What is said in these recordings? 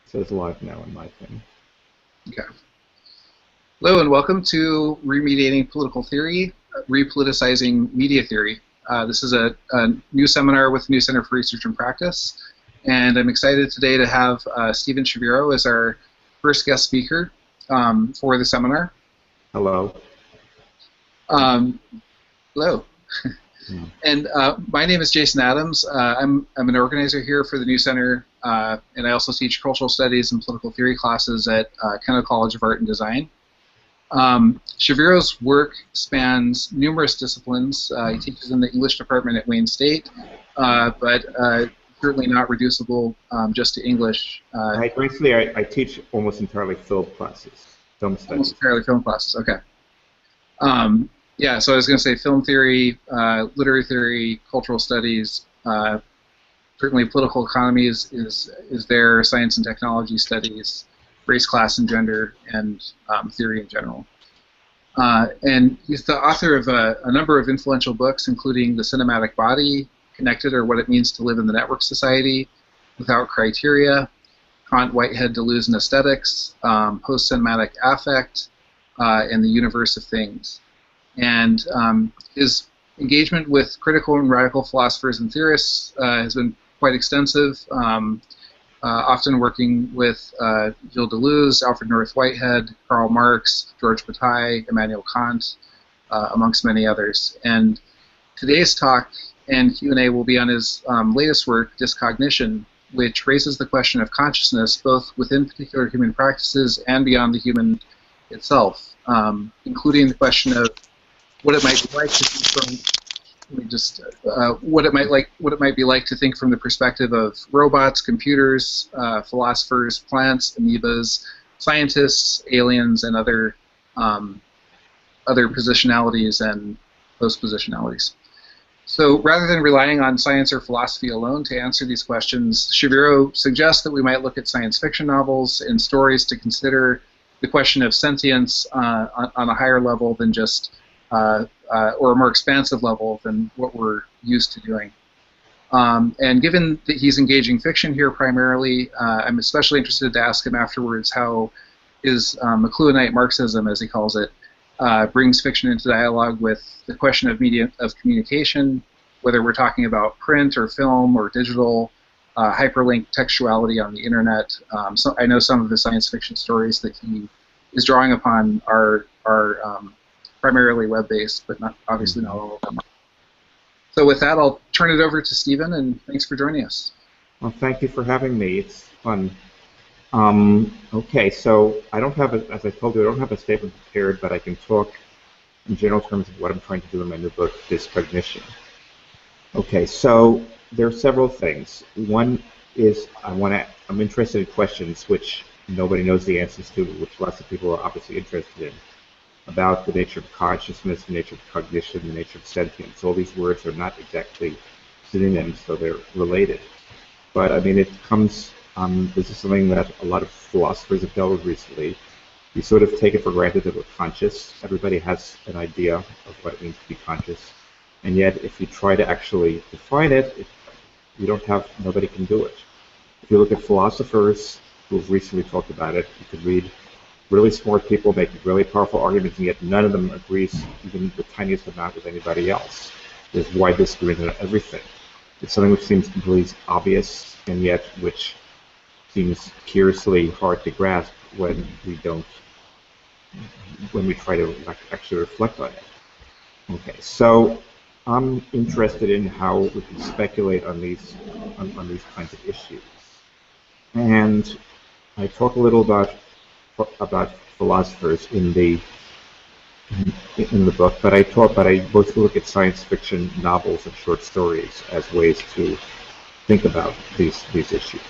Says live now in my thing. Okay. Hello and welcome to Remediating Political Theory, Repoliticizing Media Theory. This is a new seminar with the New Center for Research and Practice, and I'm excited today to have Stephen Shaviro as our first guest speaker for the seminar. Hello. Hello. And my name is Jason Adams. I'm an organizer here for the New Center, and I also teach cultural studies and political theory classes at Kendall College of Art and Design. Shaviro's work spans numerous disciplines. He teaches in the English department at Wayne State, but certainly not reducible just to English. Basically, I teach almost entirely film classes, film studies. Almost entirely film classes, okay. Yeah, so I was going to say film theory, literary theory, cultural studies, certainly political economy is there, science and technology studies, race, class, and gender, and theory in general. And he's the author of a number of influential books, including The Cinematic Body, Connected, or What It Means to Live in the Network Society, Without Criteria, Kant, Whitehead, Deleuze, and Aesthetics, Post-Cinematic Affect, and The Universe of Things. And his engagement with critical and radical philosophers and theorists has been quite extensive, often working with Gilles Deleuze, Alfred North Whitehead, Karl Marx, George Bataille, Immanuel Kant, amongst many others. And today's talk and Q&A will be on his latest work, Discognition, which raises the question of consciousness both within particular human practices and beyond the human itself, including the question of what it might be like to think from, what it might be like to think from the perspective of robots, computers, philosophers, plants, amoebas, scientists, aliens, and other positionalities and post-positionalities. So rather than relying on science or philosophy alone to answer these questions, Shaviro suggests that we might look at science fiction novels and stories to consider the question of sentience on a higher level than just or a more expansive level than what we're used to doing. And given that he's engaging fiction here primarily, I'm especially interested to ask him afterwards how his McLuhanite Marxism, as he calls it, brings fiction into dialogue with the question of media of communication, whether we're talking about print or film or digital, hyperlinked textuality on the internet. So I know some of the science fiction stories that he is drawing upon are primarily web-based, but obviously not all of them. So with that, I'll turn it over to Stephen, and thanks for joining us. Well, thank you for having me. It's fun. Okay, so I don't have, as I told you, I don't have a statement prepared, but I can talk in general terms of what I'm trying to do in my new book, Discognition. Okay, so there are several things. One is I'm interested in questions which nobody knows the answers to, which lots of people are obviously interested in, about the nature of consciousness, the nature of cognition, the nature of sentience. All these words are not exactly synonyms, so they're related. But I mean, it comes, this is something that a lot of philosophers have dealt with recently. We sort of take it for granted that we're conscious. Everybody has an idea of what it means to be conscious. And yet, if you try to actually define it, nobody can do it. If you look at philosophers who have recently talked about it, you could read really smart people making really powerful arguments, and yet none of them agrees even the tiniest amount with anybody else. There's wide disagreement on everything. It's something which seems completely obvious, and yet which seems curiously hard to grasp when we try to actually reflect on it. Okay, so I'm interested in how we can speculate on these kinds of issues, and I talk a little about philosophers in the book, but I mostly look at science fiction novels and short stories as ways to think about these issues.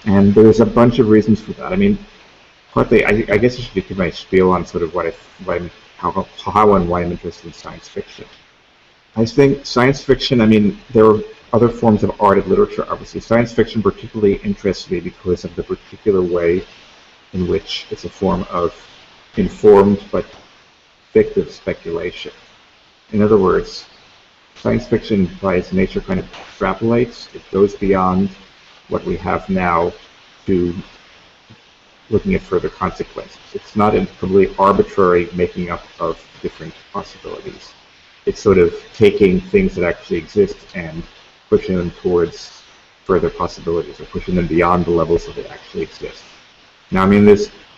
And there's a bunch of reasons for that. I mean, partly, I guess I should give my spiel on sort of how and why I'm interested in science fiction. I think science fiction, I mean, there are other forms of art and literature, obviously. Science fiction particularly interests me because of the particular way in which it's a form of informed but fictive speculation. In other words, science fiction by its nature kind of extrapolates. It goes beyond what we have now to looking at further consequences. It's not a completely arbitrary making up of different possibilities. It's sort of taking things that actually exist and pushing them towards further possibilities, or pushing them beyond the levels that they actually exist. Now, I mean,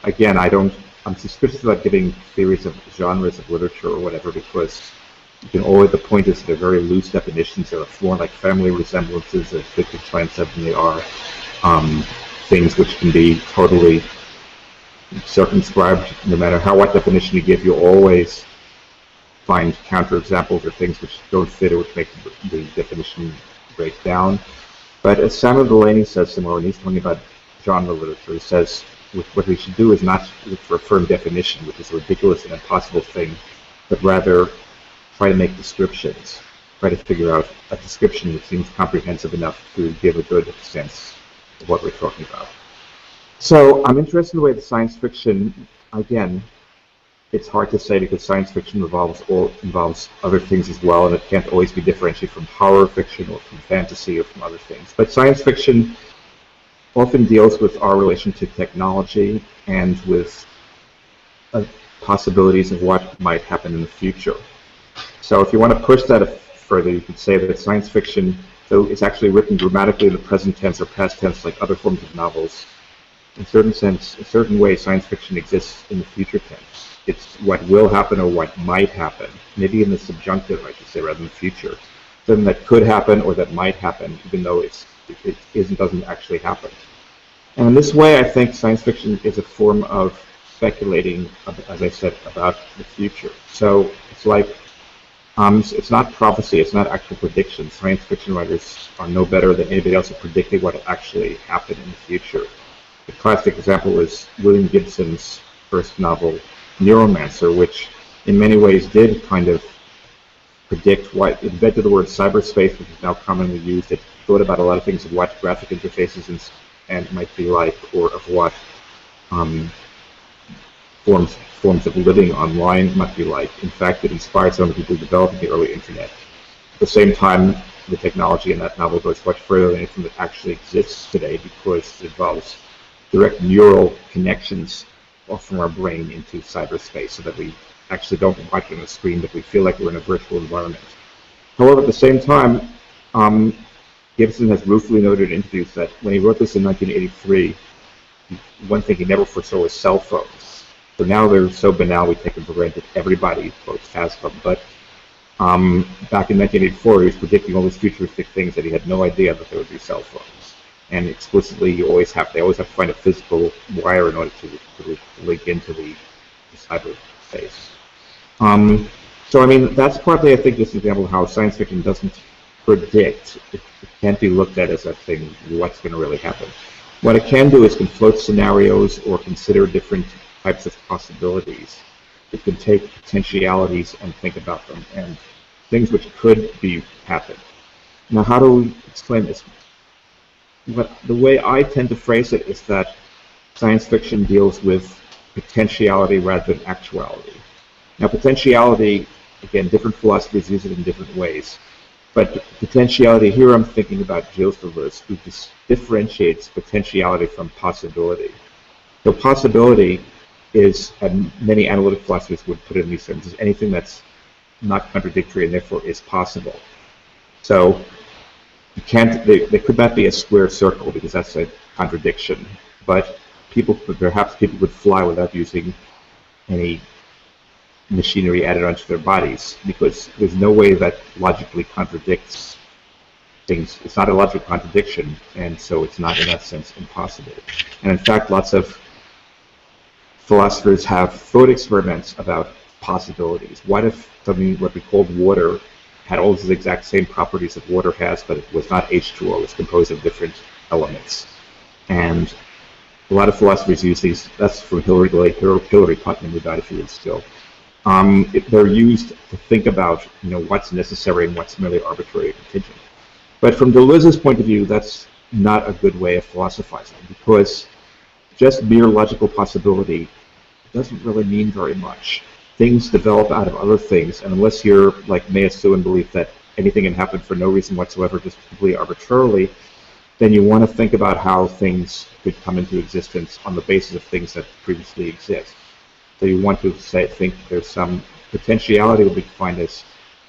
again, I'm suspicious about giving theories of genres of literature or whatever, because you can always, the point is they're very loose definitions. They're more like family resemblances that could try and say they are things which can be totally circumscribed. No matter what definition you give, you'll always find counterexamples or things which don't fit or which make the definition break down. But as Samuel Delaney says somewhere, when he's talking about genre literature, he says what we should do is not look for a firm definition, which is a ridiculous and impossible thing, but rather try to make descriptions, try to figure out a description that seems comprehensive enough to give a good sense of what we're talking about. So I'm interested in the way that science fiction, again, it's hard to say because science fiction involves other things as well, and it can't always be differentiated from horror fiction or from fantasy or from other things. But science fiction often deals with our relation to technology and with possibilities of what might happen in the future. So if you want to push that further, you could say that science fiction, though it's actually written grammatically in the present tense or past tense like other forms of novels, in a certain way, science fiction exists in the future tense. It's what will happen or what might happen, maybe in the subjunctive, I should say, rather than the future. Something that could happen or that might happen, even though it doesn't actually happen. And in this way, I think science fiction is a form of speculating, as I said, about the future. So it's like, it's not prophecy, it's not actual prediction. Science fiction writers are no better than anybody else at predicting what will actually happen in the future. The classic example is William Gibson's first novel, Neuromancer, which in many ways did kind of predict what, it invented the word cyberspace, which is now commonly used. It thought about a lot of things of what graphic interfaces and might be like, or of what forms of living online might be like. In fact, it inspired some of the people developing the early internet. At the same time, the technology in that novel goes much further than anything that actually exists today, because it involves direct neural connections from our brain into cyberspace, so that we actually don't watch it on a screen, but we feel like we're in a virtual environment. However, at the same time, Gibson has ruefully noted in interviews that when he wrote this in 1983, one thing he never foresaw was cell phones. So now they're so banal we take them for granted. Everybody, folks, has them. But back in 1984, he was predicting all these futuristic things that he had no idea that there would be cell phones. And explicitly, they always have to find a physical wire in order to link into the cyberspace. So I mean, that's partly, I think, this example of how science fiction doesn't predict. It can't be looked at as a thing, what's going to really happen. What it can do is can float scenarios or consider different types of possibilities. It can take potentialities and think about them, and things which could happen. Now, how do we explain this? The way I tend to phrase it is that science fiction deals with potentiality rather than actuality. Now, potentiality, again, different philosophies use it in different ways. But potentiality, here I'm thinking about Gilles Deleuze, who differentiates potentiality from possibility. So possibility is, and many analytic philosophers would put it in these terms, is anything that's not contradictory and therefore is possible. So you can't, there could not be a square circle because that's a contradiction. But perhaps people could fly without using any machinery added onto their bodies, because there's no way that logically contradicts things. It's not a logical contradiction, and so it's not in that sense impossible. And in fact, lots of philosophers have thought experiments about possibilities. What if something, what we called water, had all the exact same properties that water has, but it was not H2O, it was composed of different elements. And a lot of philosophers use these, that's from Hilary Putnam, who died a few years ago. They're used to think about, what's necessary and what's merely arbitrary and contingent. But from Deleuze's point of view, that's not a good way of philosophizing, because just mere logical possibility doesn't really mean very much. Things develop out of other things, and unless you're like Maya Su and believe that anything can happen for no reason whatsoever, just completely arbitrarily, then you want to think about how things could come into existence on the basis of things that previously exist. So you want to think there's some potentiality will be defined as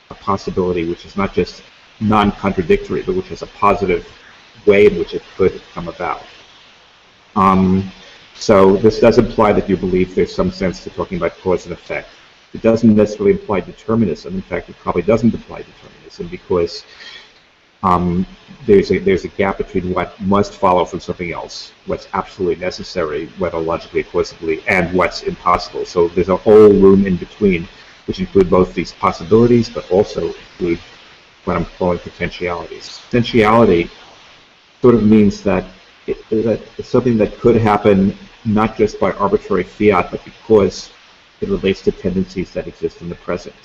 a possibility which is not just non-contradictory, but which is a positive way in which it could come about. So this does imply that you believe there's some sense to talking about cause and effect. It doesn't necessarily imply determinism. In fact, it probably doesn't imply determinism because there's a gap between what must follow from something else, what's absolutely necessary, whether logically or causally, and what's impossible. So there's a whole room in between, which include both these possibilities, but also include what I'm calling potentialities. Potentiality sort of means that it's something that could happen not just by arbitrary fiat, but because it relates to tendencies that exist in the present.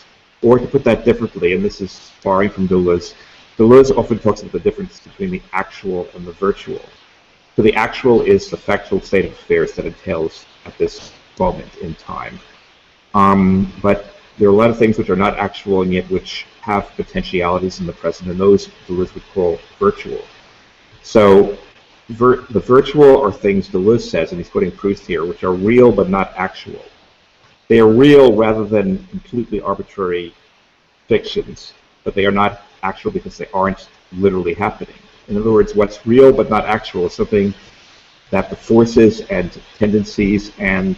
Or to put that differently, and this is borrowing from Deleuze, Deleuze often talks about the difference between the actual and the virtual. So the actual is the factual state of affairs that entails at this moment in time. But there are a lot of things which are not actual and yet which have potentialities in the present, and those Deleuze would call virtual. So the virtual are things Deleuze says, and he's quoting Proust here, which are real but not actual. They are real rather than completely arbitrary fictions, but they are not actual because they aren't literally happening. In other words, what's real but not actual is something that the forces and tendencies and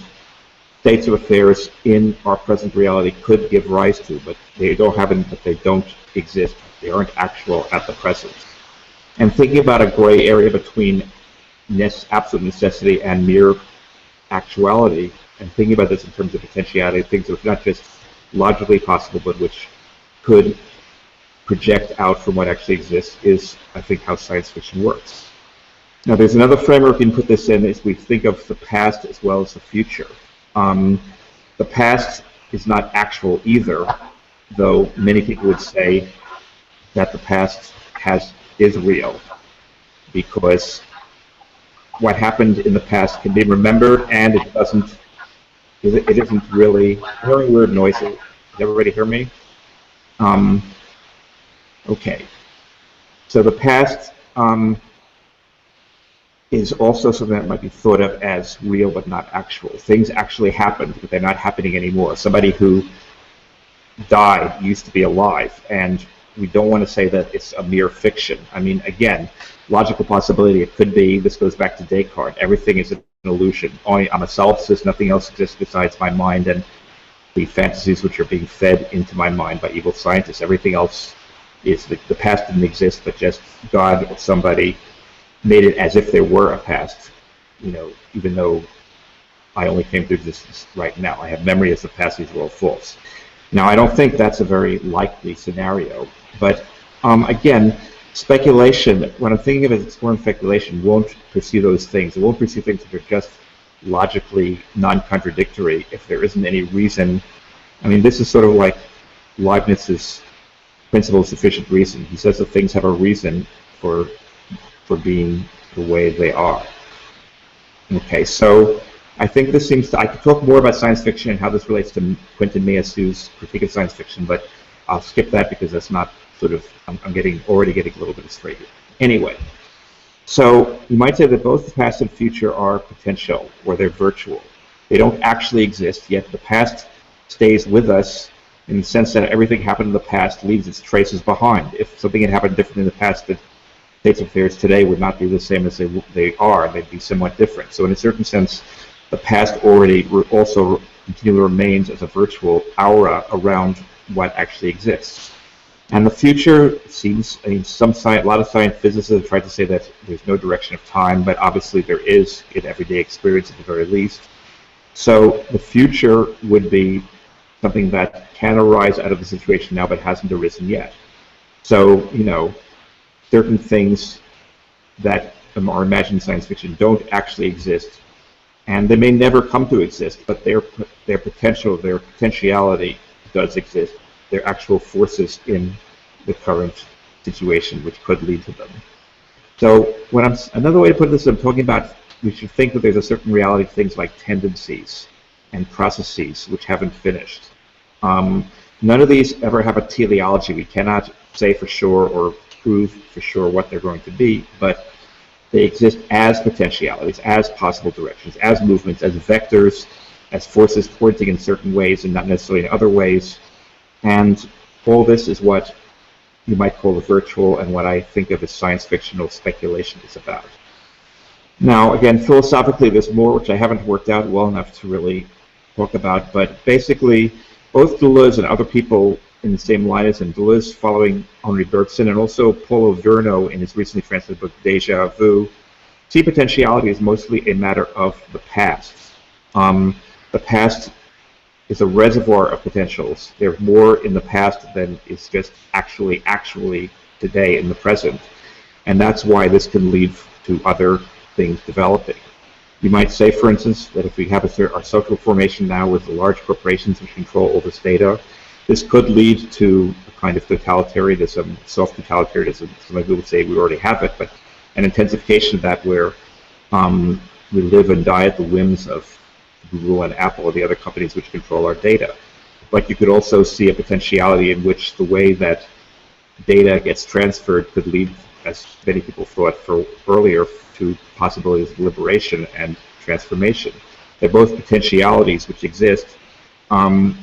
states of affairs in our present reality could give rise to, but they don't happen, but they don't exist. They aren't actual at the present. And thinking about a gray area between absolute necessity and mere actuality, and thinking about this in terms of potentiality, things that are not just logically possible, but which could project out from what actually exists, is, I think, how science fiction works. Now, there's another framework we can put this in, is we think of the past as well as the future. The past is not actual either, though many people would say that the past is real, because what happened in the past can be remembered, and it isn't really hearing weird noises. Does everybody hear me? Okay. So the past is also something that might be thought of as real but not actual. Things actually happened, but they're not happening anymore. Somebody who died used to be alive, and we don't want to say that it's a mere fiction. I mean, again, logical possibility, it could be, this goes back to Descartes, everything is an illusion. I'm a solipsist, nothing else exists besides my mind and the fantasies which are being fed into my mind by evil scientists. Everything else is, the past didn't exist, but just God or somebody made it as if there were a past, even though I only came to existence right now. I have memory as the past, these are all false. Now, I don't think that's a very likely scenario, but again, speculation, when I'm thinking of it as exploring speculation, won't pursue those things. It won't pursue things that are just logically non-contradictory if there isn't any reason. I mean, this is sort of like Leibniz's principle of sufficient reason. He says that things have a reason for being the way they are. Okay, so I think this seems to, I could talk more about science fiction and how this relates to Quentin Miyasu's critique of science fiction, but I'll skip that because that's not sort of, I'm already getting a little bit astray here. Anyway, so you might say that both the past and future are potential, or they're virtual. They don't actually exist, yet the past stays with us in the sense that everything happened in the past leaves its traces behind. If something had happened different in the past, the states of affairs today would not be the same as they are. They'd be somewhat different. So in a certain sense, the past already also continually remains as a virtual aura around what actually exists. And the future seems, I mean, a lot of science physicists have tried to say that there's no direction of time, but obviously there is in everyday experience at the very least. So the future would be something that can arise out of the situation now but hasn't arisen yet. So, certain things that are imagined in science fiction don't actually exist, and they may never come to exist, but their potential, their potentiality does exist. They're actual forces in the current situation which could lead to them. So another way to put this, I'm talking about, we should think that there's a certain reality of things like tendencies and processes which haven't finished. None of these ever have a teleology. We cannot say for sure or prove for sure what they're going to be, but They exist as potentialities, as possible directions, as movements, as vectors, as forces pointing in certain ways and not necessarily in other ways. And all this is what you might call the virtual, and what I think of as science fictional speculation is about. Now, again, philosophically, there's more which I haven't worked out well enough to really talk about, but basically, both Deleuze and other people in the same line as him, Deleuze following Henri Bergson, and also Paulo Virno in his recently translated book, Déjà Vu, see potentiality as mostly a matter of the past. The past is a reservoir of potentials. There's more in the past than is just actually today in the present. And that's why this can lead to other things developing. You might say, for instance, that if we have our social formation now with the large corporations which control all this data, this could lead to a kind of totalitarianism, soft totalitarianism. Some people would say we already have it, but an intensification of that where we live and die at the whims of Google and Apple or the other companies which control our data. But you could also see a potentiality in which the way that data gets transferred could lead, as many people thought earlier, to possibilities of liberation and transformation. They're both potentialities which exist, and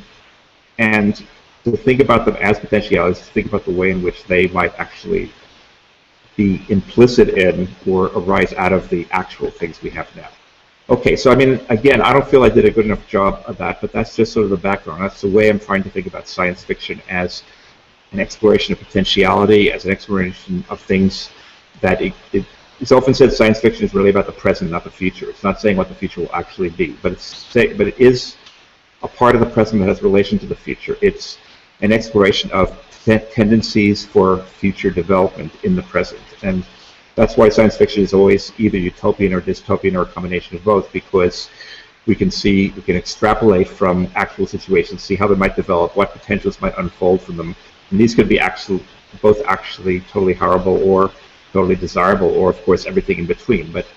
to think about them as potentialities, to think about the way in which they might actually be implicit in or arise out of the actual things we have now. Okay, so I mean, again, I don't feel I did a good enough job of that, but that's just sort of the background. That's the way I'm trying to think about science fiction, as an exploration of potentiality, as an exploration of things that it's often said science fiction is really about the present, not the future. It's not saying what the future will actually be, but it is a part of the present that has relation to the future. It's an exploration of tendencies for future development in the present. And that's why science fiction is always either utopian or dystopian or a combination of both, because we can extrapolate from actual situations, see how they might develop, what potentials might unfold from them. And these could be both actually totally horrible or totally desirable, or of course everything in between. But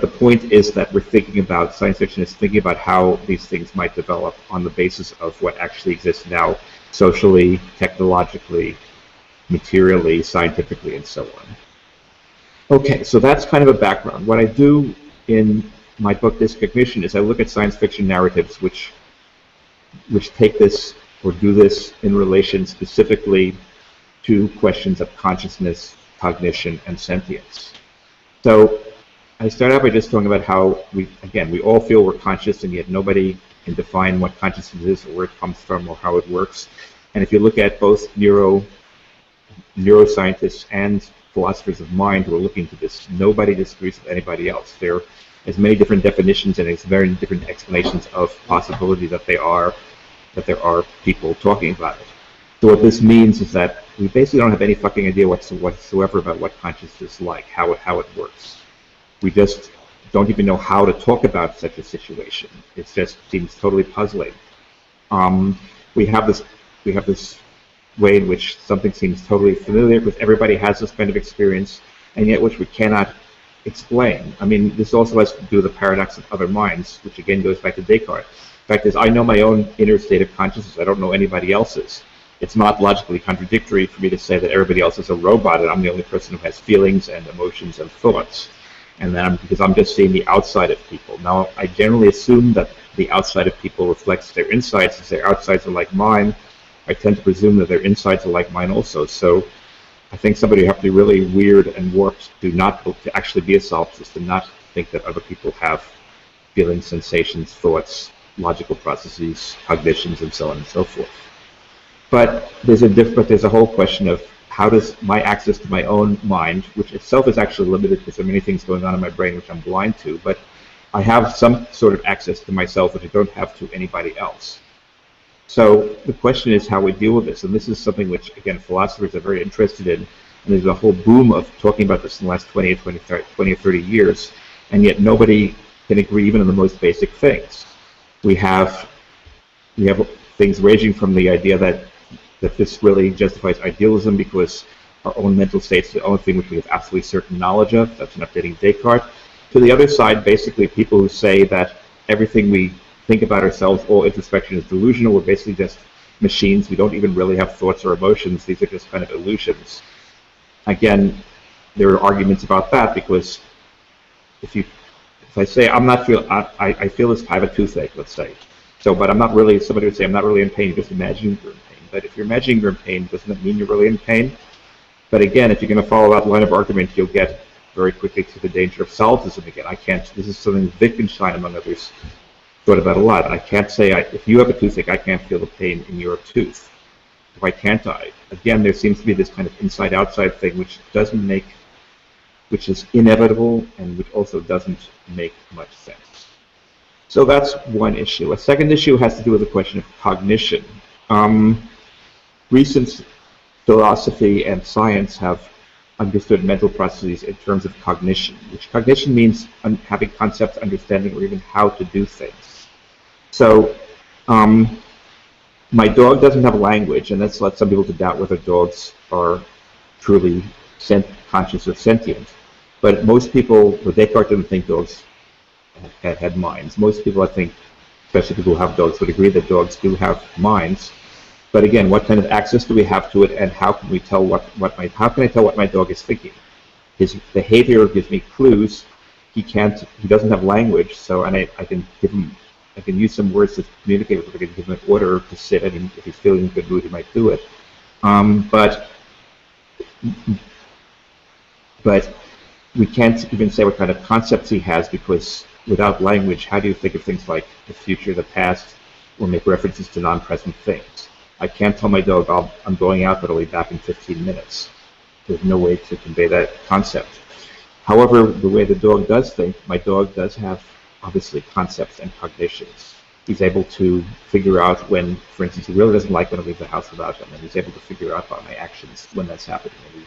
the point is that we're thinking about, science fiction is thinking about how these things might develop on the basis of what actually exists now, socially, technologically, materially, scientifically, and so on. Okay, so that's kind of a background. What I do in my book, Discognition, is I look at science fiction narratives which take this or do this in relation specifically to questions of consciousness, cognition, and sentience. So I start out by just talking about how we all feel we're conscious, and yet nobody can define what consciousness is or where it comes from or how it works. And if you look at both neuroscientists and philosophers of mind who are looking to this, nobody disagrees with anybody else. There are as many different definitions and as very different explanations of possibility that there are people talking about it. So what this means is that we basically don't have any fucking idea whatsoever about what consciousness is like, how it works. We just don't even know how to talk about such a situation. It just seems totally puzzling. We have this way in which something seems totally familiar because everybody has this kind of experience, and yet which we cannot explain. I mean, this also has to do with the paradox of other minds, which again goes back to Descartes. The fact is, I know my own inner state of consciousness. I don't know anybody else's. It's not logically contradictory for me to say that everybody else is a robot and I'm the only person who has feelings and emotions and thoughts. And then because I'm just seeing the outside of people. Now, I generally assume that the outside of people reflects their insides. As their outsides are like mine, I tend to presume that their insides are like mine also. So I think somebody would have to be really weird and warped to actually be a solipsist, to not think that other people have feelings, sensations, thoughts, logical processes, cognitions, and so on and so forth. But there's a whole question of how does my access to my own mind, which itself is actually limited because there are many things going on in my brain which I'm blind to, but I have some sort of access to myself which I don't have to anybody else. So the question is how we deal with this, and this is something which, again, philosophers are very interested in, and there's a whole boom of talking about this in the last 20 or 30 years, and yet nobody can agree even on the most basic things. We have things ranging from the idea that this really justifies idealism because our own mental state's the only thing which we have absolutely certain knowledge of. That's an updating Descartes. To the other side, basically people who say that everything we think about ourselves, all introspection is delusional. We're basically just machines. We don't even really have thoughts or emotions. These are just kind of illusions. Again, there are arguments about that because if I say I feel this, I have a toothache, let's say. So, but I'm not really. Somebody would say I'm not really in pain. You're just imagining you're in pain. But if you're imagining you're in pain, doesn't that mean you're really in pain? But again, if you're going to follow that line of argument, you'll get very quickly to the danger of solipsism again. I can't. This is something Wittgenstein, among others, thought about a lot. I can't say if you have a toothache, I can't feel the pain in your tooth. Why can't I? Again, there seems to be this kind of inside-outside thing, which is inevitable and which also doesn't make much sense. So that's one issue. A second issue has to do with the question of cognition. Recent philosophy and science have understood mental processes in terms of cognition, which cognition means having concepts, understanding, or even how to do things. So my dog doesn't have a language, and that's led some people to doubt whether dogs are truly conscious or sentient. But most people, Descartes didn't think dogs had minds. Most people, I think, especially people who have dogs, would agree that dogs do have minds. But again, what kind of access do we have to it, and how can we tell how can I tell what my dog is thinking? His behavior gives me clues. He doesn't have language, so I can use some words to communicate with him. I can give him an order to sit. I mean, if he's feeling in a good mood, he might do it. But we can't even say what kind of concepts he has, because without language, how do you think of things like the future, the past, or make references to non-present things? I can't tell my dog I'm going out, but I'll be back in 15 minutes. There's no way to convey that concept. However, the way the dog does think, my dog does have, obviously, concepts and cognitions. He's able to figure out when, for instance, he really doesn't like when I leave the house without him, and he's able to figure out by my actions when that's happening. And he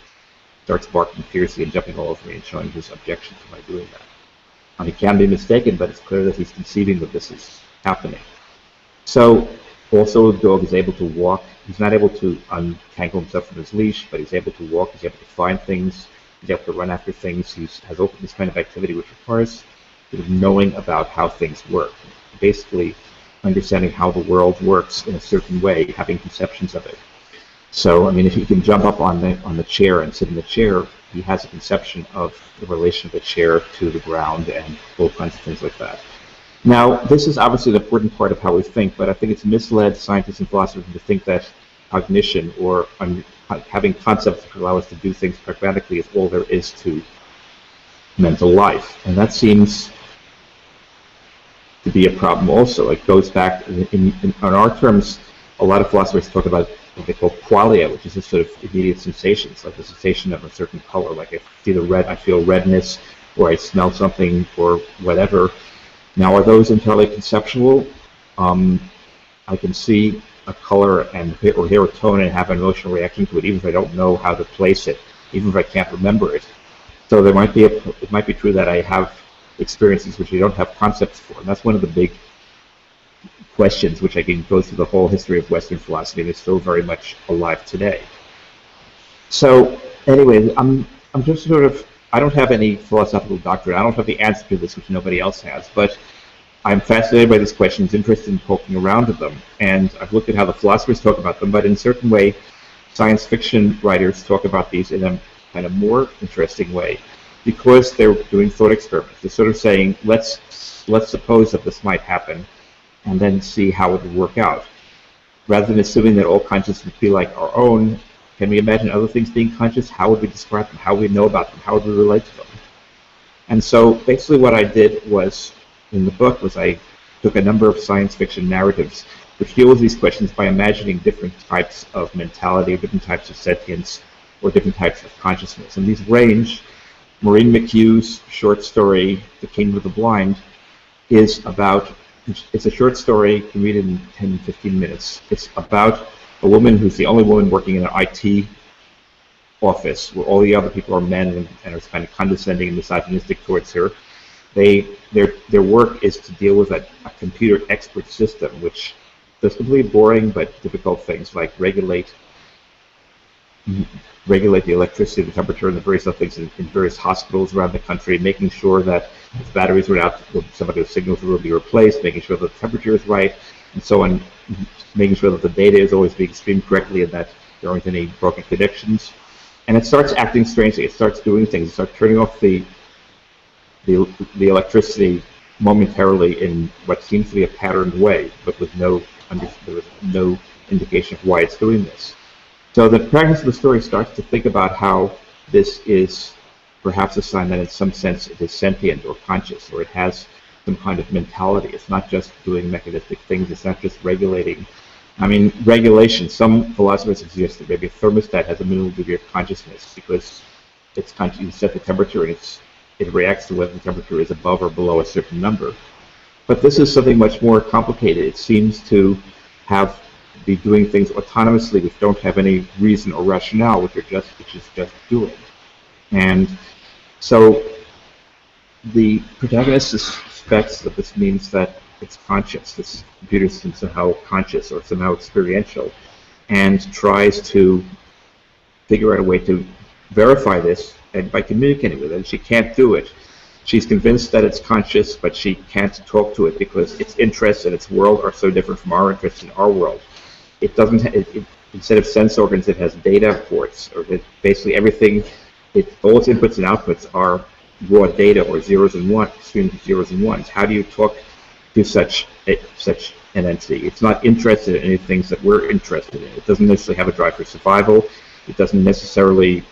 starts barking fiercely and jumping all over me and showing his objection to my doing that. He can be mistaken, but it's clear that he's conceiving that this is happening. So, also, the dog is able to walk. He's not able to untangle himself from his leash, but he's able to walk. He's able to find things. He's able to run after things. He has opened this kind of activity, which requires sort of knowing about how things work. Basically, understanding how the world works in a certain way, having conceptions of it. So, I mean, if he can jump up on the chair and sit in the chair, he has a conception of the relation of the chair to the ground and all kinds of things like that. Now, this is obviously an important part of how we think, but I think it's misled scientists and philosophers to think that cognition or having concepts that allow us to do things pragmatically is all there is to mental life. And that seems to be a problem also. It goes back, in our terms, a lot of philosophers talk about what they call qualia, which is a sort of immediate sensations, like the sensation of a certain color. Like I see the red, I feel redness, or I smell something, or whatever. Now, are those entirely conceptual? I can see a color or hear a tone and have an emotional reaction to it, even if I don't know how to place it, even if I can't remember it. So it might be true that I have experiences which I don't have concepts for, and that's one of the big questions which I can go through the whole history of Western philosophy, and it's still very much alive today. So anyway, I'm just sort of, I don't have any philosophical doctrine. I don't have the answer to this, which nobody else has, but I'm fascinated by these questions, interested in poking around at them, and I've looked at how the philosophers talk about them, but in a certain way, science fiction writers talk about these in a kind of more interesting way, because they're doing thought experiments. They're sort of saying, let's suppose that this might happen, and then see how it would work out. Rather than assuming that all consciousness would be like our own, can we imagine other things being conscious? How would we describe them? How would we know about them? How would we relate to them? And so basically what I did was, in the book, was I took a number of science fiction narratives which deal with these questions by imagining different types of mentality, or different types of sentience, or different types of consciousness. And these range. Maureen McHugh's short story, The Kingdom of the Blind, it's a short story, you can read it in 10, 15 minutes. It's about a woman who's the only woman working in an IT office where all the other people are men and are kind of condescending and misogynistic towards her. Their work is to deal with a computer expert system, which does completely boring but difficult things like regulate the electricity, the temperature, and the various other things in various hospitals around the country, making sure that if batteries run out, some of those signals will be replaced, making sure that the temperature is right, and so on, making sure that the data is always being streamed correctly and that there aren't any broken connections. And it starts acting strangely. It starts doing things. It starts turning off the electricity momentarily in what seems to be a patterned way, but with no indication of why it's doing this. So the protagonist of the story starts to think about how this is perhaps a sign that in some sense it is sentient or conscious, or it has some kind of mentality. It's not just doing mechanistic things. It's not just regulating. I mean, regulation. Some philosophers suggest that maybe a thermostat has a minimal degree of consciousness because it's conscious. You set the temperature and it reacts to whether the temperature is above or below a certain number. But this is something much more complicated. It seems to be doing things autonomously which don't have any reason or rationale, which is just doing. And so the protagonist suspects that this means that it's conscious. This computer system is somehow conscious or somehow experiential, and tries to figure out a way to verify this and by communicating with it. And she can't do it. She's convinced that it's conscious, but she can't talk to it because its interests and its world are so different from our interests in our world. It doesn't. Instead of sense organs, it has data ports, or basically everything. All its inputs and outputs are raw data or zeros and ones, streams of zeros and ones. How do you talk to such an entity? It's not interested in any things that we're interested in. It doesn't necessarily have a drive for survival. It doesn't necessarily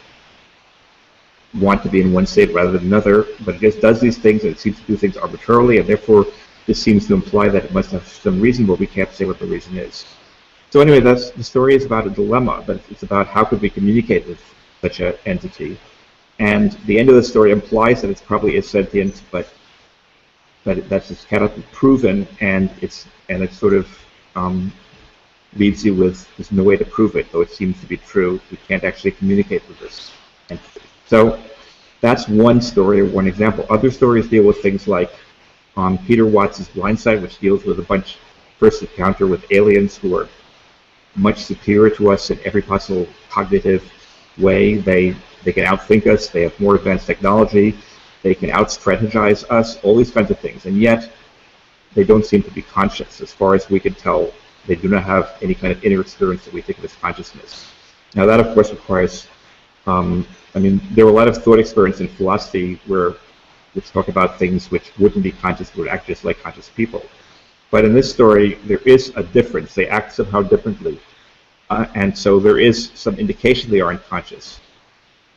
want to be in one state rather than another, but it just does these things, and it seems to do things arbitrarily, and therefore this seems to imply that it must have some reason, but we can't say what the reason is. So anyway, the story is about a dilemma, but it's about how could we communicate with such an entity. And the end of the story implies that it probably is sentient, but that just cannot be proven, and it sort of leaves you with there's no way to prove it, though it seems to be true. We can't actually communicate with this entity. So that's one story or one example. Other stories deal with things like Peter Watts' Blindside, which deals with a first encounter with aliens who are much superior to us in every possible cognitive way. They can outthink us. They have more advanced technology. They can out-strategize us, all these kinds of things. And yet, they don't seem to be conscious. As far as we can tell, they do not have any kind of inner experience that we think of as consciousness. Now, that, of course, requires... there are a lot of thought experiments in philosophy which talk about things which wouldn't be conscious, but would act just like conscious people. But in this story, there is a difference. They act somehow differently. And so there is some indication they are unconscious.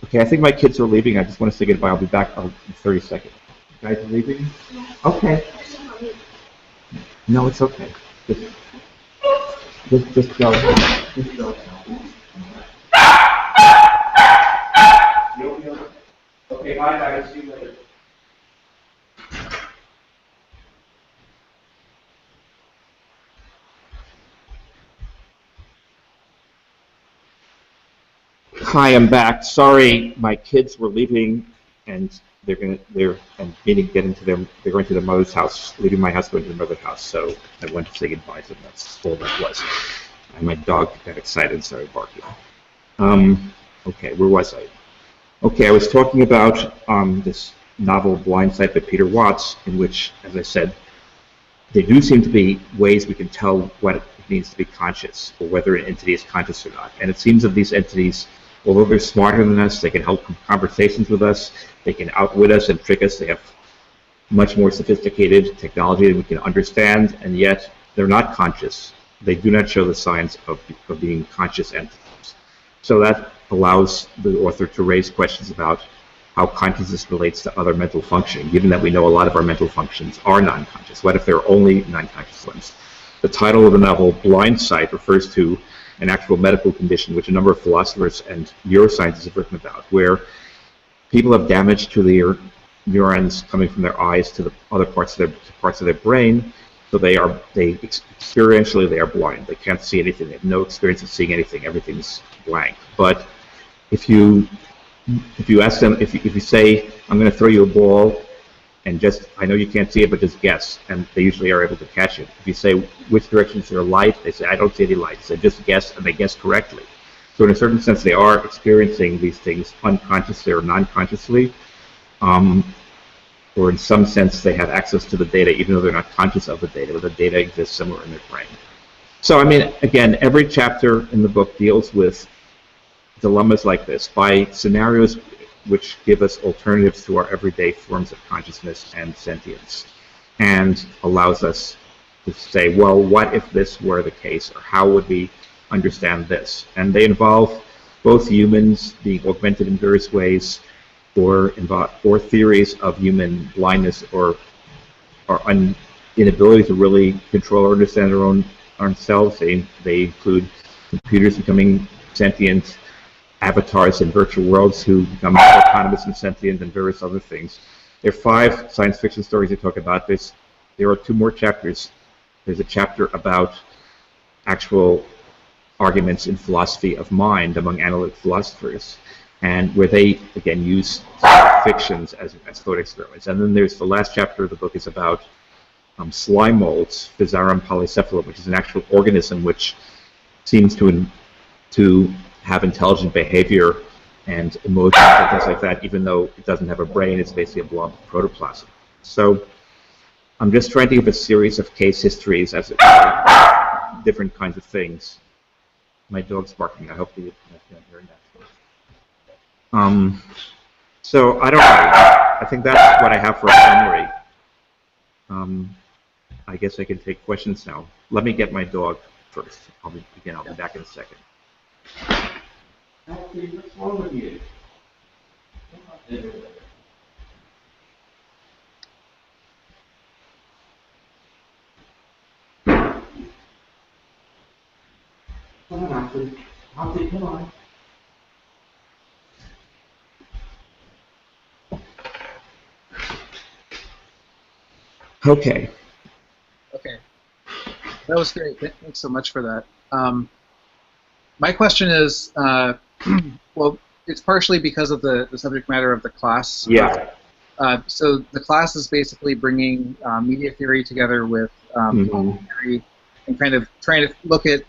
Okay, I think my kids are leaving. I just want to say goodbye. I'll be back in 30 seconds. You guys are leaving? Okay. No, it's okay. Just go. Just go. Okay, bye guys. See you later. Hi, I'm back. Sorry, my kids were leaving, and they're going to their mother's house, leaving my house, going to their mother's house. So I went to say goodbye to them. That's all that was. And my dog got excited and started barking. Okay, where was I? Okay, I was talking about this novel Blindside by Peter Watts, in which, as I said, there do seem to be ways we can tell what it means to be conscious, or whether an entity is conscious or not. And it seems that these entities, although they're smarter than us, they can hold conversations with us, they can outwit us and trick us, they have much more sophisticated technology than we can understand, and yet they're not conscious. They do not show the signs of being conscious entities. So that allows the author to raise questions about how consciousness relates to other mental functioning, given that we know a lot of our mental functions are non-conscious. What if there are only non-conscious ones? The title of the novel, Blindside, refers to an actual medical condition which a number of philosophers and neuroscientists have written about, where people have damage to their neurons coming from their eyes to the other parts of their brain, so experientially they are blind. They can't see anything. They have no experience of seeing anything. Everything's blank. But if you ask them, if you say, I'm going to throw you a ball, and I know you can't see it, but just guess, and they usually are able to catch it. If you say, which direction is there light, they say, I don't see any light. So just guess, and they guess correctly. So in a certain sense, they are experiencing these things unconsciously or non-consciously, or in some sense, they have access to the data, even though they're not conscious of the data, but the data exists somewhere in their brain. So, again, every chapter in the book deals with dilemmas like this, by scenarios which give us alternatives to our everyday forms of consciousness and sentience, and allows us to say, well, what if this were the case, or how would we understand this? And they involve both humans being augmented in various ways, or theories of human blindness or inability to really control or understand their own ourselves. They include computers becoming sentient, avatars in virtual worlds who become autonomous and sentient, and various other things. There are 5 science fiction stories they talk about this. There are 2 more chapters. There's a chapter about actual arguments in philosophy of mind among analytic philosophers, and where they, again, use fictions as thought experiments. And then there's the last chapter of the book is about slime molds, Physarum polycephalum, which is an actual organism which seems to have intelligent behavior and emotions and things like that, even though it doesn't have a brain. It's basically a blob of protoplasm. So I'm just trying to give a series of case histories as different kinds of things. My dog's barking. I hope you're not hearing that. So I don't know. I think that's what I have for a summary. I guess I can take questions now. Let me get my dog first. I'll be back in a second. Alfie, what's wrong with you? Come on, Alfie. Alfie, come on. Okay. Okay. That was great. Thanks so much for that. My question is, well, it's partially because of the subject matter of the class. Yeah. So the class is basically bringing media theory together with political theory, and kind of trying to look at,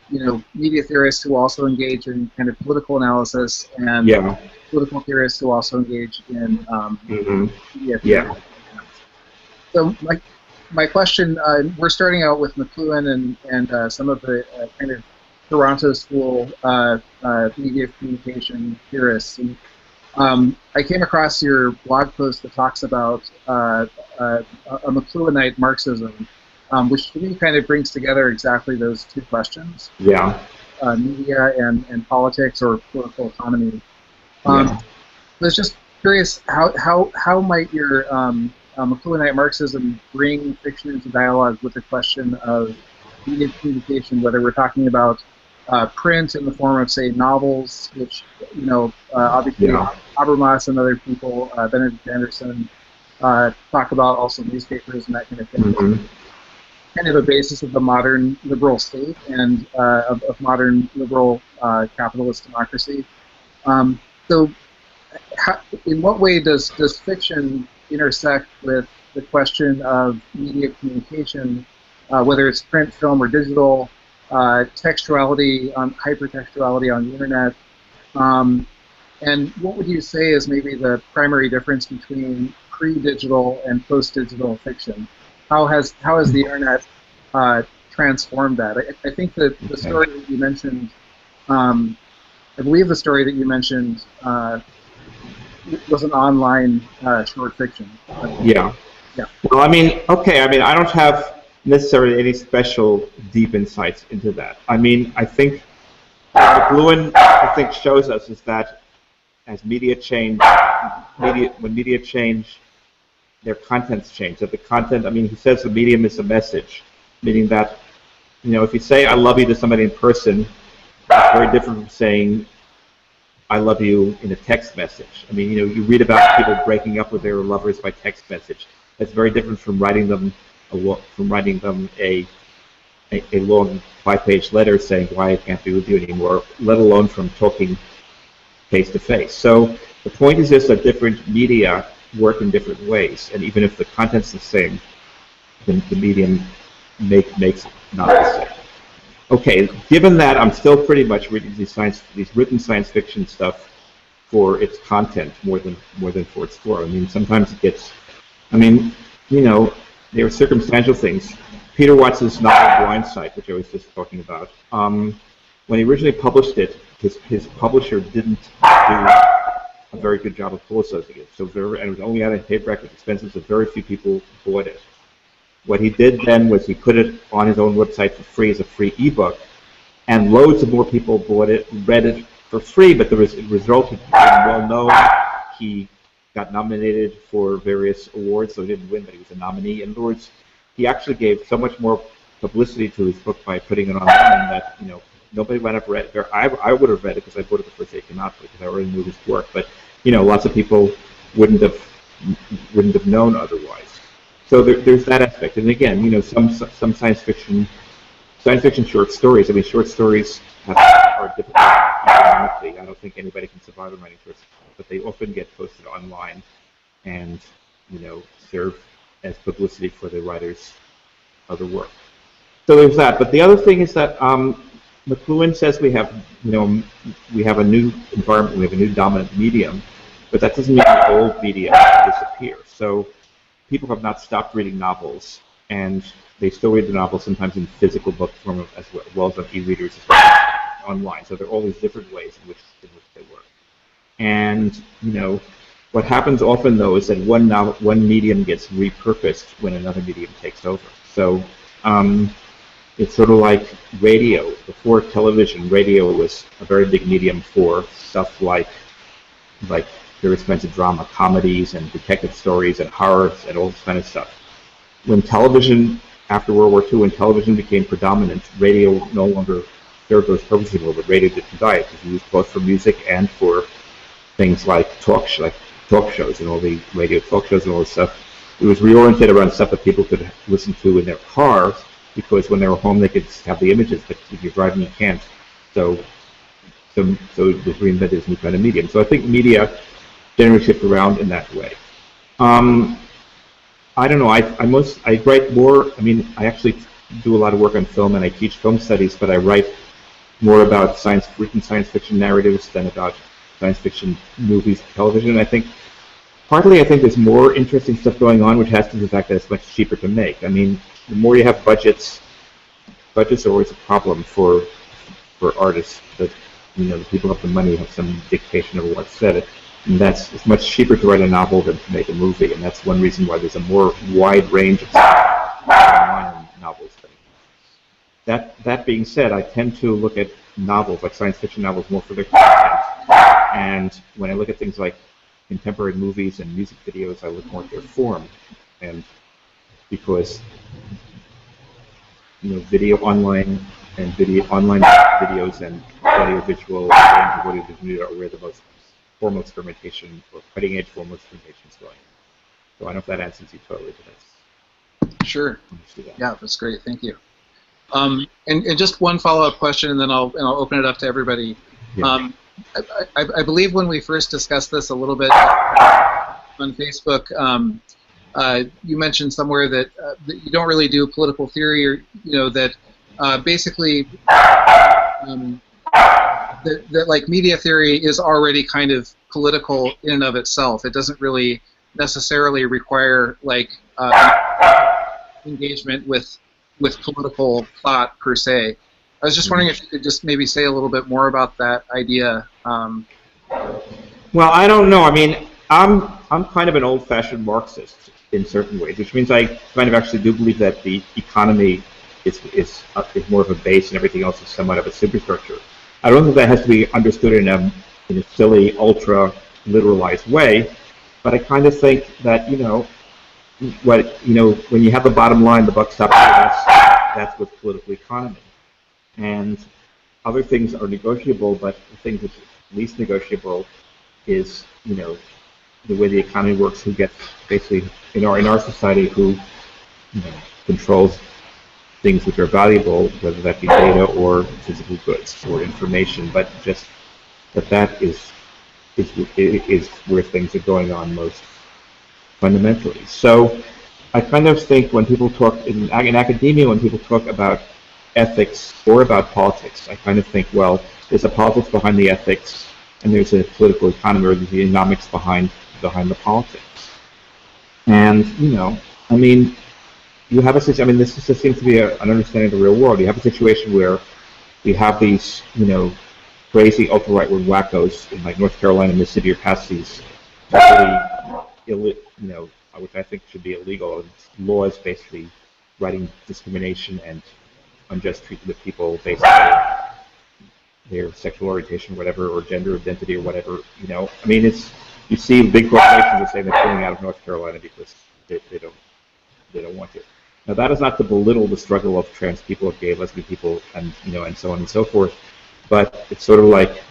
media theorists who also engage in kind of political analysis, and political theorists who also engage in media theory. Yeah. So my question, we're starting out with McLuhan and some of the kind of Toronto School media communication theorists. And, I came across your blog post that talks about a McLuhanite Marxism, which to me kind of brings together exactly those 2 questions. Yeah. Media and politics, or political economy. I was just curious, how might your McLuhanite Marxism bring fiction into dialogue with the question of media communication, whether we're talking about print in the form of, say, novels, which, obviously Habermas and other people, Benedict Anderson, talk about, also newspapers and that kind of thing. Kind of a basis of the modern liberal state and of modern liberal capitalist democracy. So in what way does fiction intersect with the question of media communication, whether it's print, film, or digital, textuality, hypertextuality on the internet, and what would you say is maybe the primary difference between pre-digital and post-digital fiction? How has the internet transformed that? I think that the story that you mentioned, I believe the story that you mentioned was an online short fiction. Yeah. Well, I don't have necessarily any special deep insights into that. I think what McLuhan shows us is that as media change, when media change, their contents change. That the content, he says the medium is a message, meaning that, if you say I love you to somebody in person, it's very different from saying I love you in a text message. You read about people breaking up with their lovers by text message. That's very different from writing them a long 5-page letter saying why I can't be with you anymore, let alone from talking face to face. So the point is just that different media work in different ways, and even if the content's the same, then the medium makes it not the same. Okay, given that, I'm still pretty much reading these written science fiction stuff for its content more than for its form. Sometimes it gets, there are circumstantial things. Peter Watts's novel Blindside, which I was just talking about, when he originally published it, his publisher didn't do a very good job of publicizing it. So and it was only out of paperback with expenses, so very few people bought it. What he did then was he put it on his own website for free as a free ebook, and loads of more people bought it, read it for free, but the result became well known. He got nominated for various awards, so he didn't win, but he was a nominee. In other words, he actually gave so much more publicity to his book by putting it online that, you know, nobody might have read it. I would have read it because I bought it the first day it came out because I already knew his work, but, you know, lots of people wouldn't have known otherwise. So there's that aspect. And again, you know, some science fiction short stories. I mean, short stories are difficult economically. I don't think anybody can survive on writing short stories, but they often get posted online and, you know, serve as publicity for the writer's other work. So there's that. But the other thing is that McLuhan says we have a new environment, we have a new dominant medium, but that doesn't mean the old medium disappears. So people have not stopped reading novels, and they still read the novels sometimes in physical book form as well as on e-readers as well as online. So there are all these different ways in which they work. And, you know, what happens often though is that one medium gets repurposed when another medium takes over. So it's sort of like radio. Before television, radio was a very big medium for stuff like very expensive drama, comedies and detective stories and horrors and all this kind of stuff. When television, after World War II, when television became predominant, radio no longer served those purposes anymore, but radio didn't die. It was used both for music and for things like talk shows and all the radio talk shows and all this stuff. It was reoriented around stuff that people could listen to in their cars, because when they were home they could have the images, but if you're driving you can't. So it was reinvented as a new kind of medium. So I think media generally shift around in that way. I don't know. I write more. I mean, I actually do a lot of work on film, and I teach film studies, but I write more about written science fiction narratives than about science fiction movies, television. And I think partly there's more interesting stuff going on, which has to do with the fact that it's much cheaper to make. I mean, the more you have budgets are always a problem for artists. That, you know, the people have the money have some dictation of what's said. And it's much cheaper to write a novel than to make a movie, and that's one reason why there's a more wide range of online novels. That being said, I tend to look at novels, like science fiction novels, more for their content. And when I look at things like contemporary movies and music videos, I look more at their form. And because, you know, video online videos and audio-visual and audio-visual are where the most formal experimentation or cutting-edge formal experimentation is going. So I don't know if that answers you totally, but that's... Sure. Yeah, that's great. Thank you. And just one follow-up question, and then I'll open it up to everybody. Yeah. I believe when we first discussed this a little bit on Facebook, you mentioned somewhere that you don't really do political theory, or, you know, that basically that like media theory is already kind of political in and of itself. It doesn't really necessarily require like engagement with political thought per se. I was just wondering if you could just maybe say a little bit more about that idea. Well, I don't know. I mean, I'm kind of an old-fashioned Marxist in certain ways, which means I kind of actually do believe that the economy is more of a base and everything else is somewhat of a superstructure. I don't think that has to be understood in a silly, ultra-literalized way, but I kind of think that, you know, when you have the bottom line, the buck stops here. That's with political economy. And other things are negotiable, but the thing that's least negotiable is, you know, the way the economy works, who gets basically in our society, who, you know, controls things which are valuable, whether that be data or physical goods or information, but just that is where things are going on most fundamentally. So I kind of think when people talk in academia, when people talk about ethics or about politics, I kind of think, well, there's a politics behind the ethics, and there's a political economy, or the economics behind the politics. And, you know, I mean, you have a situation, I mean, this just seems to be an understanding of the real world. You have a situation where we have these, you know, crazy ultra-right-wing wackos in like North Carolina, Mississippi, or past these totally, which I think should be illegal. Laws basically writing discrimination and unjust treatment of people based on their sexual orientation, or whatever, or gender identity, or whatever. I mean, you see big corporations are saying they're pulling out of North Carolina because they don't want to. Now, that is not to belittle the struggle of trans people, of gay, lesbian people, and and so on and so forth, but it's sort of like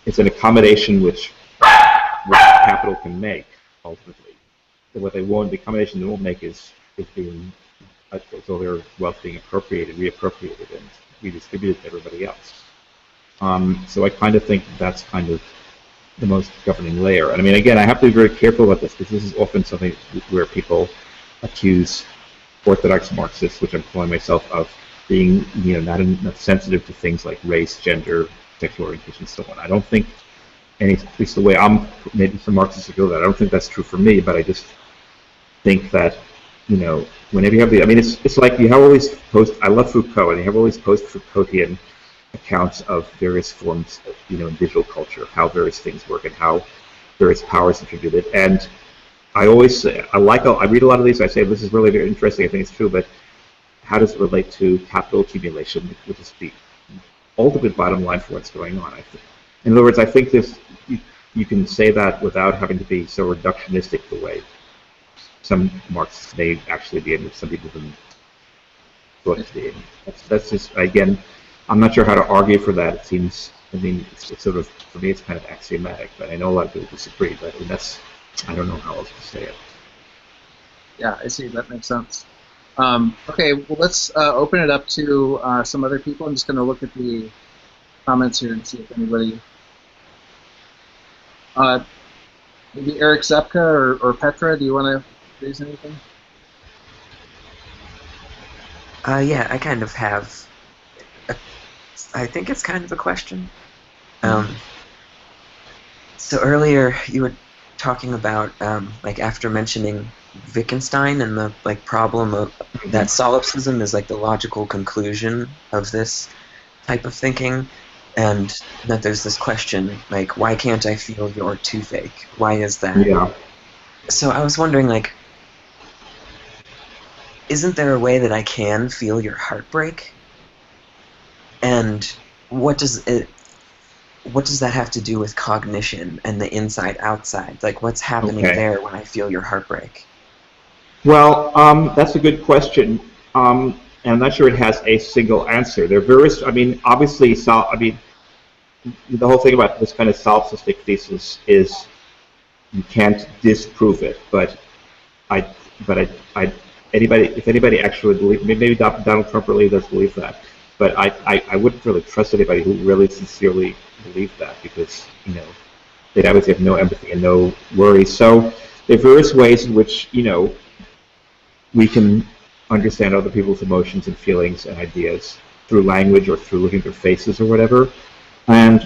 it's an accommodation which capital can make ultimately. And what they won't, the accommodation they won't make is being all their wealth being reappropriated, and redistributed to everybody else. So I kind of think that's kind of the most governing layer. And I mean, again, I have to be very careful about this because this is often something where people accuse Orthodox Marxists, which I'm calling myself, of being, not enough sensitive to things like race, gender, sexual orientation, and so on. I don't think at least the way maybe some Marxists feel that, I don't think that's true for me, but I just think that, whenever you have it's like you have all these I love Foucault, and you have all these post-Foucaultian accounts of various forms of, in digital culture, of how various things work and how various powers attributed. And I always say, I read a lot of these, I say, this is really very interesting, I think it's true, but how does it relate to capital accumulation, which is the ultimate bottom line for what's going on, I think. In other words, I think you can say that without having to be so reductionistic the way some Marxists may actually be, and some people can thought it being. That's just, again, I'm not sure how to argue for that. It seems, it's sort of, for me, it's kind of axiomatic, but I know a lot of people disagree, but I don't know how else to say it. Yeah, I see. That makes sense. Okay, well, let's open it up to some other people. I'm just going to look at the comments here and see if anybody... maybe Eric Zepka or Petra, do you want to raise anything? Yeah, I kind of have. I think it's kind of a question. So earlier you were talking about, like, after mentioning Wittgenstein and the problem of that solipsism is like the logical conclusion of this type of thinking, and that there's this question like, why can't I feel your toothache? Why is that? Yeah. So I was wondering, like, isn't there a way that I can feel your heartbreak? And what does that have to do with cognition and the inside-outside? Like, what's happening there when I feel your heartbreak? Well, that's a good question, and I'm not sure it has a single answer. There are various, obviously, the whole thing about this kind of solipsistic thesis is you can't disprove it, but if anybody actually believes, maybe Donald Trump really does believe that, but I wouldn't really trust anybody who really sincerely believed that, because they'd obviously have no empathy and no worry. So there are various ways in which we can understand other people's emotions and feelings and ideas through language or through looking at their faces or whatever. And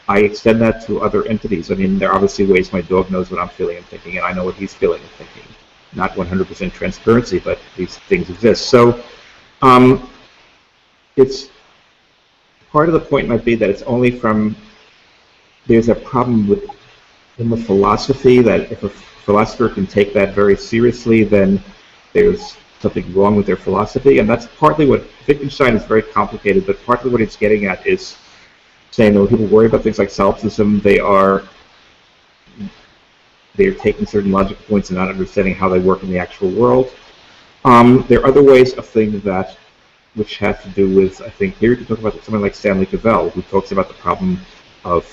I extend that to other entities. There are obviously ways my dog knows what I'm feeling and thinking, and I know what he's feeling and thinking. Not 100% transparency, but these things exist. So it's part of the point might be that it's only there's a problem in the philosophy, that if a philosopher can take that very seriously, then there's something wrong with their philosophy. And that's partly what Wittgenstein is very complicated, but partly what it's getting at is saying that when people worry about things like solipsism, they're taking certain logical points and not understanding how they work in the actual world. There are other ways of thinking that, which have to do with, I think, here you can talk about someone like Stanley Cavell, who talks about the problem of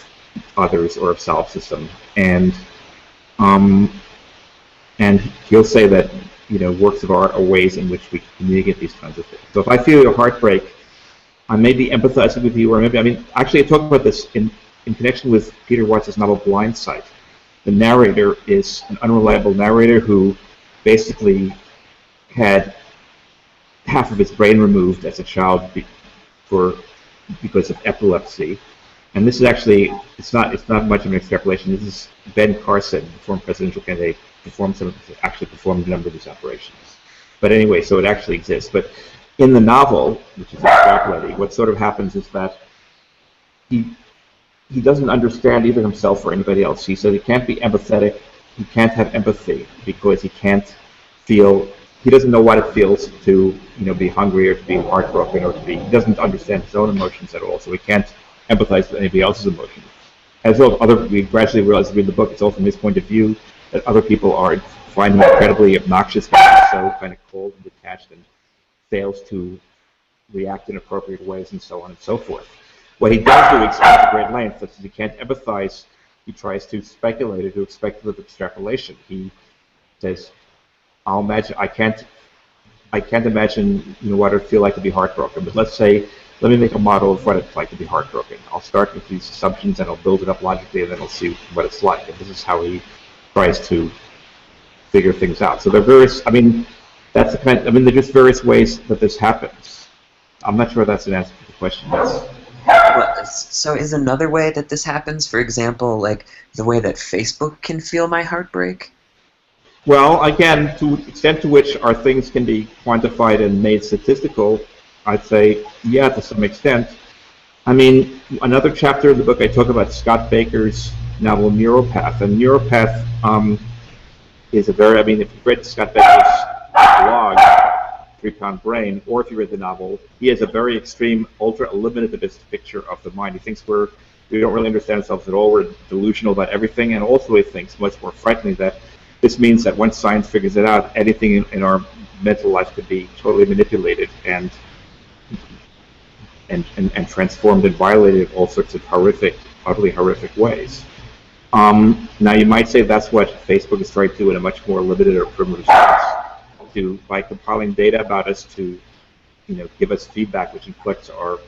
others or of solipsism, and he'll say that works of art are ways in which we communicate these kinds of things. So if I feel your heartbreak, I may be empathizing with you, or maybe actually I talk about this in connection with Peter Watts' novel Blind Sight. The narrator is an unreliable narrator who basically had half of his brain removed as a child because of epilepsy. And this is actually, it's not much of an extrapolation. This is Ben Carson, the former presidential candidate, performed a number of these operations. But anyway, so it actually exists. But in the novel, which is extrapolating, what sort of happens is that he doesn't understand either himself or anybody else. He said he can't be empathetic, he can't have empathy because he can't feel, he doesn't know what it feels to, be hungry or to be heartbroken or to be, he doesn't understand his own emotions at all, so he can't empathize with anybody else's emotions. As well, we gradually realize as we read the book, it's all from his point of view that other people find him incredibly obnoxious because he's so kind of cold and detached and fails to react in appropriate ways and so on and so forth. What he does do, he explains at great length, that he can't empathize, he tries to speculate or do speculative extrapolation. He says, I can't imagine what it would feel like to be heartbroken, but let me make a model of what it's like to be heartbroken. I'll start with these assumptions and I'll build it up logically and then I'll see what it's like. And this is how he tries to figure things out. So there are various, that's the kind, there are just various ways that this happens. I'm not sure that's an answer to the question. So is another way that this happens, for example, like the way that Facebook can feel my heartbreak? Well, again, to the extent to which our things can be quantified and made statistical, I'd say, yeah, to some extent. Another chapter in the book, I talk about Scott Baker's novel Neuropath. And Neuropath is a very, if you've read Scott Baker's blog, 3-Pound Brain, or if you read the novel, he has a very extreme, ultra-eliminativist picture of the mind. He thinks we don't really understand ourselves at all, we're delusional about everything, and also he thinks, much more frighteningly, that this means that once science figures it out, anything in our mental life could be totally manipulated and transformed and violated in all sorts of utterly horrific ways. Now you might say that's what Facebook is trying to do in a much more limited or primitive sense, by compiling data about us to, give us feedback which inflects our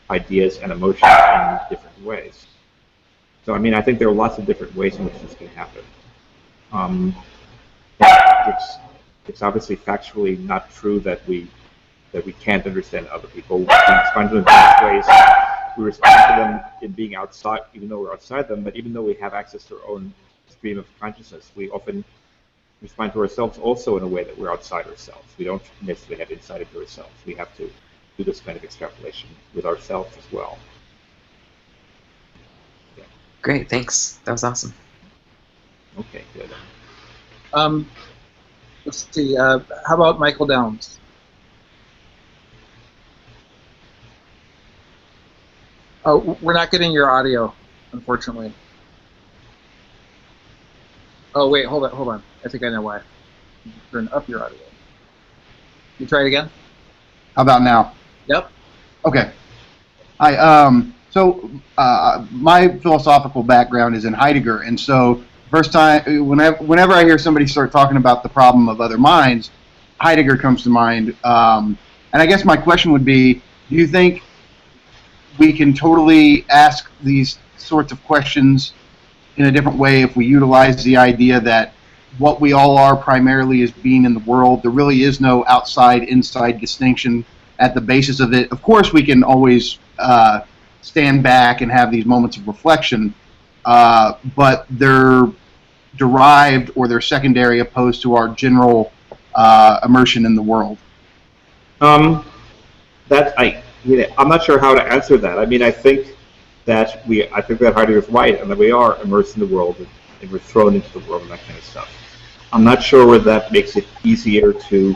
ideas and emotions in different ways. So I think there are lots of different ways in which this can happen. It's obviously factually not true that we can't understand other people. We respond to them in various ways. We respond to them in being outside, even though we're outside them, but even though we have access to our own stream of consciousness, we often respond to ourselves also in a way that we're outside ourselves. We don't necessarily have insight into ourselves. We have to do this kind of extrapolation with ourselves as well. Yeah. Great, thanks. That was awesome. Okay, good. Let's see. How about Michael Downs? Oh, we're not getting your audio, unfortunately. Oh, wait, hold on. I think I know why. Turn up your audio. You try it again? How about now? Yep. Okay. Hi. My philosophical background is in Heidegger, and so first time, whenever I hear somebody start talking about the problem of other minds, Heidegger comes to mind. And I guess my question would be, do you think we can totally ask these sorts of questions in a different way if we utilize the idea that what we all are primarily is being in the world? There really is no outside-inside distinction at the basis of it. Of course, we can always stand back and have these moments of reflection, but they're derived or they're secondary opposed to our general immersion in the world. I'm not sure how to answer that. I think that Heidegger's right, and that we are immersed in the world and we're thrown into the world and that kind of stuff. I'm not sure whether that makes it easier to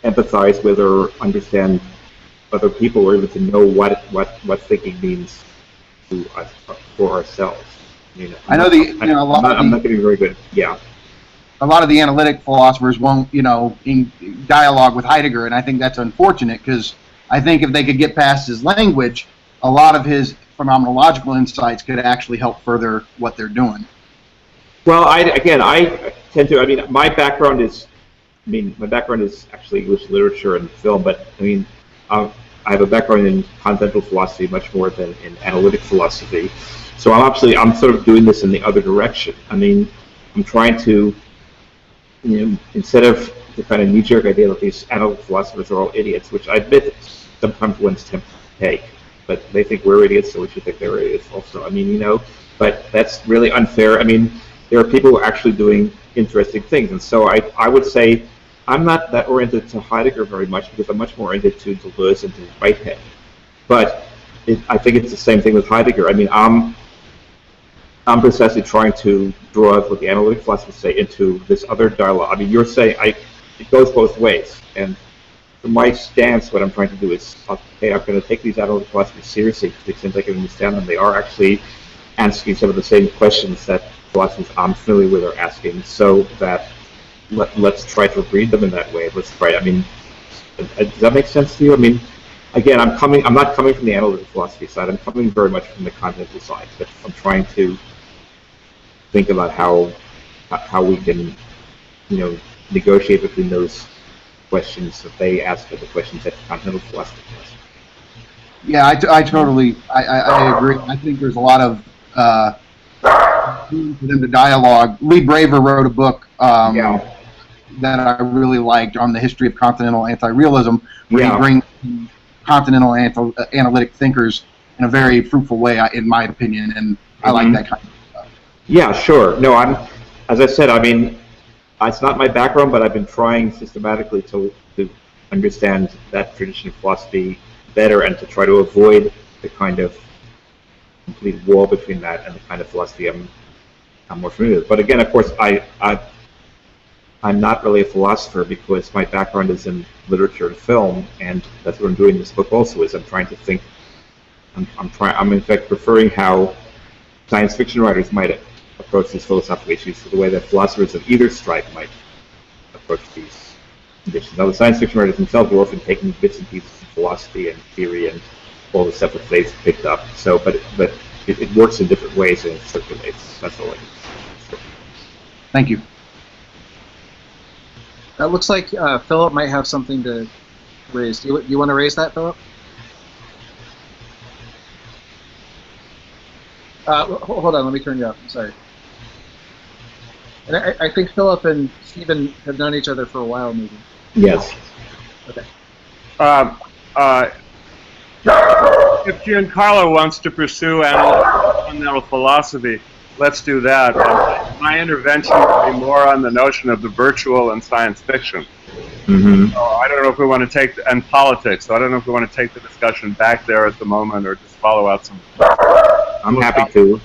empathize with or understand other people, or even to know what thinking means to us for ourselves. I'm not getting very good. Yeah. A lot of the analytic philosophers won't, in dialogue with Heidegger, and I think that's unfortunate, because I think if they could get past his language, a lot of his phenomenological insights could actually help further what they're doing. Well, I tend to. My background is actually English literature and film, but I have a background in continental philosophy much more than in analytic philosophy. So I'm sort of doing this in the other direction. I'm trying to, instead of the kind of knee-jerk idea that these analytic philosophers are all idiots, which I admit sometimes one's tempted to take, but they think we're idiots, so we should think they're idiots also. But that's really unfair. There are people who are actually doing interesting things, and so I would say I'm not that oriented to Heidegger very much, because I'm much more oriented to Deleuze and to Whitehead. But I think it's the same thing with Heidegger. I mean, I'm precisely trying to draw what the analytic philosophers say into this other dialogue. I mean, you're saying it goes both ways, and for my stance, what I'm trying to do is, okay, I'm going to take these analytic philosophers seriously to the extent I can understand them. They are actually asking some of the same questions that philosophers I'm familiar with are asking, so that let's try to read them in that way. Let's try. I mean, does that make sense to you? I mean, again, I'm not coming from the analytic philosophy side. I'm coming very much from the continental side. But I'm trying to think about how we can, negotiate between those questions that they ask and the questions that continental philosophy asks. Yeah, I totally I agree. I think there's a lot of room for them to dialogue. Lee Braver wrote a book that I really liked on the history of continental anti-realism, where he brings continental analytic thinkers in a very fruitful way, in my opinion, and I like that kind of stuff. Yeah, sure. No, as I said, I mean, it's not my background, but I've been trying systematically to understand that tradition of philosophy better and to try to avoid the kind of complete wall between that and the kind of philosophy I'm more familiar with. But again, of course, I'm not really a philosopher because my background is in literature and film, and that's what I'm doing in this book also, is I'm trying to think, I'm in fact preferring how science fiction writers might approach these philosophical issues to the way that philosophers of either stripe might approach these conditions. Now, the science fiction writers themselves are often taking bits and pieces of philosophy and theory and all the stuff that they've picked up. So, but it works in different ways and it circulates. That's all I can say. Thank you. That looks like Philip might have something to raise. Do you want to raise that, Philip? Hold on, let me turn you off. I'm sorry. And I think Philip and Stephen have known each other for a while, maybe. Yes. Okay. If Giancarlo wants to pursue fundamental philosophy, let's do that. My intervention would be more on the notion of the virtual and science fiction. Mm-hmm. So I don't know if we want to and politics, so I don't know if we want to take the discussion back there at the moment or just follow out some... I'm happy to.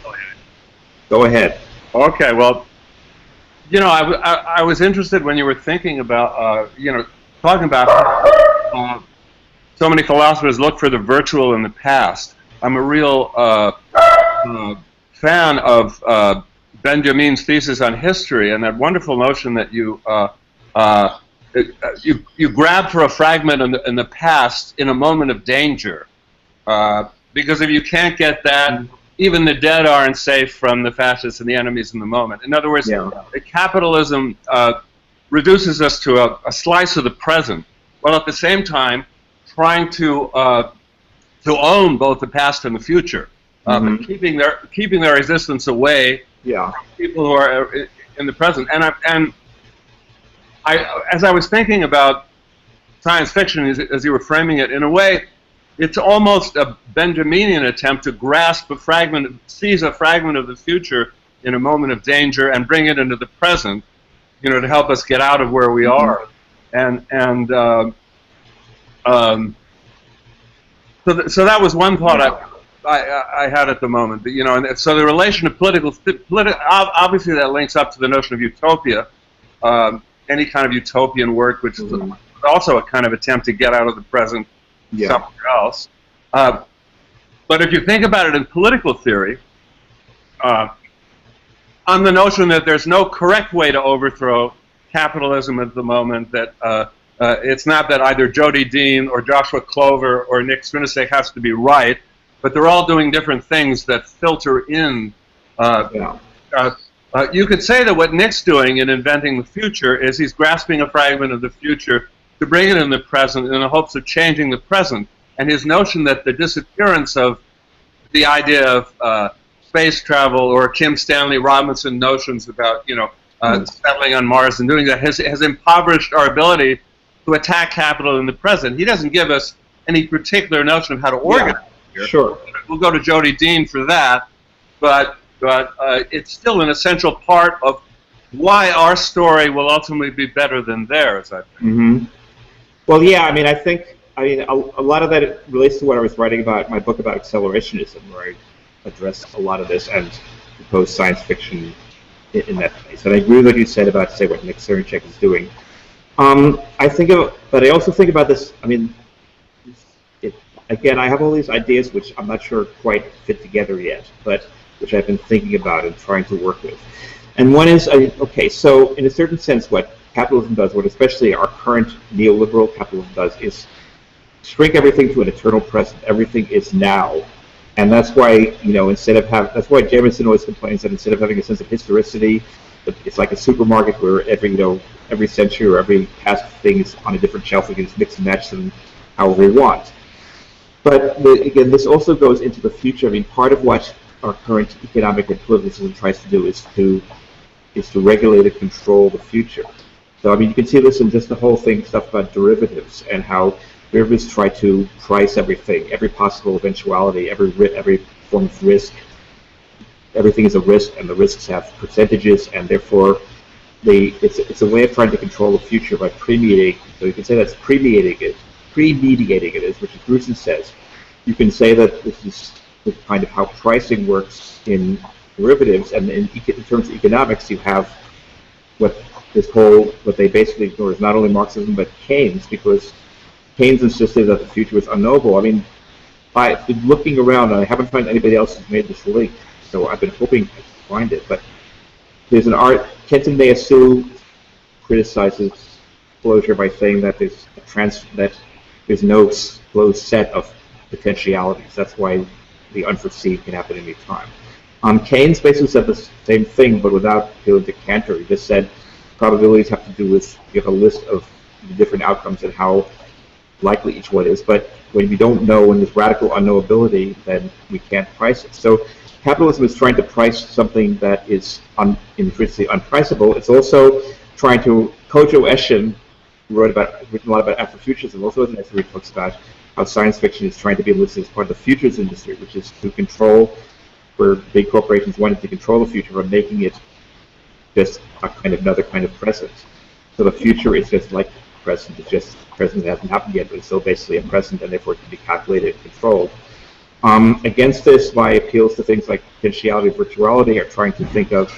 Go ahead. Okay, well, I was interested when you were thinking about, talking about how so many philosophers look for the virtual in the past. I'm a real fan of Benjamin's thesis on history and that wonderful notion that you grab for a fragment in the past in a moment of danger, because if you can't get that, even the dead aren't safe from the fascists and the enemies in the moment. In other words, capitalism reduces us to a slice of the present, while at the same time trying to own both the past and the future, but keeping their resistance away from people who are in the present. And as I was thinking about science fiction, as you were framing it, in a way, it's almost a Benjaminian attempt to seize a fragment of the future in a moment of danger and bring it into the present, to help us get out of where we are. So that was one thought I had at the moment. But, and so the relation of political obviously that links up to the notion of utopia, any kind of utopian work, which is also a kind of attempt to get out of the present somewhere else. But if you think about it in political theory, on the notion that there's no correct way to overthrow capitalism at the moment, that it's not that either Jody Dean or Joshua Clover or Nick Swinesek has to be right, but they're all doing different things that filter in. You could say that what Nick's doing in inventing the future is he's grasping a fragment of the future to bring it in the present in the hopes of changing the present. And his notion that the disappearance of the idea of space travel or Kim Stanley Robinson notions about settling on Mars and doing that has impoverished our ability to attack capital in the present. He doesn't give us any particular notion of how to organize it. Sure. We'll go to Jody Dean for that, but it's still an essential part of why our story will ultimately be better than theirs, I think. Well, yeah, I mean, I think I mean, a lot of that relates to what I was writing about, my book about accelerationism, where I address a lot of this and propose science fiction in that place. And I agree with what you said about, say, what Nick Cernicek is doing. But I also think about this, I mean, again, I have all these ideas which I'm not sure quite fit together yet, but which I've been thinking about and trying to work with. And one is, okay, so in a certain sense, what capitalism does, what especially our current neoliberal capitalism does, is shrink everything to an eternal present. Everything is now. And that's why, that's why Jamison always complains that instead of having a sense of historicity, it's like a supermarket where every century or every past thing is on a different shelf. We can just mix and match them however we want. But again, this also goes into the future. I mean, part of what our current economic and political system tries to do is to regulate and control the future. So I mean, you can see this in just the whole stuff about derivatives and how derivatives try to price everything, every possible eventuality, every form of risk. Everything is a risk, and the risks have percentages, and therefore it's a way of trying to control the future by premeditating. So you can say that's premeditating it, as Richard Gruson says. You can say that this is the kind of how pricing works in derivatives, and in terms of economics, you have what they basically ignore is not only Marxism but Keynes, because Keynes insisted that the future was unknowable. I mean, I've been looking around, and I haven't found anybody else who's made this link, so I've been hoping to find it. But there's Kenton Meyasu criticizes closure by saying that there's no closed set of potentialities. That's why the unforeseen can happen any time. Keynes basically said the same thing, but without going to Cantor. He just said probabilities have to do with, you have a list of the different outcomes and how likely each one is. But when we don't know, when there's radical unknowability, then we can't price it. So capitalism is trying to price something that is intrinsically unpriceable. It's also trying to, Kojo Eshin written a lot about Afrofuturism, also has an essay where he talks about how science fiction is trying to be listed as part of the futures industry, which is to control, where big corporations wanted to control the future by making it just another kind of present. So the future is just like the present, it's just present that hasn't happened yet, but it's still basically a present, and therefore it can be calculated and controlled. Against this, my appeals to things like potentiality and virtuality are trying to think of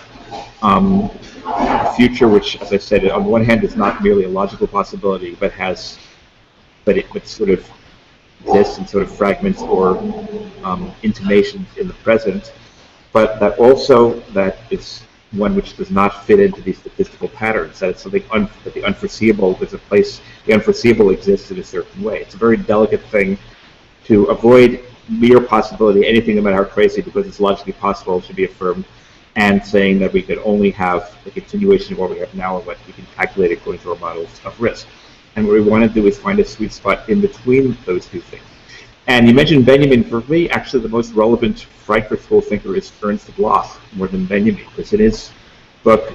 a future which, as I said, on one hand is not merely a logical possibility, but it sort of exists in sort of fragments or intimations in the present, but that is one which does not fit into these statistical patterns, that it's something that the unforeseeable, there's a place, the unforeseeable exists in a certain way. It's a very delicate thing to avoid mere possibility, anything no matter how crazy, because it's logically possible, should be affirmed, and saying that we could only have the continuation of what we have now and what we can calculate according to our models of risk. And what we want to do is find a sweet spot in between those two things. And you mentioned Benjamin. For me, actually, the most relevant Frankfurt School thinker is Ernst Bloch, more than Benjamin, because in his book,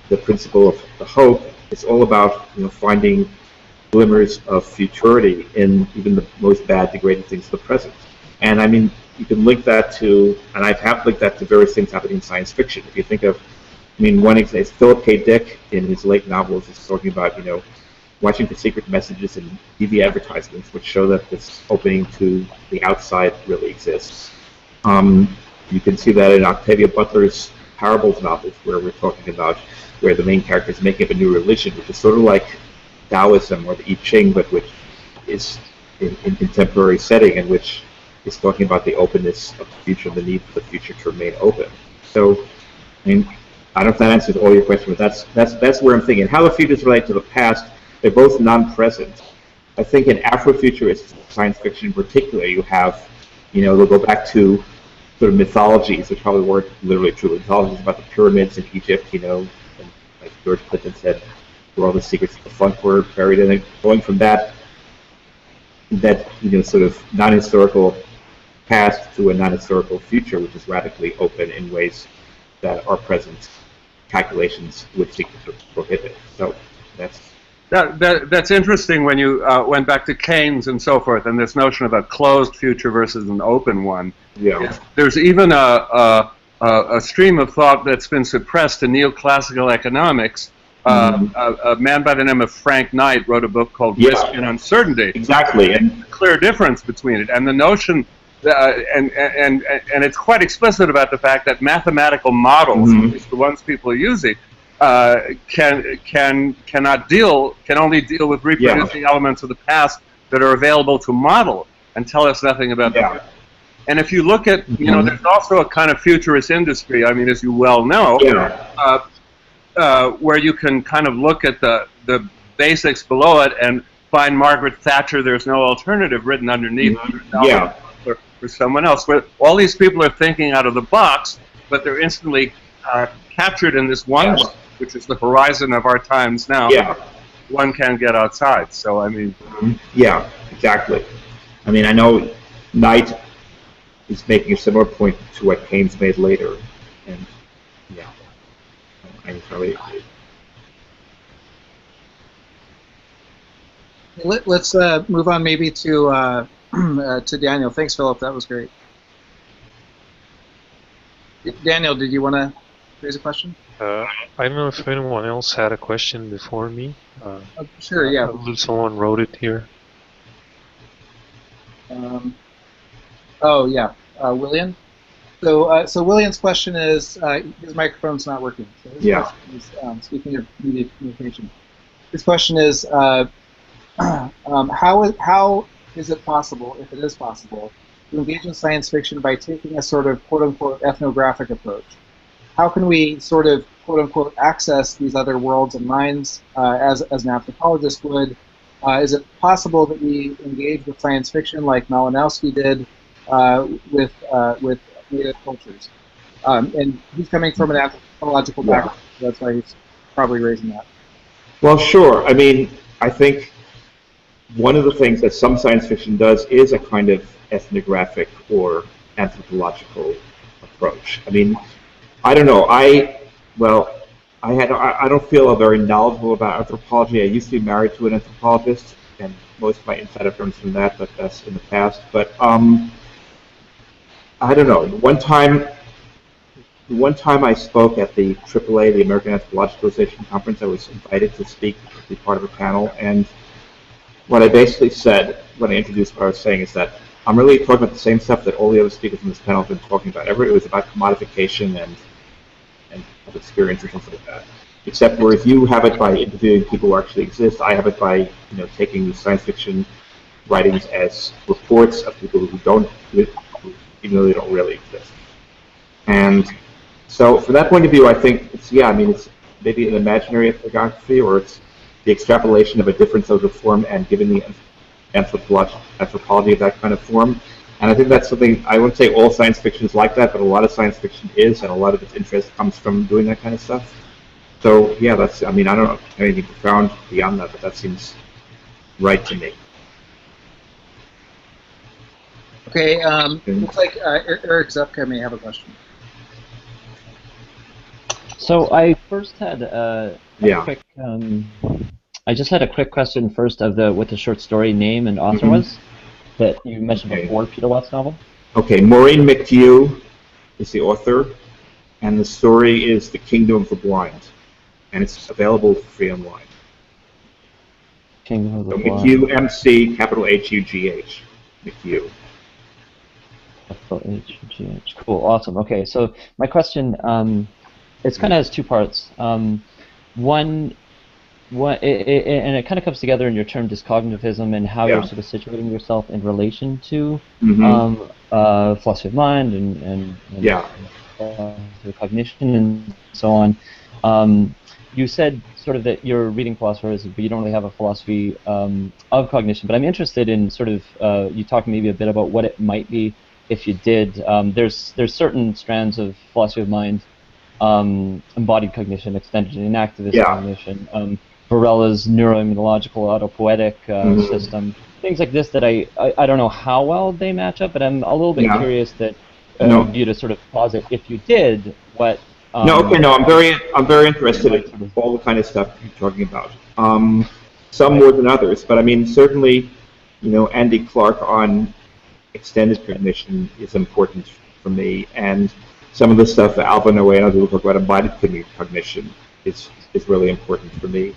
The Principle of the Hope, it's all about finding glimmers of futurity in even the most bad, degrading things of the present. And I mean, you can link that to, and I have linked that to various things happening in science fiction. If you think of, one example is Philip K. Dick in his late novels is talking about, watching for secret messages in TV advertisements, which show that this opening to the outside really exists. You can see that in Octavia Butler's Parables novels, where we're talking about where the main character is making up a new religion, which is sort of like Taoism or the I Ching, but which is in contemporary setting, and which is talking about the openness of the future and the need for the future to remain open. So, I don't know if that answers all your questions, but that's where I'm thinking. How the futures relate to the past, they're both non-present. I think in Afrofuturist science fiction in particular, you have, they'll go back to sort of mythologies, which probably weren't literally true. Mythologies about the pyramids in Egypt, and like George Clinton said, where all the secrets of the funk were buried in it. Going from that sort of non-historical past to a non-historical future, which is radically open in ways that our present calculations would seek to prohibit. So that's interesting when you went back to Keynes and so forth, and this notion of a closed future versus an open one. Yeah. There's even a stream of thought that's been suppressed in neoclassical economics A man by the name of Frank Knight wrote a book called Yeah. Risk and Uncertainty. Exactly. And Clear difference between it, and the notion, and it's quite explicit about the fact that mathematical models, at least the ones people are using, can only deal with reproducing elements of the past that are available to model and tell us nothing about the future. And if you look at, there's also a kind of futurist industry, I mean, as you well know, where you can kind of look at the basics below it and find Margaret Thatcher, There's No Alternative, written underneath for someone else. Where all these people are thinking out of the box, but they're instantly captured in this one book, which is the horizon of our times now. One can't get outside. So, I mean... Yeah, exactly. I mean, I know Knight is making a similar point to what Keynes made later, and I entirely agree. Let's move on maybe to Daniel. Thanks, Philip. That was great. Daniel, did you want to raise a question? I don't know if anyone else had a question before me. Sure, yeah. I believe someone wrote it here. William. So William's question is, his microphone's not working. So his question is, speaking of media communication, his question is, how is it possible, if it is possible, to engage in science fiction by taking a sort of quote-unquote ethnographic approach? How can we sort of quote-unquote access these other worlds and minds as an anthropologist would? Is it possible that we engage with science fiction like Malinowski did with native cultures? And he's coming from an anthropological background, so that's why he's probably raising that. Well, sure. I mean, I think one of the things that some science fiction does is a kind of ethnographic or anthropological approach. I mean, I don't know. I don't feel very knowledgeable about anthropology. I used to be married to an anthropologist, and most of my insight I've learned from that, but that's in the past. But I don't know. One time I spoke at the AAA, the American Anthropological Association conference. I was invited to speak, to be part of a panel, and what I basically said when I introduced what I was saying is that I'm really talking about the same stuff that all the other speakers in this panel have been talking about. It was about commodification and experience and things like that. Except whereas you have it by interviewing people who actually exist, I have it by taking the science fiction writings as reports of people who don't, even though they don't really exist. And so from that point of view, I think it's maybe an imaginary ethnography, or it's the extrapolation of a different social form and giving the anthropology of that kind of form. And I think that's something, I wouldn't say all science fiction is like that, but a lot of science fiction is, and a lot of its interest comes from doing that kind of stuff. So yeah, I don't know anything profound beyond that, but that seems right to me. Okay, looks like Eric Zupka may have a question. So I first had a quick, I just had a quick question first of what the short story name and author was that you mentioned before, Peter Watt's novel. Okay, Maureen McHugh is the author, and the story is The Kingdom of the Blind, and it's available for free online. Kingdom of the Blind. McHugh, MC, capital H-U-G-H, McHugh. Capital H-U-G-H. Cool, awesome. Okay, so my question, it's kind of has two parts. One, and it kind of comes together in your term discognitivism and how you're sort of situating yourself in relation to philosophy of mind and cognition and so on. You said sort of that you're reading philosophers, but you don't really have a philosophy of cognition. But I'm interested in sort of you talk maybe a bit about what it might be if you did. There's certain strands of philosophy of mind, embodied cognition, extended and activist cognition. Varela's neuroimmunological autopoietic system, things like this that I don't know how well they match up, but I'm a little bit curious that you to sort of posit if you did what. I'm very interested in all the kind of stuff you're talking about. Some more than others, but I mean certainly, Andy Clark on extended cognition is important for me, and some of the stuff that Alvin Noe and other people talk about embodied cognition is is really important for me.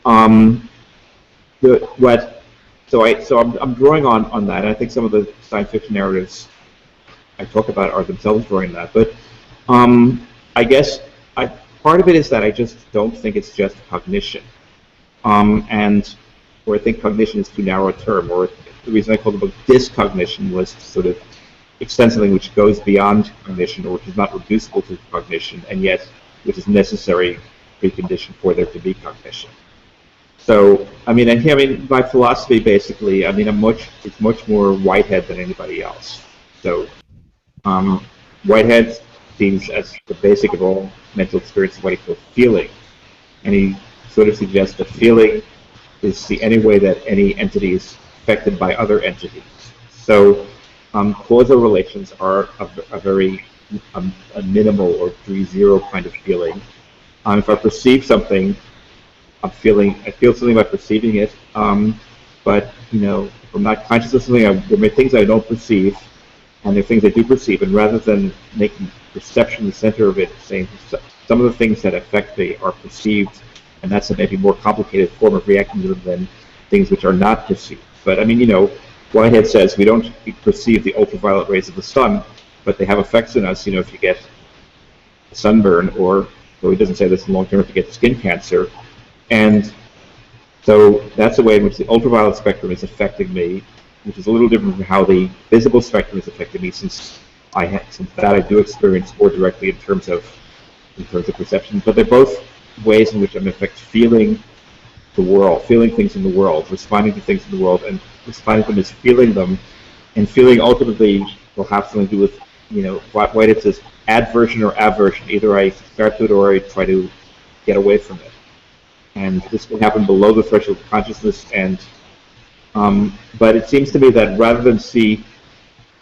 Um, I'm drawing on that. And I think some of the science fiction narratives I talk about are themselves drawing that. But I guess part of it is that I just don't think it's just cognition, or I think cognition is too narrow a term. Or the reason I called the book discognition was sort of extend something which goes beyond cognition, or which is not reducible to cognition, and yet which is necessary precondition for there to be cognition. So, I mean, my philosophy basically, I mean, it's much more Whitehead than anybody else. So, Whitehead seems as the basic of all mental experience of what he calls feeling, and he sort of suggests that feeling is the only way that any entity is affected by other entities. So, causal relations are a very a minimal or degree zero kind of feeling. If I perceive something, I feel something by perceiving it, but if I'm not conscious of something, there are things I don't perceive, and there are things I do perceive, and rather than making perception the center of it, saying some of the things that affect me are perceived, and that's a maybe more complicated form of reacting to them than things which are not perceived. But I mean, Whitehead says we don't perceive the ultraviolet rays of the sun, but they have effects on us. If you get sunburn, or he doesn't say this in long term, if you get skin cancer. And so that's the way in which the ultraviolet spectrum is affecting me, which is a little different from how the visible spectrum is affecting me, since that I do experience more directly in terms of perception. But they're both ways in which I'm in effect feeling the world, feeling things in the world, responding to things in the world, and responding to them is feeling them, and feeling ultimately will have something to do with, what Whitehead says, adversion or aversion. Either I start to it or I try to get away from it. And this can happen below the threshold of consciousness. And but it seems to me that rather than see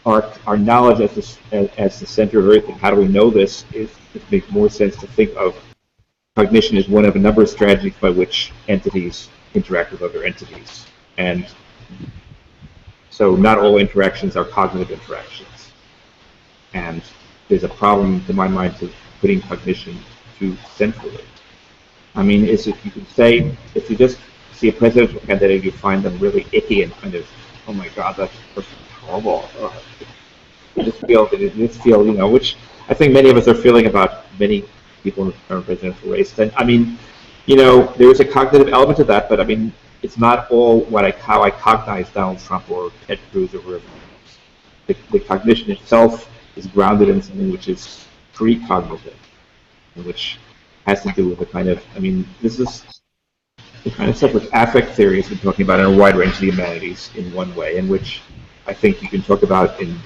our knowledge as the center of everything, how do we know this? It makes more sense to think of cognition as one of a number of strategies by which entities interact with other entities. And so not all interactions are cognitive interactions. And there's a problem, to my mind, to putting cognition too centrally. I mean, you could say, if you just see a presidential candidate, you find them really icky and kind of, oh my God, that person's horrible. You just feel, which I think many of us are feeling about many people in the current presidential race. And I mean, there is a cognitive element to that, but I mean, it's not all how I cognize Donald Trump or Ted Cruz or whoever. The cognition itself is grounded in something which is precognitive, and which has to do with the kind of, I mean, this is the kind of stuff which affect theory has been talking about in a wide range of the humanities in one way, in which I think you can talk about in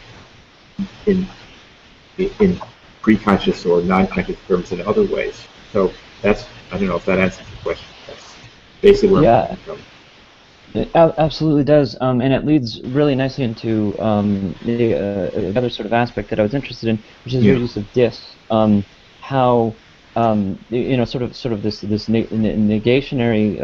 preconscious or non-conscious terms in other ways. So that's, I don't know if that answers the question. That's basically where I'm coming from. It absolutely does, and it leads really nicely into another sort of aspect that I was interested in, which is your use of dis. How sort of this negationary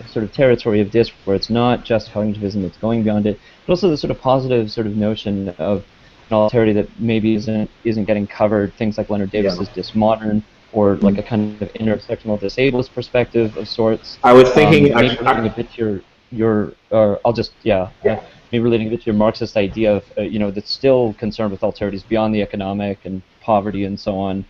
sort of territory of dis, where it's not just cognitivism, it's going beyond it, but also the sort of positive sort of notion of an alterity that maybe isn't getting covered. Things like Leonard Davis's dismodern, or like a kind of intersectional disablest perspective of sorts. I was thinking, maybe relating a bit to maybe relating a bit to your Marxist idea of that's still concerned with alterities beyond the economic and poverty and so on.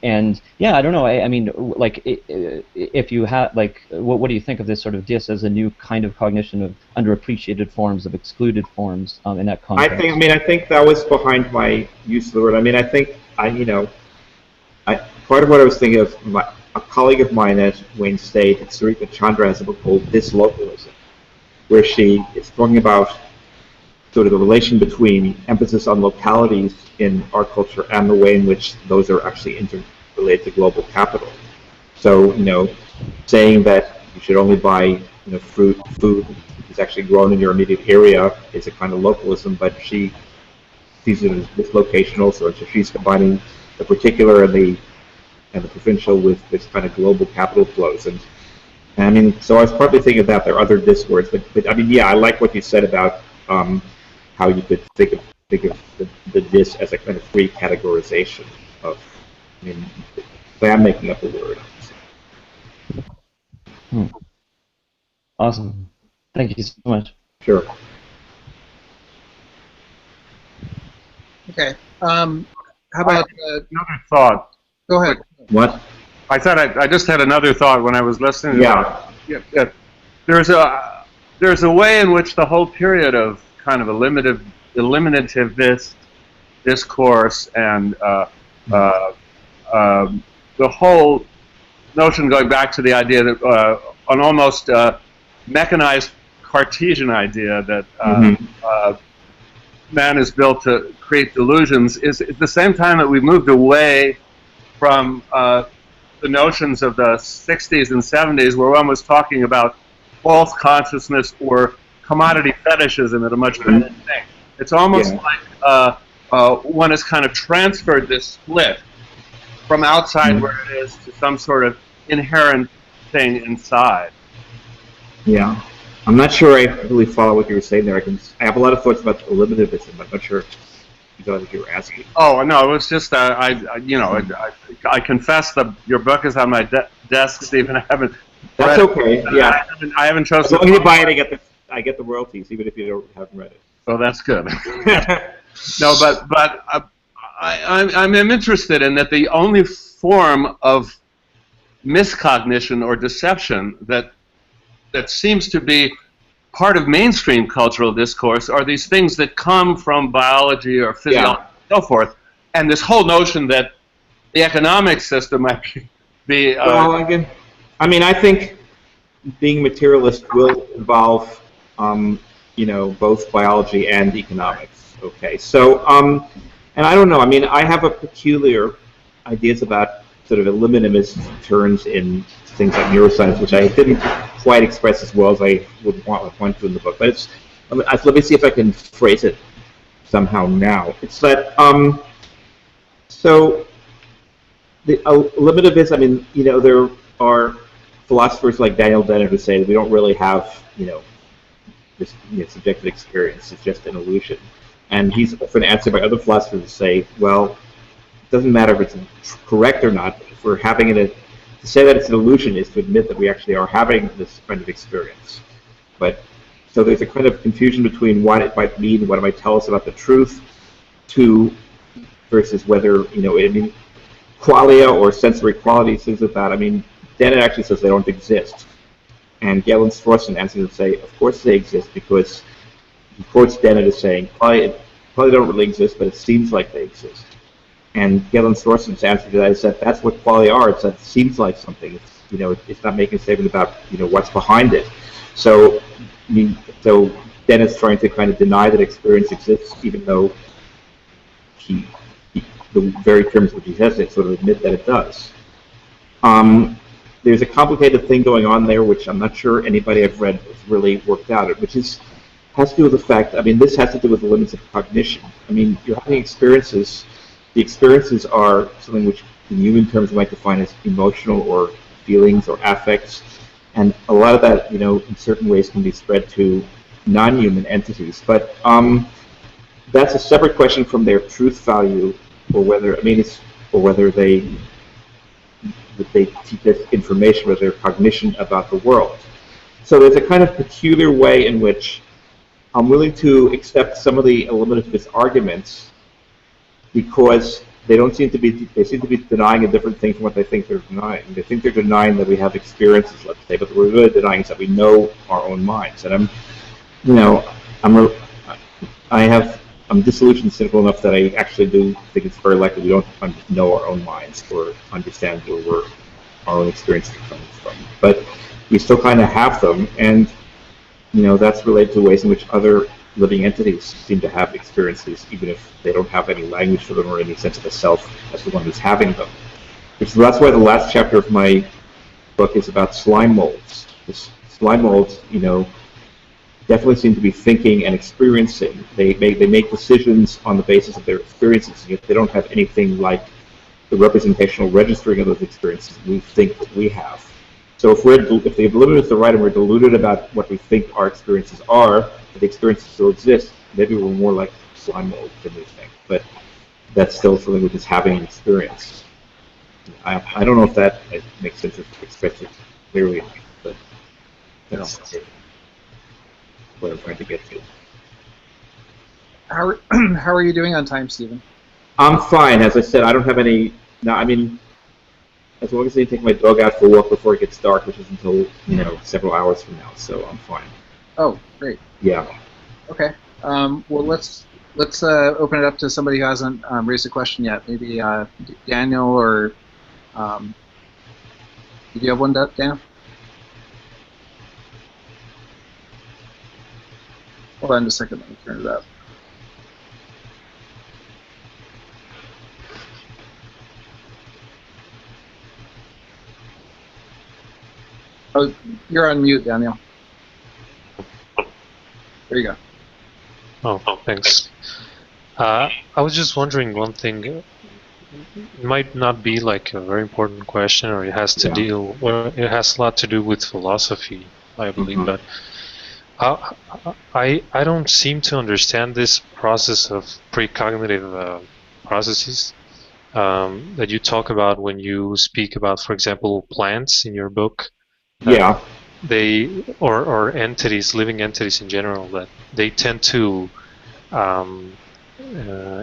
And yeah, I don't know. I mean, like, if you had, like, what do you think of this sort of dis as a new kind of cognition of underappreciated forms, of excluded forms, in that context? I think that was behind my use of the word. I mean, I think part of what I was thinking of, a colleague of mine at Wayne State, Sarita Chandra, has a book called Dislocalism, where she is talking about sort of the relation between emphasis on localities in art culture and the way in which those are actually interrelated to global capital. So, saying that you should only buy food that's actually grown in your immediate area is a kind of localism, but she sees it as dislocational, so she's combining the particular and the provincial with this kind of global capital flows. And I mean, so I was partly thinking that there are other discords, but I mean, yeah, I like what you said about how you could think of the dis as a kind of free categorization of, I mean, I'm making up a word. Awesome. Thank you so much. Sure. Okay. How about Another thought. go ahead. What? I thought I just had another thought when I was listening. Yeah. Yeah. There's a way in which the whole period of kind of eliminative discourse and the whole notion going back to the idea that an almost mechanized Cartesian idea that man is built to create delusions is at the same time that we moved away from the notions of the 60s and 70s where one was talking about false consciousness or commodity fetishism at a much better thing. It's almost like one has kind of transferred this split from outside where it is to some sort of inherent thing inside. Yeah. I'm not sure I really follow what you were saying there. I have a lot of thoughts about eliminativism, but I'm not sure what you were asking. Oh no, it was just I confess that your book is on my desk, Stephen. I haven't. That's okay. Yeah. I haven't chosen. As long as you buy it, I get the royalties, even if you haven't read it. Oh, that's good. No, but I'm interested in that the only form of miscognition or deception that seems to be part of mainstream cultural discourse are these things that come from biology or physiology and so forth, and this whole notion that the economic system might be well, I think being materialist will involve, both biology and economics. Okay, so, and I don't know. I mean, I have a peculiar ideas about sort of eliminativist turns in things like neuroscience, which I didn't quite express as well as I would want to in the book. But let me see if I can phrase it somehow now. It's that, so the eliminativists, I mean, there are philosophers like Daniel Dennett who say that we don't really have, this subjective experience. It's just an illusion. And he's often answered by other philosophers who say, well, it doesn't matter if it's correct or not. If we're having it, to say that it's an illusion is to admit that we actually are having this kind of experience. But so there's a kind of confusion between what it might mean, what it might tell us about the truth, versus whether, qualia or sensory qualities is about. I mean, Dennett actually says they don't exist. And Galen Strawson answers to say, of course they exist, because he quotes Dennett as saying, qualia don't really exist, but it seems like they exist. And Galen Storson's answer to that is that that's what qualia are. It's that it seems like something. It's, it's not making a statement about, what's behind it. So Dennett's trying to kind of deny that experience exists, even though the very terms which he says it sort of admit that it does. There's a complicated thing going on there, which I'm not sure anybody I've read has really worked out, which has to do with the fact, this has to do with the limits of cognition. You're having experiences. The experiences are something which in human terms we might define as emotional or feelings or affects, and a lot of that, in certain ways can be spread to non-human entities. But that's a separate question from their truth value, or whether they teach us information about their cognition about the world. So there's a kind of peculiar way in which I'm willing to accept some of the eliminativist arguments, because they seem to be denying a different thing from what they think they're denying. They think they're denying that we have experiences, let's say, but what we're really denying is that we know our own minds. And I'm disillusioned and cynical enough that I actually do think it's very likely we don't know our own minds or understand where our own experiences are coming from. But we still kind of have them, and that's related to ways in which other living entities seem to have experiences, even if they don't have any language for them or any sense of a self as the one who's having them. That's why the last chapter of my book is about slime molds. Slime molds, definitely seem to be thinking and experiencing. They make decisions on the basis of their experiences, yet they don't have anything like the representational registering of those experiences we think that we have. So if the eliminativists are right and we're deluded about what we think our experiences are, but the experiences still exist, maybe we're more like slime mold than we think. But that's still something which is having an experience. I don't know if that makes sense or express it clearly enough, but That's what I'm trying to get to. How are you doing on time, Stephen? I'm fine. As I said, I don't have any. No, I mean, as long as I take my dog out for a walk before it gets dark, which is until several hours from now, so I'm fine. Oh, great. Yeah. Okay. Well, let's open it up to somebody who hasn't raised a question yet. Maybe Daniel or did you have one, Daniel? Hold on just a second. Let me turn it up. Oh, you're on mute, Daniel. There you go. Oh, thanks. I was just wondering one thing. It might not be like a very important question, or it has to it has a lot to do with philosophy, I believe. But I don't seem to understand this process of precognitive processes that you talk about when you speak about, for example, plants in your book. Yeah. They or entities, living entities in general, that they tend to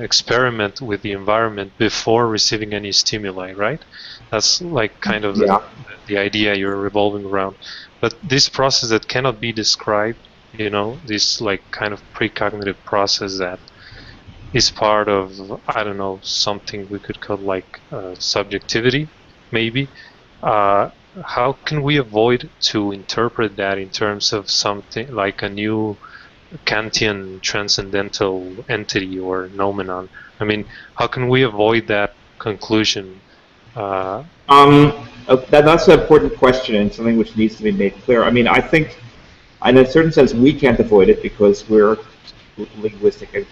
experiment with the environment before receiving any stimuli, right? That's like kind of the idea you're revolving around. But this process that cannot be described, this like kind of precognitive process that is part of, I don't know, something we could call like subjectivity, maybe. How can we avoid to interpret that in terms of something like a new Kantian transcendental entity or noumenon? I mean, how can we avoid that conclusion? That's an important question and something which needs to be made clear. I mean, I think, in a certain sense, we can't avoid it because we're linguistic and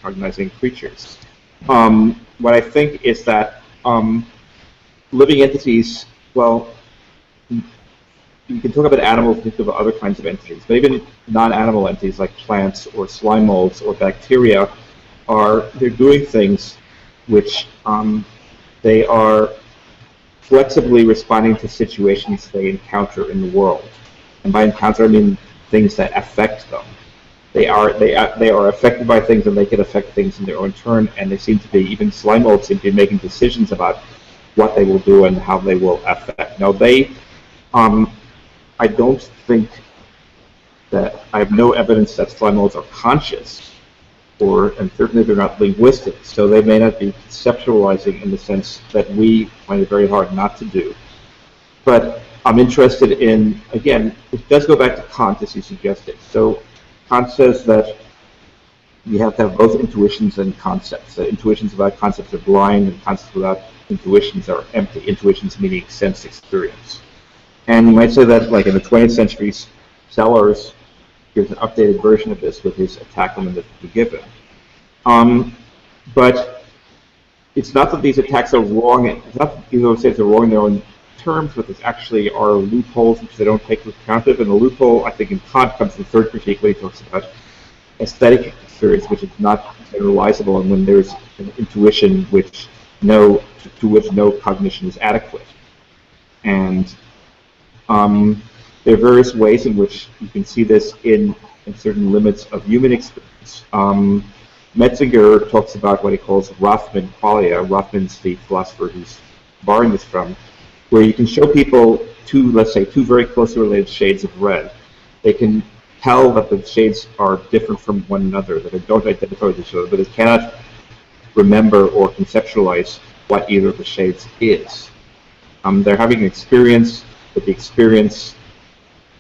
cognizing creatures. What I think is that living entities, well, you can talk about animals, think of other kinds of entities, but even non-animal entities like plants or slime molds or bacteria they're doing things which they are flexibly responding to situations they encounter in the world. And by encounter, I mean things that affect them. They are affected by things, and they can affect things in their own turn, and they seem to be, even slime molds seem to be making decisions about what they will do and how they will affect. Now, I don't think that, I have no evidence that slime molds are conscious, and certainly they're not linguistic, so they may not be conceptualizing in the sense that we find it very hard not to do. But I'm interested in, again, it does go back to Kant, as you suggested. So Kant says that you have to have both intuitions and concepts. So intuitions without concepts are blind, and concepts without intuitions are empty. Intuitions meaning sense experience. And you might say that, like in the 20th century, Sellers gives an updated version of this with his attack on the given. But it's not that these attacks are wrong. It's not that these states are wrong in their own terms, but there actually are loopholes which they don't take into account of. And the loophole, I think, in Kant comes in the third critique when he talks about aesthetic experience, which is not generalizable, and when there's an intuition to which no cognition is adequate. And there are various ways in which you can see this in certain limits of human experience. Metzinger talks about what he calls Rothman qualia. Rothman's the philosopher who's borrowing this from, where you can show people let's say, two very closely related shades of red. They can tell that the shades are different from one another, that they don't identify with each other, but they cannot remember or conceptualize what either of the shades is. They're having an experience, but the experience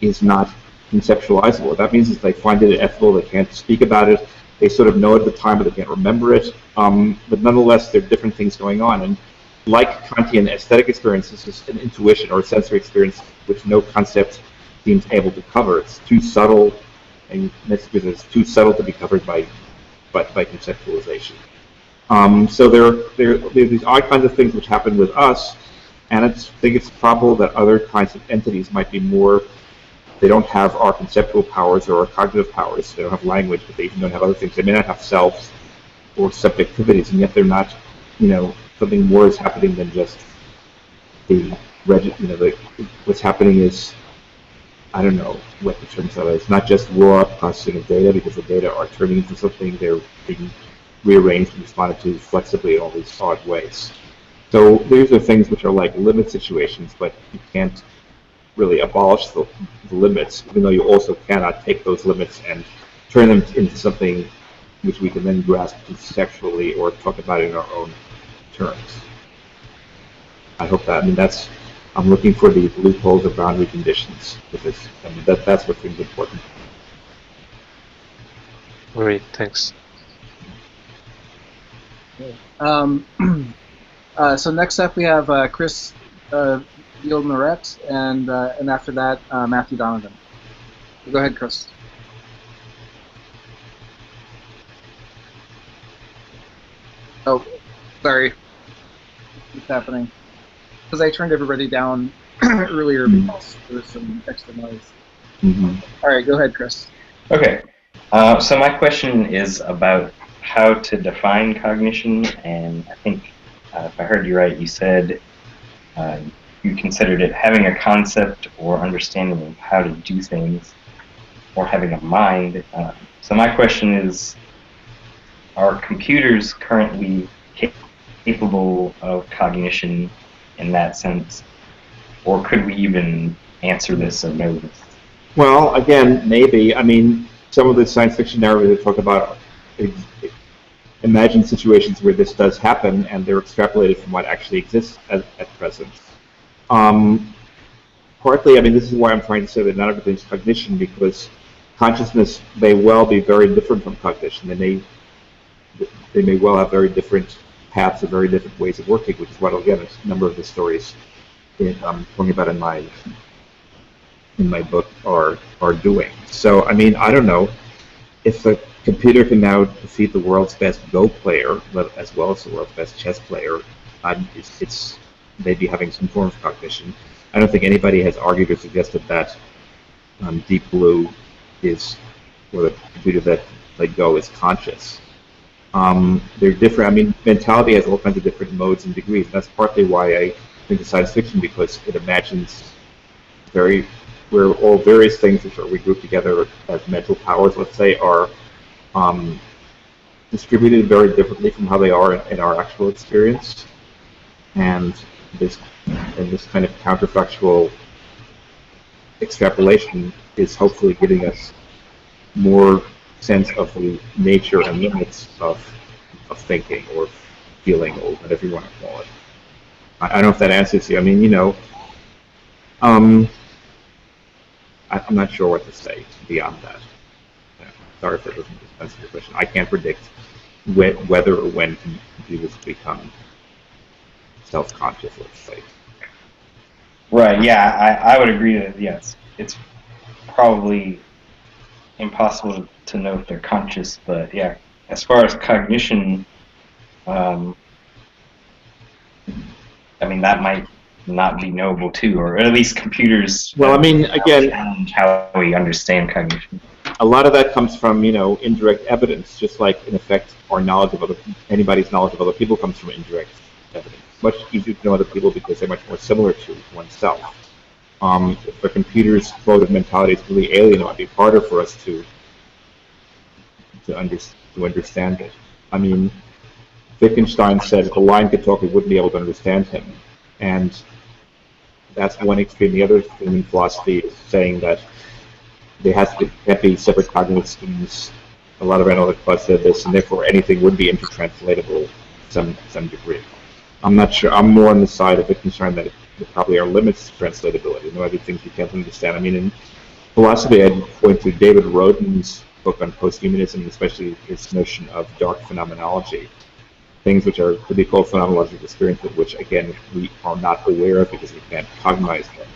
is not conceptualizable. What that means is they find it ineffable, they can't speak about it, they sort of know it at the time, but they can't remember it. But nonetheless, there are different things going on. And like Kantian aesthetic experience, this is an intuition or a sensory experience which no concept seems able to cover. It's too subtle, and it's too subtle to be covered by conceptualization. So there are these odd kinds of things which happen with us, and I think it's probable that other kinds of entities might be more. They don't have our conceptual powers or our cognitive powers. They don't have language, but they even don't have other things. They may not have selves or subjectivities, and yet they're not. Something more is happening than just what's happening is I don't know what the terms of it. It's not just raw processing of data, because the data are turning into something, they're being rearranged and responded to flexibly in all these odd ways. So these are things which are like limit situations, but you can't really abolish the limits, even though you also cannot take those limits and turn them into something which we can then grasp conceptually or talk about in our own terms. I hope that, I mean, I'm looking for the loopholes or boundary conditions with this. I mean, that's what seems important. Great, thanks. So next up we have Chris Yield-Moret, and after that Matthew Donovan. Go ahead, Chris. Oh, sorry. What's happening? Because I turned everybody down earlier because there was some extra noise. All right, go ahead, Chris. Okay. So my question is about how to define cognition, and I think if I heard you right, you said you considered it having a concept or understanding of how to do things, or having a mind. So my question is, are computers currently capable of cognition in that sense, or could we even answer this or know this? Well, again, maybe. I mean, some of the science fiction narratives that talk about imagine situations where this does happen, and they're extrapolated from what actually exists at present. Partly, I mean, this is why I'm trying to say that not everything's cognition, because consciousness may well be very different from cognition. They may well have very different paths or very different ways of working, which is what, again, a number of the stories I'm talking about in my book are doing. So, I mean, I don't know if a computer can now defeat the world's best Go player, as well as the world's best chess player. It's maybe having some form of cognition. I don't think anybody has argued or suggested that Deep Blue is, or the computer that played Go is conscious. They're different. I mean, mentality has all kinds of different modes and degrees. That's partly why I think of science fiction, because it imagines where all various things which are regrouped together as mental powers, let's say, are distributed very differently from how they are in our actual experience. And this kind of counterfactual extrapolation is hopefully giving us more sense of the nature and limits of thinking or feeling, or whatever you want to call it. I don't know if that answers you. I mean, you know, I'm not sure what to say beyond that. Yeah. Sorry if it doesn't answer your question. I can't predict whether or when computers become self-conscious, let's say. Right, yeah, I would agree that, yes, it's probably impossible to know if they're conscious, but yeah, as far as cognition, I mean, that might not be knowable too, or at least computers. Well, I mean, again, challenge how we understand cognition. A lot of that comes from, you know, indirect evidence, just like, in effect, anybody's knowledge of other people comes from indirect evidence. It's much easier to know other people because they're much more similar to oneself. If a computer's mode of mentality is really alien, it might be harder for us to understand it. I mean, Wittgenstein said if a lion could talk, we wouldn't be able to understand him. And that's one extreme. The other extreme in philosophy is saying that there can't be separate cognitive schemes. A lot of analytic thought said this, and therefore anything would be intertranslatable to some degree. I'm not sure. I'm more on the side of Wittgenstein that there probably are limits to translatability. There might be things you can't understand. I mean, in philosophy, I'd point to David Rodin's book on posthumanism, especially his notion of dark phenomenology. Things which could be called phenomenological experience, but which, again, we are not aware of because we can't cognize them.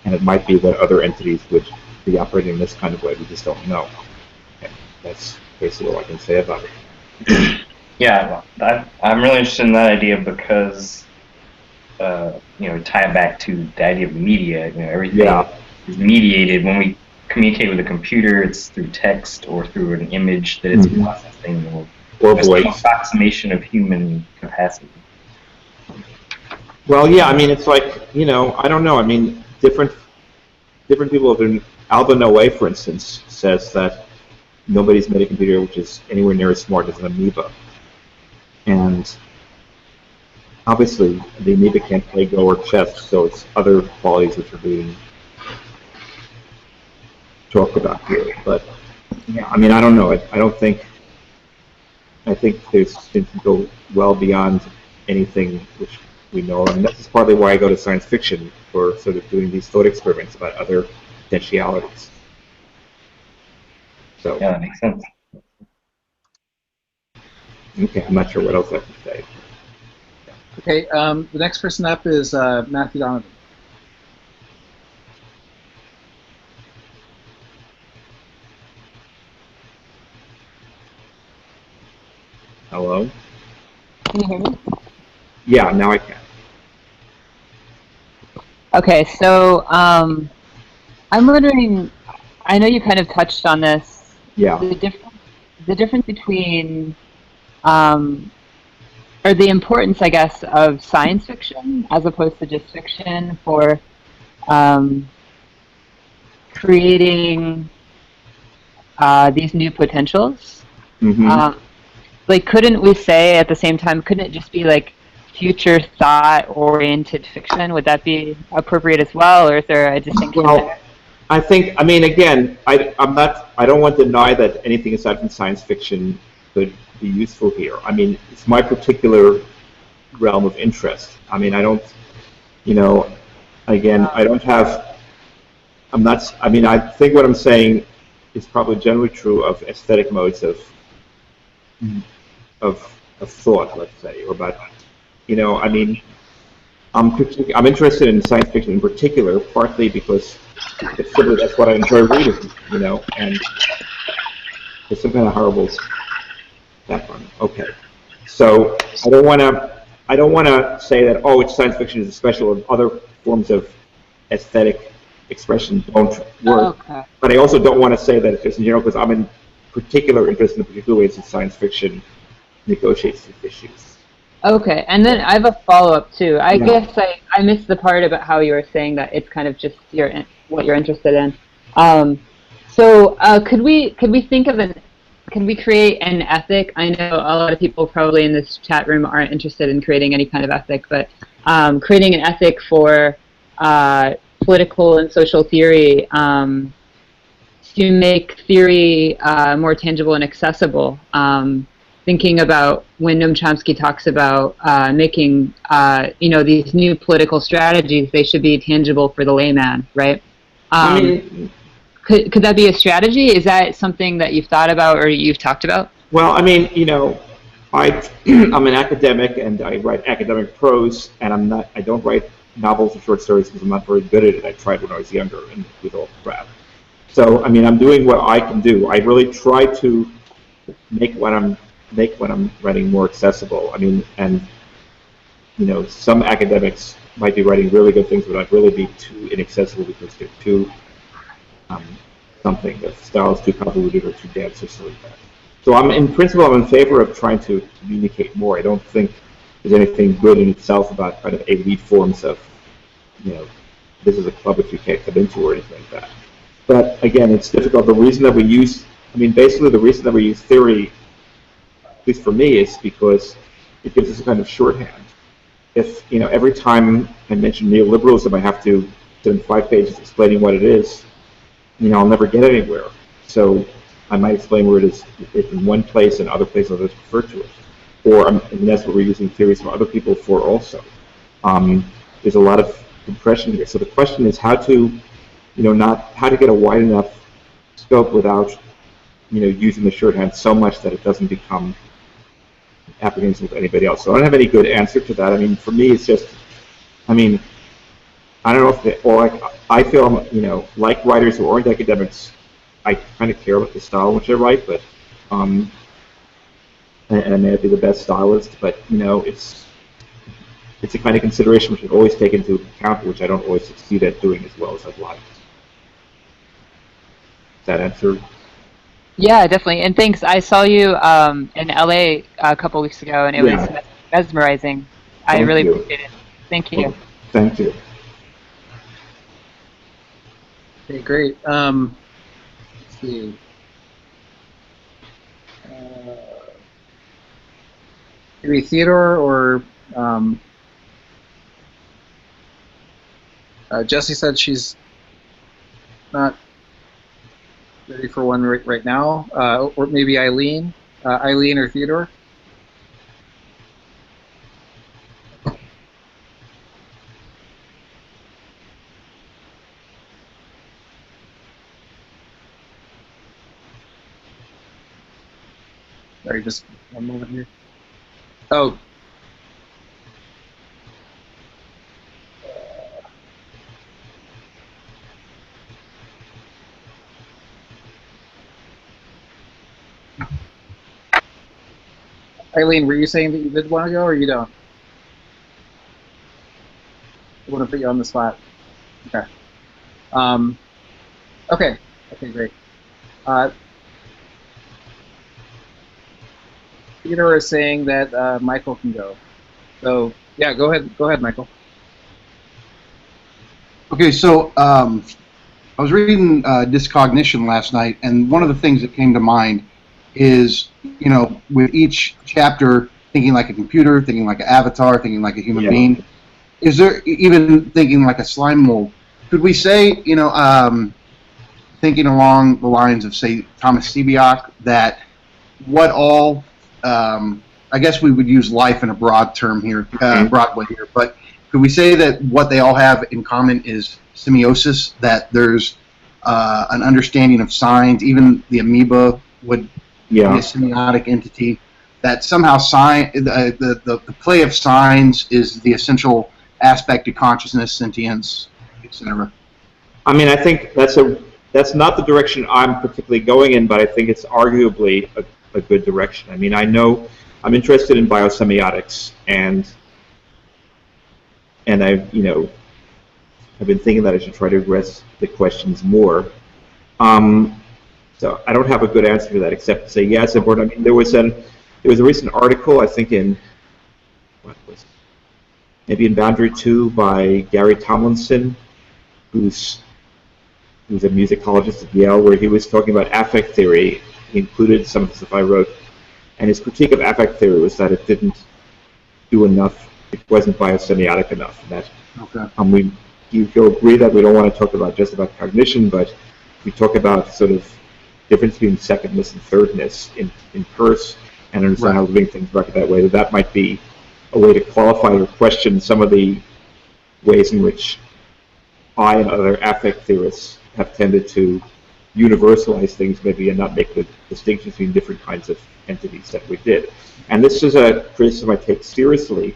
And it might be that other entities would be operating in this kind of way. We just don't know. And that's basically all I can say about it. Yeah, I'm really interested in that idea because, you know, tie it back to the idea of media. You know, everything is mediated. When we communicate with a computer, it's through text or through an image that it's processing, or voice. An approximation of human capacity. Well, yeah, I mean, it's like, you know, I don't know. I mean, different people have Alba Noé, for instance, says that nobody's made a computer which is anywhere near as smart as an amoeba. And obviously, the amoeba can't play Go or chess, so it's other qualities which are being talked about here. But yeah, I mean, I don't know. I don't think. I think there's things that go well beyond anything which we know, and this is partly why I go to science fiction for sort of doing these thought experiments about other potentialities. So Yeah, that makes sense. Okay, I'm not sure what else I can say. Okay, the next person up is Matthew Donovan. Hello? Can you hear me? Yeah, now I can. Okay, so I'm wondering, I know you kind of touched on this. Yeah. The difference between, or the importance, I guess, of science fiction as opposed to just fiction for creating these new potentials. Mm-hmm. Like, couldn't we say at the same time, couldn't it just be like future thought-oriented fiction? Would that be appropriate as well, or is there a distinction there? I think, I mean, again, I don't want to deny that anything aside from science fiction could be useful here. I mean, it's my particular realm of interest. I mean, I don't, you know, again, I don't have, I'm not, I mean, I think what I'm saying is probably generally true of aesthetic modes of thought, let's say, or about, you know, I mean, I'm interested in science fiction in particular, partly because it's simply that's what I enjoy reading, you know, and there's some kind of horrible background. Okay, so I don't want to say that it's science fiction is special and other forms of aesthetic expression don't work, Okay. but I also don't want to say that it's just in general because I'm in particular interest in the particular ways that science fiction negotiates these issues. Okay, and then I have a follow-up too. I Yeah. guess I missed the part about how you were saying that it's kind of just what you're interested in. So could we think of can we create an ethic? I know a lot of people probably in this chat room aren't interested in creating any kind of ethic, but creating an ethic for political and social theory to make theory more tangible and accessible. Thinking about when Noam Chomsky talks about making, these new political strategies, they should be tangible for the layman, right? I mean, could that be a strategy? Is that something that you've thought about or you've talked about? well, I mean, you know, I'm an academic and I write academic prose, and I don't write novels or short stories because I'm not very good at it. I tried when I was younger and with all crap. So, I mean, I'm doing what I can do. I really try to make what I'm writing more accessible. I mean, and you know, some academics might be writing really good things, but I'd really be too inaccessible because they're too something. The style is too convoluted or too dense or something like that. So in principle, I'm in favor of trying to communicate more. I don't think there's anything good in itself about kind of elite forms of, you know, this is a club which you can't come into or anything like that. But again, it's difficult. The reason that we use, basically the reason that we use theory, at least for me, is because it gives us a kind of shorthand. If, you know, every time I mention neoliberalism, I have to spend 5 pages explaining what it is, you know, I'll never get anywhere. So I might explain where it is in one place and other places others refer to it. And that's what we're using theories from other people for also. There's a lot of compression here. So the question is how to, you know, how to get a wide enough scope without, you know, using the shorthand so much that it doesn't become apprehensible to anybody else. So I don't have any good answer to that. I mean, for me, it's just, I mean, I don't know if I feel, you know, like writers who aren't academics, I kind of care about the style in which I write, but, and I may not be the best stylist, but, you know, it's a kind of consideration which I always take into account, which I don't always succeed at doing as well as I'd like. Does that answer? Yeah, definitely. And thanks. I saw you in LA a couple weeks ago, and it was mesmerizing. I really appreciate it. Thank you. Well, thank you. Okay, great. Let's see. Maybe Theodore or Jessie said she's not ready for one right now. Or maybe Eileen. Eileen or Theodore. Sorry, just one moment here. Oh. Eileen, were you saying that you did want to go, or you don't? I want to put you on the spot. Okay. Okay. Okay, great. Theodore is saying that Michael can go. So yeah, go ahead. Go ahead, Michael. Okay, so I was reading Discognition last night, and one of the things that came to mind is, you know, with each chapter, thinking like a computer, thinking like an avatar, thinking like a human being. Is there even thinking like a slime mold? Could we say, you know, thinking along the lines of, say, Thomas Sebeok, that what all, I guess we would use life in a broad term here, broad way here, but could we say that what they all have in common is semiosis, that there's an understanding of signs, even the amoeba would be a semiotic entity, that somehow the play of signs is the essential aspect of consciousness, sentience, etc.? I mean, I think that's not the direction I'm particularly going in, but I think it's arguably a good direction. I mean, I know I'm interested in biosemiotics, and I've, you know, I've been thinking that I should try to address the questions more. So I don't have a good answer to that, except to say yes, important. I mean, there was a recent article, I think what was it? Maybe in Boundary 2 by Gary Tomlinson, who's a musicologist at Yale, where he was talking about affect theory. He included some of the stuff I wrote, and his critique of affect theory was that it didn't do enough. It wasn't biosemiotic enough. And that you agree that we don't want to talk about just about cognition, but we talk about sort of difference between secondness and thirdness in Peirce, and understand how living things work that way. That might be a way to qualify or question some of the ways in which I and other affect theorists have tended to universalize things maybe and not make the distinction between different kinds of entities that we did. And this is a criticism I take seriously,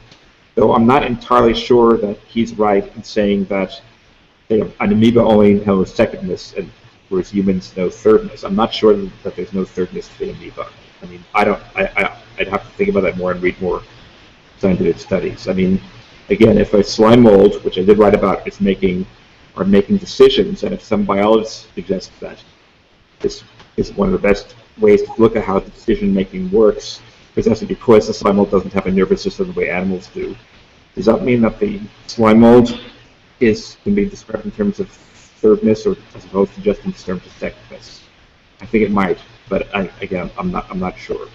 though I'm not entirely sure that he's right in saying that an amoeba only knows secondness, and whereas humans know thirdness. I'm not sure that there's no thirdness to the amoeba. I mean, I'd have to think about that more and read more scientific studies. I mean, again, if a slime mold, which I did write about, is making decisions, and if some biologist suggests that this is one of the best ways to look at how the decision-making works, precisely because the slime mold doesn't have a nervous system the way animals do, does that mean that the slime mold can be described in terms of thirdness, or as opposed to just in terms of secondness? I think it might, but again, I'm not sure.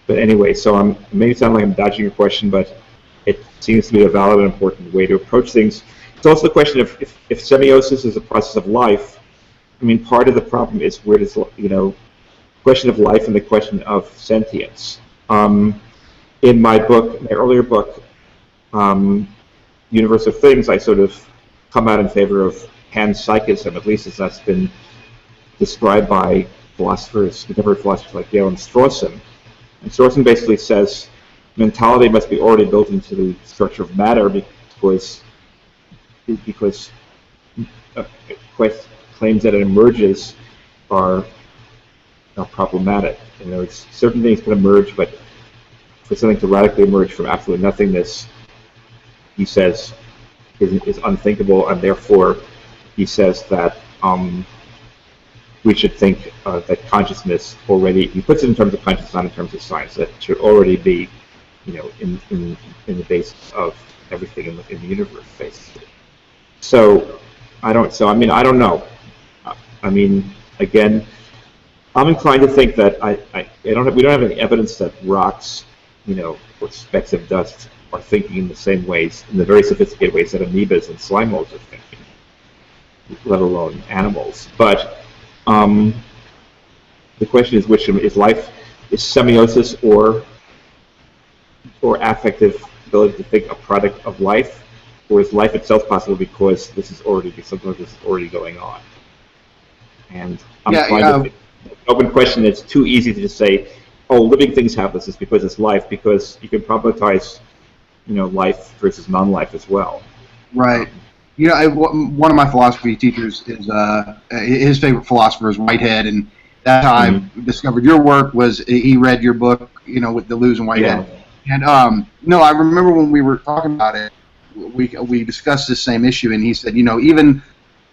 But anyway, so it may sound like I'm dodging your question, but it seems to be a valid and important way to approach things. It's also the question of if semiosis is a process of life. I mean, part of the problem is where does, you know, question of life and the question of sentience. In my book, my earlier book, Universe of Things, I sort of come out in favor of panpsychism, at least as that's been described by contemporary philosophers like Yale and Strawson. And Strawson basically says mentality must be already built into the structure of matter because claims that it emerges are problematic. In other words, certain things can emerge, but for something to radically emerge from absolute nothingness, he says, is unthinkable, and therefore he says that we should think that consciousness already, he puts it in terms of consciousness, not in terms of science, that should already be, you know, in the basis of everything in the universe, basically. So I don't know. I mean, again, I'm inclined to think that we don't have any evidence that rocks, or specks of dust are thinking in the same ways, in the very sophisticated ways that amoebas and slime molds are thinking, let alone animals. But the question is, which is life, is semiosis or affective ability to think a product of life, or is life itself possible because something like this is already going on? And I'm trying to think. Open question. It's too easy to just say, "Oh, living things have this. It's because it's life." Because you can problematize, life versus non-life as well. Right. One of my philosophy teachers is his favorite philosopher is Whitehead, and that's how I discovered your work. Was he read your book, with Deleuze and Whitehead? Yeah. And no, I remember when we were talking about it, we discussed this same issue, and he said, even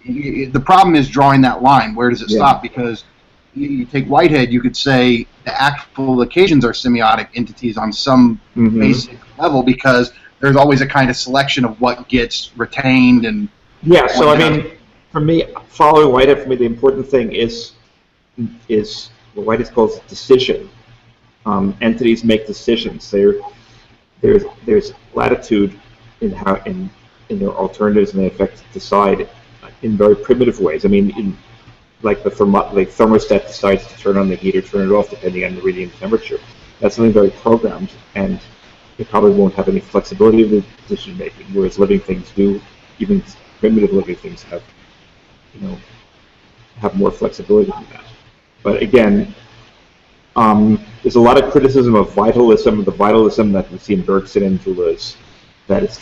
the problem is drawing that line. Where does it stop? Because you take Whitehead, you could say the actual occasions are semiotic entities on some basic level, because there's always a kind of selection of what gets retained and. Yeah. So I mean, for me, following Whitehead, the important thing is what Whitehead calls decision. Entities make decisions. There's latitude in their alternatives, and they affect decide in very primitive ways. I mean, like the thermostat decides to turn on the heat or turn it off depending on the radiant temperature. That's something very programmed, and it probably won't have any flexibility of the decision making. Whereas living things do, even primitive living things have more flexibility than that. But again, there's a lot of criticism of vitalism, the vitalism that we see in Bergson and Deleuze, that it's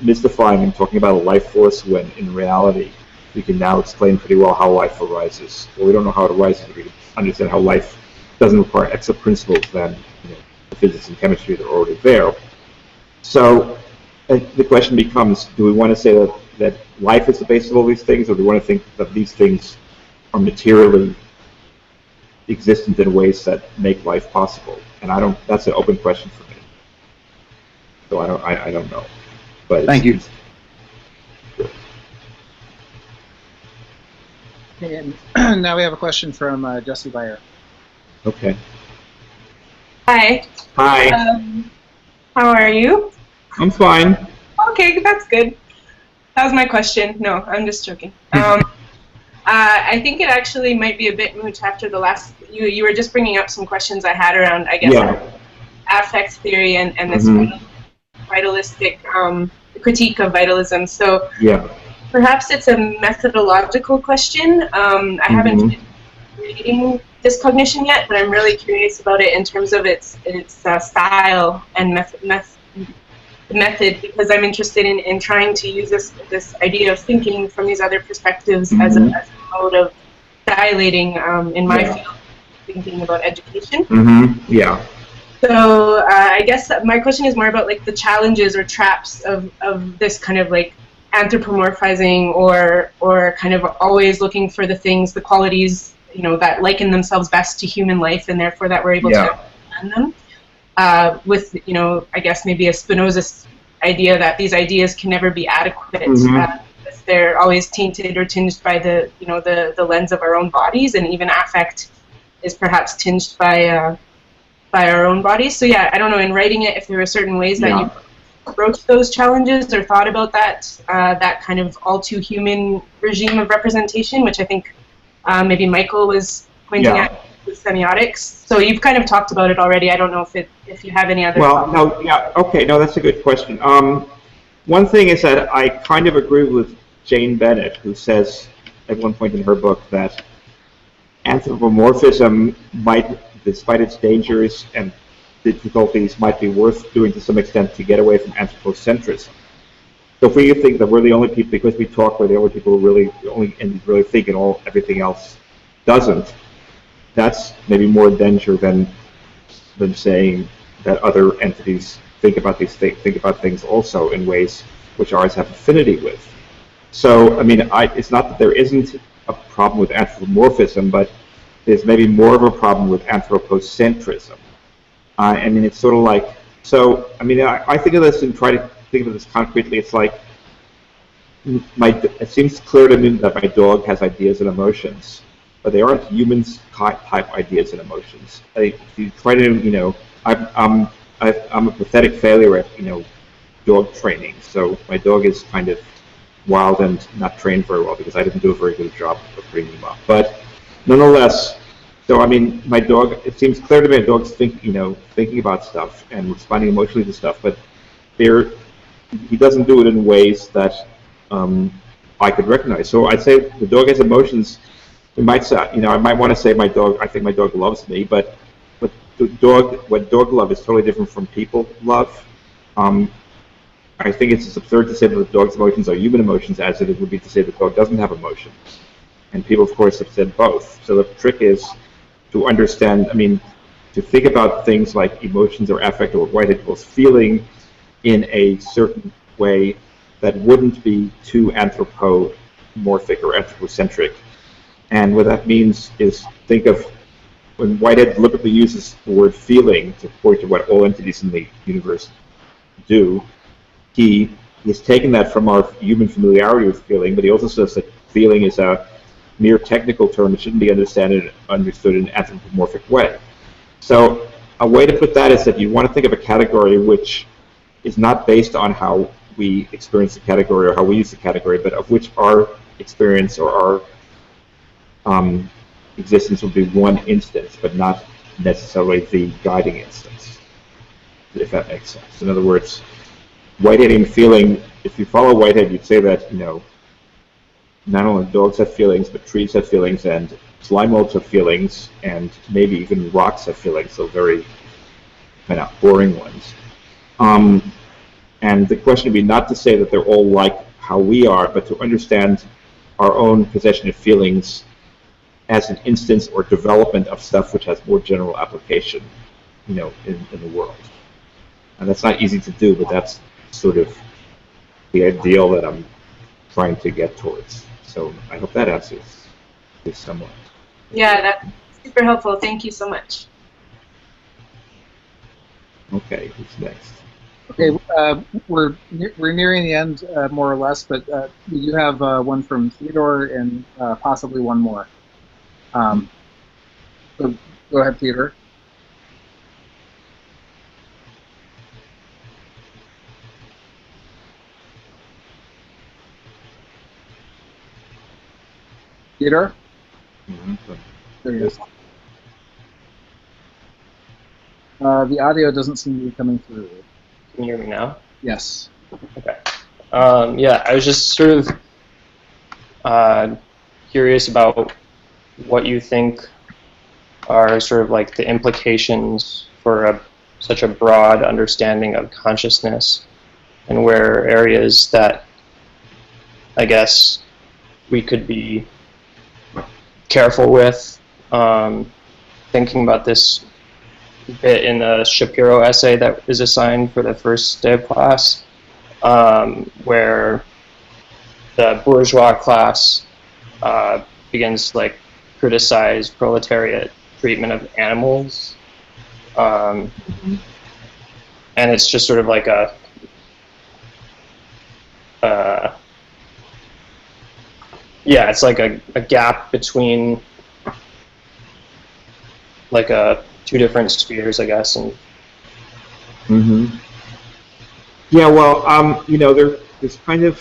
mystifying and talking about a life force when in reality we can now explain pretty well how life arises. Well, we don't know how it arises, but we can understand how life doesn't require extra principles than the physics and chemistry that are already there. So the question becomes, do we want to say that life is the basis of all these things, or do we want to think that these things are materially existent in ways that make life possible? And that's an open question for me. So I don't know. But thank you. And now we have a question from Jesse Bayer. Okay. Hi. Hi. How are you? I'm fine. Okay, that's good. That was my question. No, I'm just joking. I think it actually might be a bit moot after the last. You were just bringing up some questions I had around, I guess, affect theory and this vitalistic critique of vitalism. So perhaps it's a methodological question. I haven't been reading Discognition yet, but I'm really curious about it in terms of its style and method, because I'm interested in trying to use this idea of thinking from these other perspectives as a mode of dilating in my field, thinking about education. So I guess my question is more about like the challenges or traps of this kind of like anthropomorphizing or kind of always looking for the things, the qualities, that liken themselves best to human life, and therefore that we're able to understand them. With, I guess maybe a Spinoza idea that these ideas can never be adequate. They're always tainted or tinged by the lens of our own bodies, and even affect is perhaps tinged by our own bodies. So yeah, I don't know, in writing it, if there were certain ways that you approached those challenges or thought about that kind of all too human regime of representation, which I think maybe Michael was pointing at with semiotics. So you've kind of talked about it already. I don't know if you have any other thoughts. No, that's a good question. One thing is that I kind of agree with Jane Bennett, who says at one point in her book that anthropomorphism might, despite its dangers and difficulties, might be worth doing to some extent to get away from anthropocentrism. So if we think that we're the only people, because we talk, we're the only people who really think, and everything else doesn't, that's maybe more danger than saying that other entities think about things also in ways which ours have affinity with. So I mean, it's not that there isn't a problem with anthropomorphism, but there's maybe more of a problem with anthropocentrism. I mean, it's sort of like, so I mean, I think of this and try to think of this concretely. It's like it seems clear to me that my dog has ideas and emotions, but they aren't humans type ideas and emotions. If you try to, I'm a pathetic failure at, dog training. So my dog is kind of wild and not trained very well because I didn't do a very good job of bringing him up. But nonetheless, so I mean, my dog. It seems clear to me, my dog's thinking about stuff and responding emotionally to stuff, but he doesn't do it in ways that I could recognize. So I'd say the dog has emotions. You might say, I might want to say my dog. I think my dog loves me, but what dog love is totally different from people love. I think it's absurd to say that the dog's emotions are human emotions, as it would be to say the dog doesn't have emotions. And people, of course, have said both. So the trick is to understand. I mean, to think about things like emotions or affect or what Whitehead calls feeling in a certain way that wouldn't be too anthropomorphic or anthropocentric. And what that means is think of when Whitehead deliberately uses the word feeling to point to what all entities in the universe do, he's taken that from our human familiarity with feeling, but he also says that feeling is a mere technical term. It shouldn't be understood in an anthropomorphic way. So a way to put that is that you want to think of a category which is not based on how we experience the category or how we use the category, but of which our experience or our existence will be one instance, but not necessarily the guiding instance, if that makes sense. In other words, Whiteheadian feeling, if you follow Whitehead, you'd say that, not only dogs have feelings, but trees have feelings, and slime molds have feelings, and maybe even rocks have feelings, so very kind of boring ones. And the question would be not to say that they're all like how we are, but to understand our own possession of feelings as an instance or development of stuff which has more general application, in the world. And that's not easy to do, but that's sort of the ideal that I'm trying to get towards. So I hope that answers this somewhat. Yeah, that's super helpful. Thank you so much. Okay, who's next? Okay, we're nearing the end, more or less, but we do have one from Theodore and possibly one more. So go ahead, Theodore. Theodore? There he is. The audio doesn't seem to be coming through. Can you hear me now? Yes. Okay. Yeah, I was just sort of curious about what you think are sort of like the implications for such a broad understanding of consciousness, and where areas that I guess we could be careful with. Thinking about this bit in the Shaviro essay that is assigned for the first day of class, where the bourgeois class begins to like criticize proletariat treatment of animals, and it's just sort of like a yeah, it's like a gap between like two different spheres, I guess. And yeah, well, there's kind of,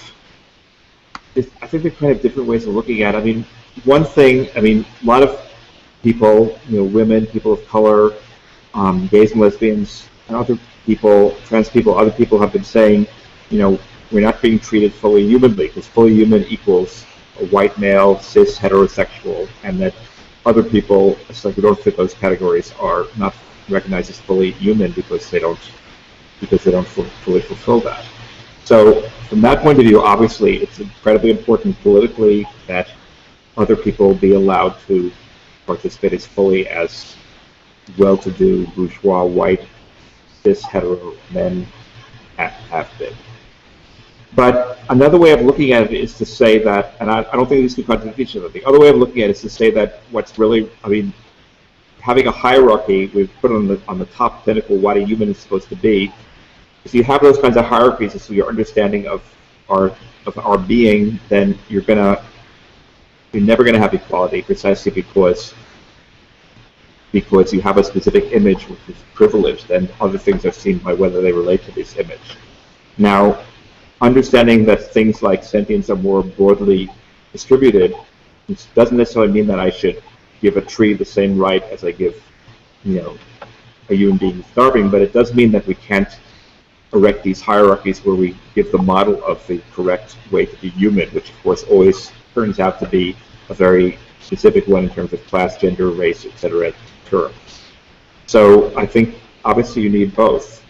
I think there are kind of different ways of looking at it. I mean, one thing, a lot of people, women, people of color, gays and lesbians, and other people, trans people, other people have been saying, we're not being treated fully humanly, because fully human equals a white male, cis, heterosexual, and that other people, who don't fit those categories, are not recognized as fully human because they don't fully fulfill that. So from that point of view, obviously, it's incredibly important politically that other people be allowed to participate as fully as well-to-do, bourgeois, white, cis, hetero men have been. But another way of looking at it is to say that, and I don't think these two contradict each other. The other way of looking at it is to say that what's really, having a hierarchy, we've put on the top pinnacle what a human is supposed to be. If you have those kinds of hierarchies, it's your understanding of our being, then you're never gonna have equality, precisely because you have a specific image which is privileged, and other things are seen by whether they relate to this image. Now, understanding that things like sentience are more broadly distributed doesn't necessarily mean that I should give a tree the same right as I give, a human being starving, but it does mean that we can't erect these hierarchies where we give the model of the correct way to be human, which of course always turns out to be a very specific one in terms of class, gender, race, etc. terms. So I think obviously you need both.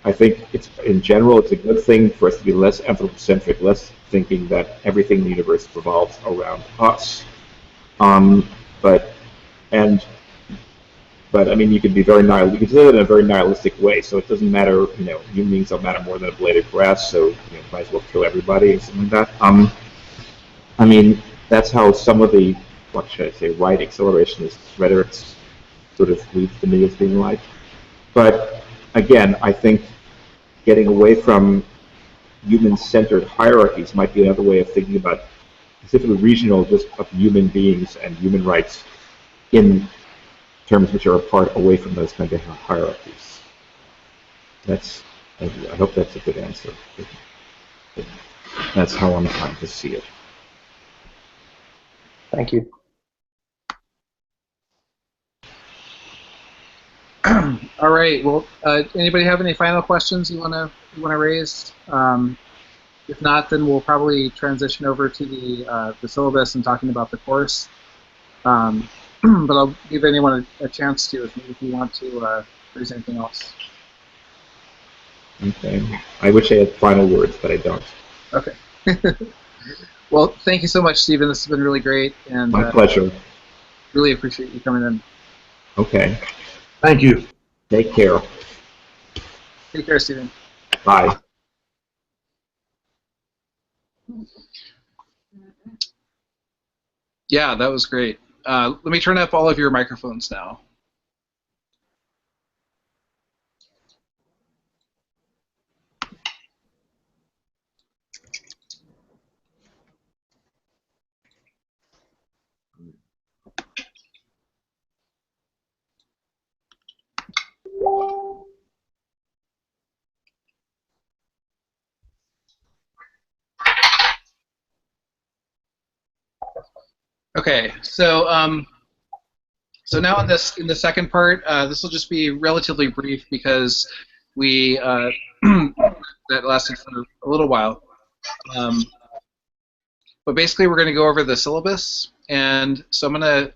I think in general it's a good thing for us to be less anthropocentric, less thinking that everything in the universe revolves around us. But I mean, you can be very you can do it in a very nihilistic way. So it doesn't matter, human beings don't matter more than a blade of grass. So might as well kill everybody or something like that. I mean, that's how some of the, what should I say, right accelerationist rhetoric sort of reads to me as being like. But again, I think getting away from human-centered hierarchies might be another way of thinking about specifically regional, just of human beings and human rights in terms which are apart away from those kind of hierarchies. I hope that's a good answer. That's how I'm trying to see it. Thank you. All right. Well, anybody have any final questions you wanna raise? If not, then we'll probably transition over to the syllabus and talking about the course. But I'll give anyone a chance to if you want to raise anything else. Okay. I wish I had final words, but I don't. Okay. Well, thank you so much, Stephen. This has been really great, and my pleasure. Really appreciate you coming in. Okay. Thank you. Take care. Take care, Stephen. Bye. Yeah, that was great. Let me turn up all of your microphones now. Okay, so now in the second part, this will just be relatively brief because we that lasted for a little while. But basically, we're going to go over the syllabus, and so I'm going to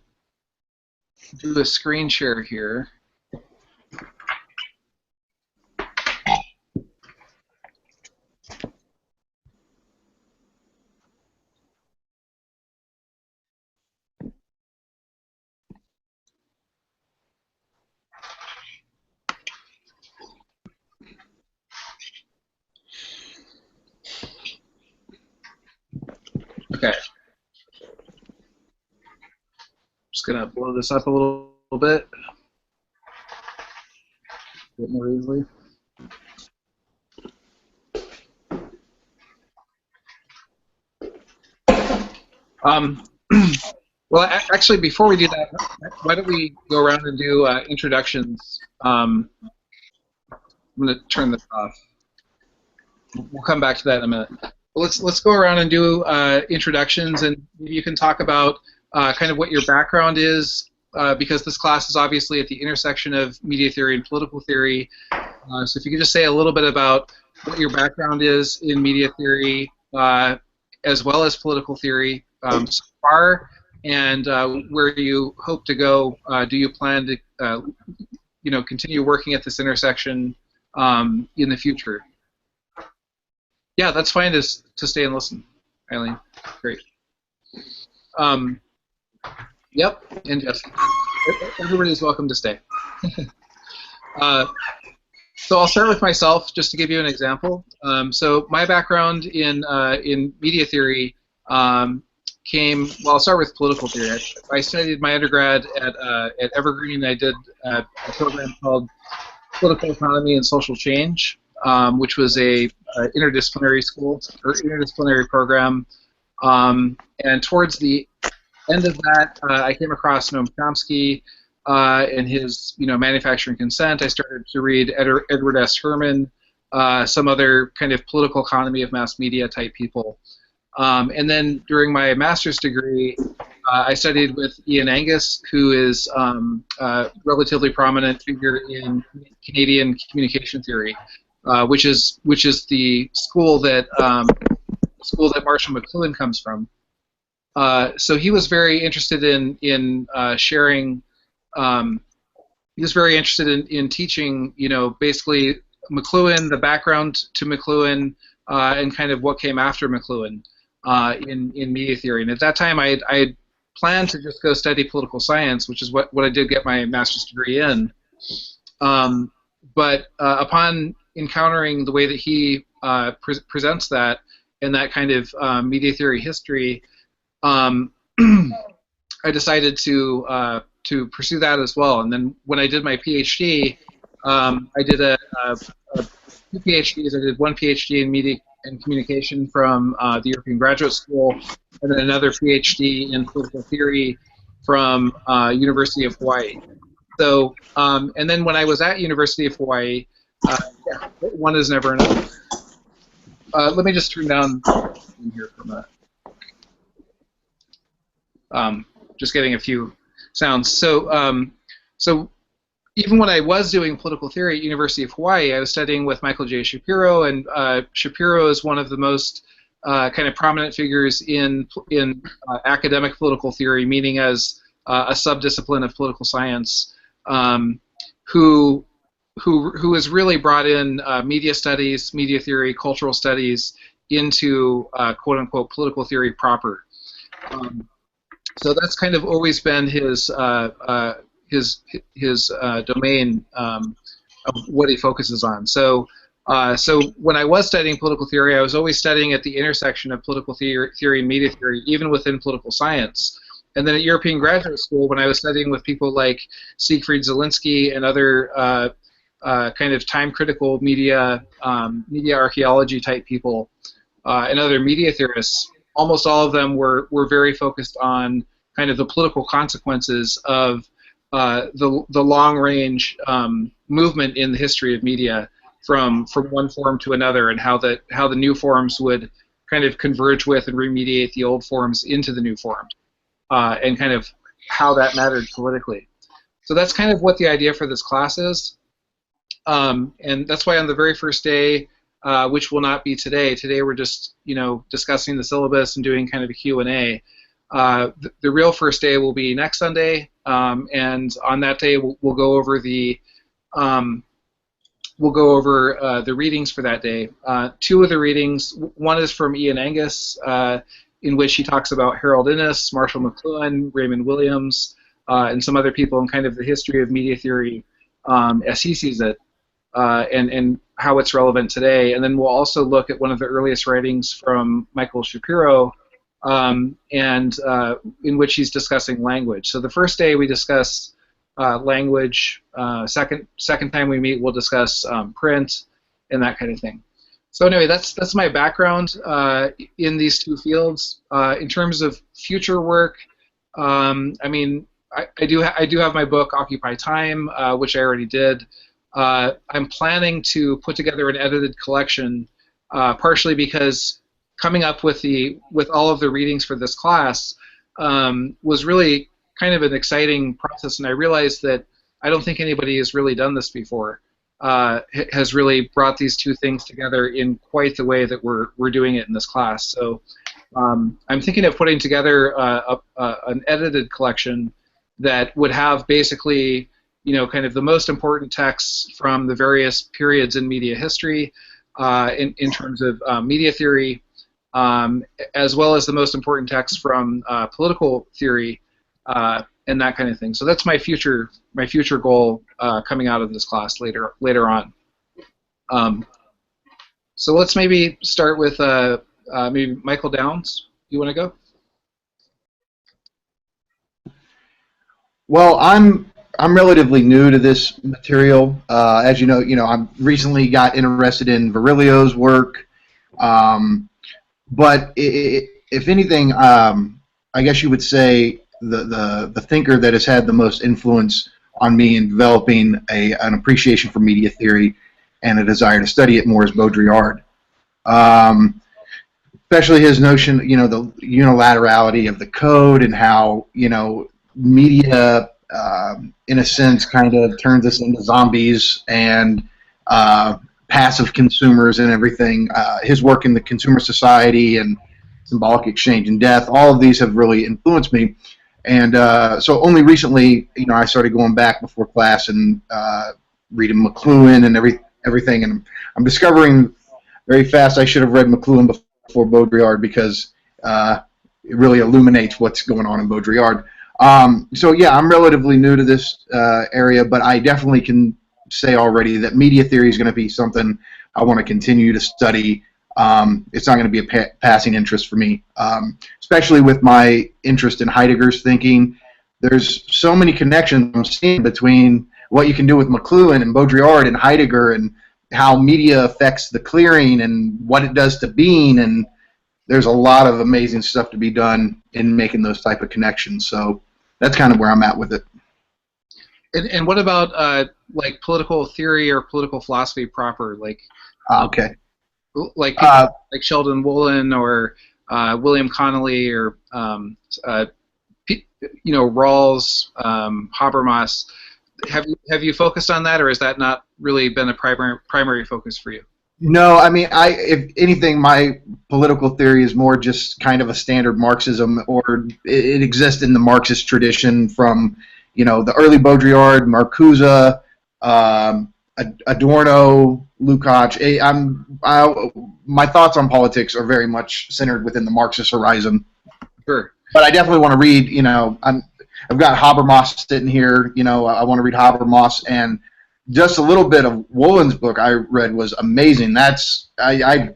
do a screen share here. Okay. Just gonna blow this up a little bit more easily. Well, actually, before we do that, why don't we go around and do introductions? I'm gonna turn this off. We'll come back to that in a minute. Let's go around and do introductions, and you can talk about kind of what your background is, because this class is obviously at the intersection of media theory and political theory. So if you could just say a little bit about what your background is in media theory as well as political theory so far, and where you hope to go. Do you plan to continue working at this intersection in the future? Yeah, that's fine to stay and listen, Eileen. Great. Yep, and Jessica. Everybody's welcome to stay. So I'll start with myself, just to give you an example. So my background in media theory came. Well, I'll start with political theory. I studied my undergrad at Evergreen. I did a program called Political Economy and Social Change. which was a interdisciplinary school or interdisciplinary program. And towards the end of that, I came across Noam Chomsky and his, Manufacturing Consent. I started to read Edward S. Herman, some other kind of political economy of mass media type people. And then during my master's degree, I studied with Ian Angus, who is a relatively prominent figure in Canadian communication theory, which is the school that Marshall McLuhan comes from. So he was very interested in sharing. He was very interested in teaching, basically McLuhan, the background to McLuhan, and kind of what came after McLuhan in media theory. And at that time, I had planned to just go study political science, which is what I did get my master's degree in. But upon encountering the way that he presents that and that kind of media theory history, I decided to pursue that as well. And then when I did my PhD, I did two PhDs. I did one PhD in media and communication from the European Graduate School, and then another PhD in political theory from University of Hawaii. So, and then when I was at University of Hawaii, one is never enough. Let me just turn down here for a minute. Just getting a few sounds. So, so even when I was doing political theory at University of Hawaii, I was studying with Michael J. Shapiro, and Shapiro is one of the most kind of prominent figures in academic political theory, meaning as a subdiscipline of political science, who has really brought in media studies, media theory, cultural studies into quote unquote political theory proper. So that's kind of always been his domain of what he focuses on. So when I was studying political theory, I was always studying at the intersection of political theory and media theory, even within political science. And then at European Graduate School, when I was studying with people like Siegfried Zielinski and other kind of time-critical media archaeology type people and other media theorists, almost all of them were very focused on kind of the political consequences of the long-range movement in the history of media from one form to another, and how the new forms would kind of converge with and remediate the old forms into the new forms, and kind of how that mattered politically. So that's kind of what the idea for this class is, and that's why on the very first day, which will not be today. Today we're just discussing the syllabus and doing kind of a Q&A. The real first day will be next Sunday, and on that day we'll go over the readings for that day. Two of the readings, one is from Ian Angus, in which he talks about Harold Innis, Marshall McLuhan, Raymond Williams, and some other people, and kind of the history of media theory as he sees it, and how it's relevant today. And then we'll also look at one of the earliest writings from Michael Shapiro, and in which he's discussing language. So the first day we discuss language. Second time we meet, we'll discuss print and that kind of thing. So anyway, that's my background in these two fields. In terms of future work, I mean, I do have my book Occupy Time, which I already did. I'm planning to put together an edited collection, partially because coming up with all of the readings for this class was really kind of an exciting process, and I realized that I don't think anybody has really done this before, has really brought these two things together in quite the way that we're doing it in this class. So I'm thinking of putting together an edited collection that would have basically, kind of the most important texts from the various periods in media history, in terms of media theory, as well as the most important texts from political theory, and that kind of thing. So that's my future goal coming out of this class later on. So let's maybe start with maybe Michael Downs. You want to go? Well, I'm I'm relatively new to this material. As you know, I'm recently got interested in Virilio's work. But if anything, I guess you would say the thinker that has had the most influence on me in developing an appreciation for media theory and a desire to study it more is Baudrillard. Especially his notion, the unilaterality of the code and how, media, in a sense, kind of turns us into zombies and passive consumers and everything. His work in the Consumer Society and Symbolic Exchange and Death, all of these have really influenced me. And so only recently, I started going back before class and reading McLuhan and everything. And I'm discovering very fast I should have read McLuhan before Baudrillard because it really illuminates what's going on in Baudrillard. So yeah, I'm relatively new to this area, but I definitely can say already that media theory is going to be something I want to continue to study. It's not going to be a passing interest for me, especially with my interest in Heidegger's thinking. There's so many connections I'm seeing between what you can do with McLuhan and Baudrillard and Heidegger and how media affects the clearing and what it does to being, and there's a lot of amazing stuff to be done in making those type of connections. So that's kind of where I'm at with it. And what about like political theory or political philosophy proper, like okay, like people like Sheldon Woolen or William Connolly or Rawls, Habermas? Have you focused on that, or has that not really been a primary focus for you? No, I mean, if anything, my political theory is more just kind of a standard Marxism, or it exists in the Marxist tradition from, the early Baudrillard, Marcuse, Adorno, Lukács. My thoughts on politics are very much centered within the Marxist horizon. Sure. But I definitely want to read, I've got Habermas sitting here, I want to read Habermas, and just a little bit of Woolen's book I read was amazing. I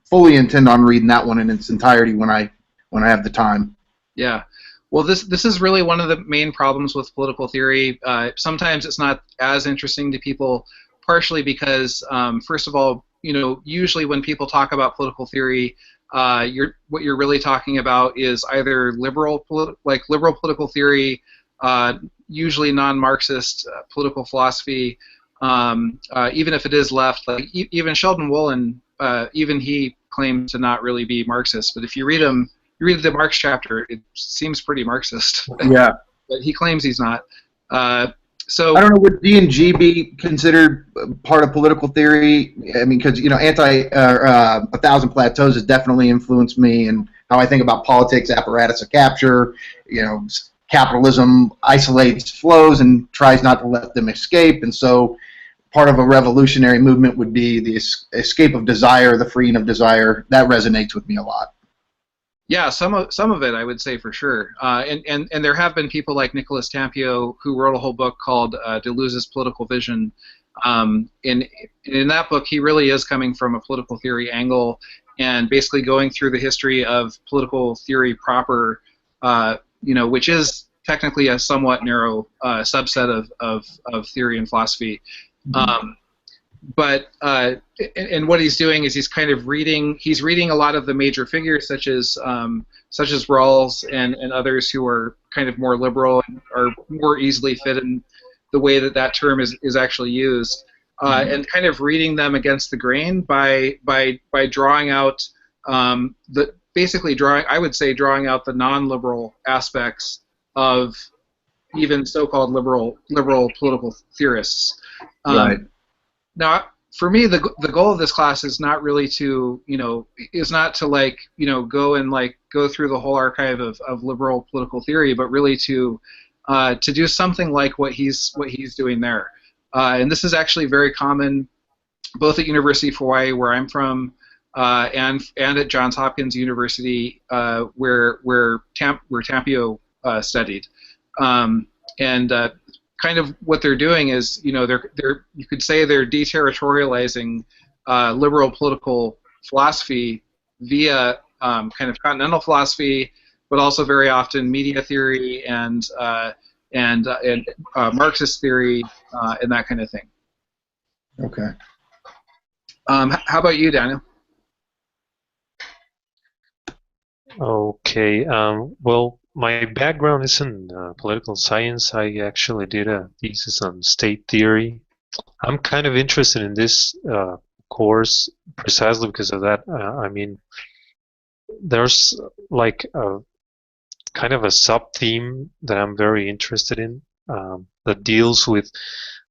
fully intend on reading that one in its entirety when I have the time. Yeah. Well, this is really one of the main problems with political theory. Sometimes it's not as interesting to people, partially because, first of all, usually when people talk about political theory, what you're really talking about is either liberal political theory, usually non-Marxist political philosophy, even if it is left. Like even Sheldon Woolen, even he claims to not really be Marxist. But if you read him, you read the Marx chapter, it seems pretty Marxist. Yeah. But he claims he's not. So I don't know, would D&G be considered part of political theory? I mean, because A Thousand Plateaus has definitely influenced me and how I think about politics, apparatus of capture. Capitalism isolates flows and tries not to let them escape, and so part of a revolutionary movement would be the escape of desire, the freeing of desire. That resonates with me a lot. Yeah, some of it I would say for sure, and there have been people like Nicholas Tampio who wrote a whole book called Deleuze's Political Vision. In that book, he really is coming from a political theory angle and basically going through the history of political theory proper, which is technically a somewhat narrow subset of theory and philosophy. Mm-hmm. And what he's doing is he's kind of reading a lot of the major figures such as Rawls and others who are kind of more liberal and are more easily fit in the way that term is actually used, and kind of reading them against the grain by drawing out I would say drawing out the non-liberal aspects of even so-called liberal political theorists. Right. Now, for me, the goal of this class is not really to, go through the whole archive of liberal political theory, but really to do something like what he's doing there. And this is actually very common, both at University of Hawaii, where I'm from, and at Johns Hopkins University, where Tampio studied. Kind of what they're doing is, they're you could say they're deterritorializing liberal political philosophy via kind of continental philosophy, but also very often media theory and and Marxist theory, and that kind of thing. Okay. How about you, Daniel? Okay. Well, my background is in political science. I actually did a thesis on state theory. I'm kind of interested in this course precisely because of that. I mean, there's like a kind of a sub-theme that I'm very interested in that deals with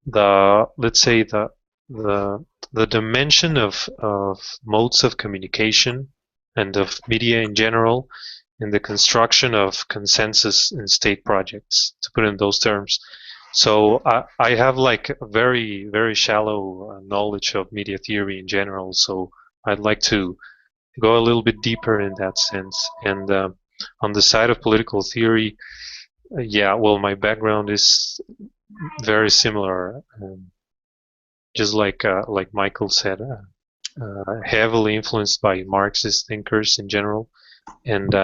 let's say the dimension of modes of communication and of media in general in the construction of consensus in state projects, to put it in those terms. So I have like a very, very shallow knowledge of media theory in general, so I'd like to go a little bit deeper in that sense. And on the side of political theory, yeah, well, my background is very similar, just like Michael said, heavily influenced by Marxist thinkers in general, and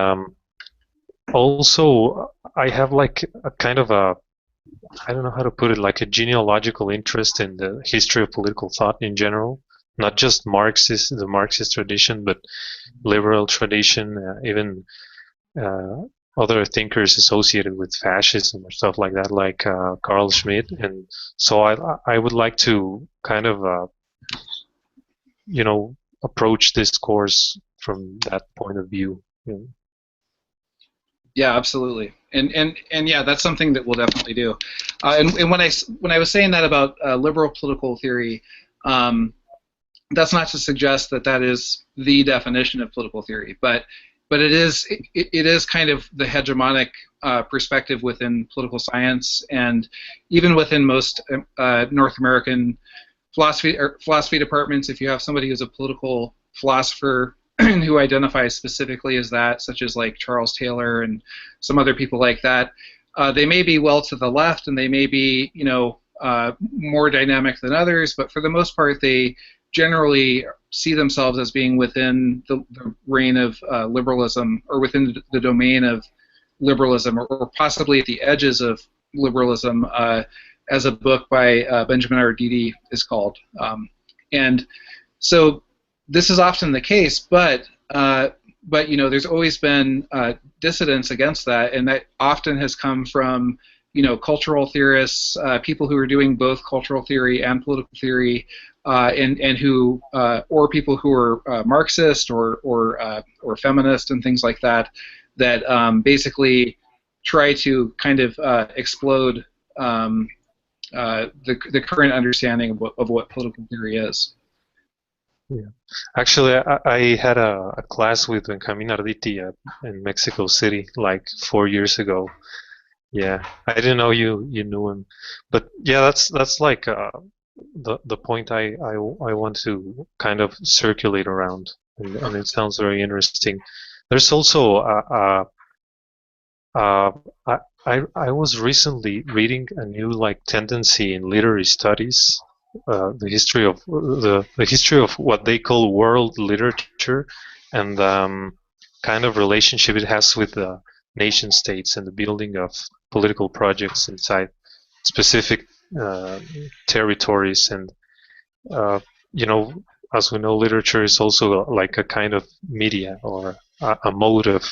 also I have like a kind of a, I don't know how to put it, like a genealogical interest in the history of political thought in general, not just the Marxist tradition, but liberal tradition, even other thinkers associated with fascism or stuff like that, like Carl Schmitt. And so I would like to kind of, approach this course from that point of view. Yeah, absolutely, and yeah, that's something that we'll definitely do. And when I was saying that about liberal political theory, that's not to suggest that that is the definition of political theory, but it is kind of the hegemonic perspective within political science, and even within most North American philosophy departments. If you have somebody who's a political philosopher who identifies specifically as that, such as like Charles Taylor and some other people like that, they may be well to the left, and they may be more dynamic than others, but for the most part, they generally see themselves as being within the reign of liberalism, or within the domain of liberalism, or possibly at the edges of liberalism, as a book by Benjamin Arditi is called. And so this is often the case, but there's always been dissidence against that, and that often has come from cultural theorists, people who are doing both cultural theory and political theory, and who or people who are Marxist or feminist and things like that, that basically try to kind of explode the current understanding of what political theory is. Yeah, actually, I had a class with Benjamin Arditi in Mexico City like 4 years ago. Yeah, I didn't know you knew him, but yeah, that's like the point I want to kind of circulate around, and it sounds very interesting. There's also I was recently reading a new like tendency in literary studies, the history of what they call world literature, and kind of relationship it has with the nation states and the building of political projects inside specific territories. And as we know, literature is also like a kind of media, or a mode of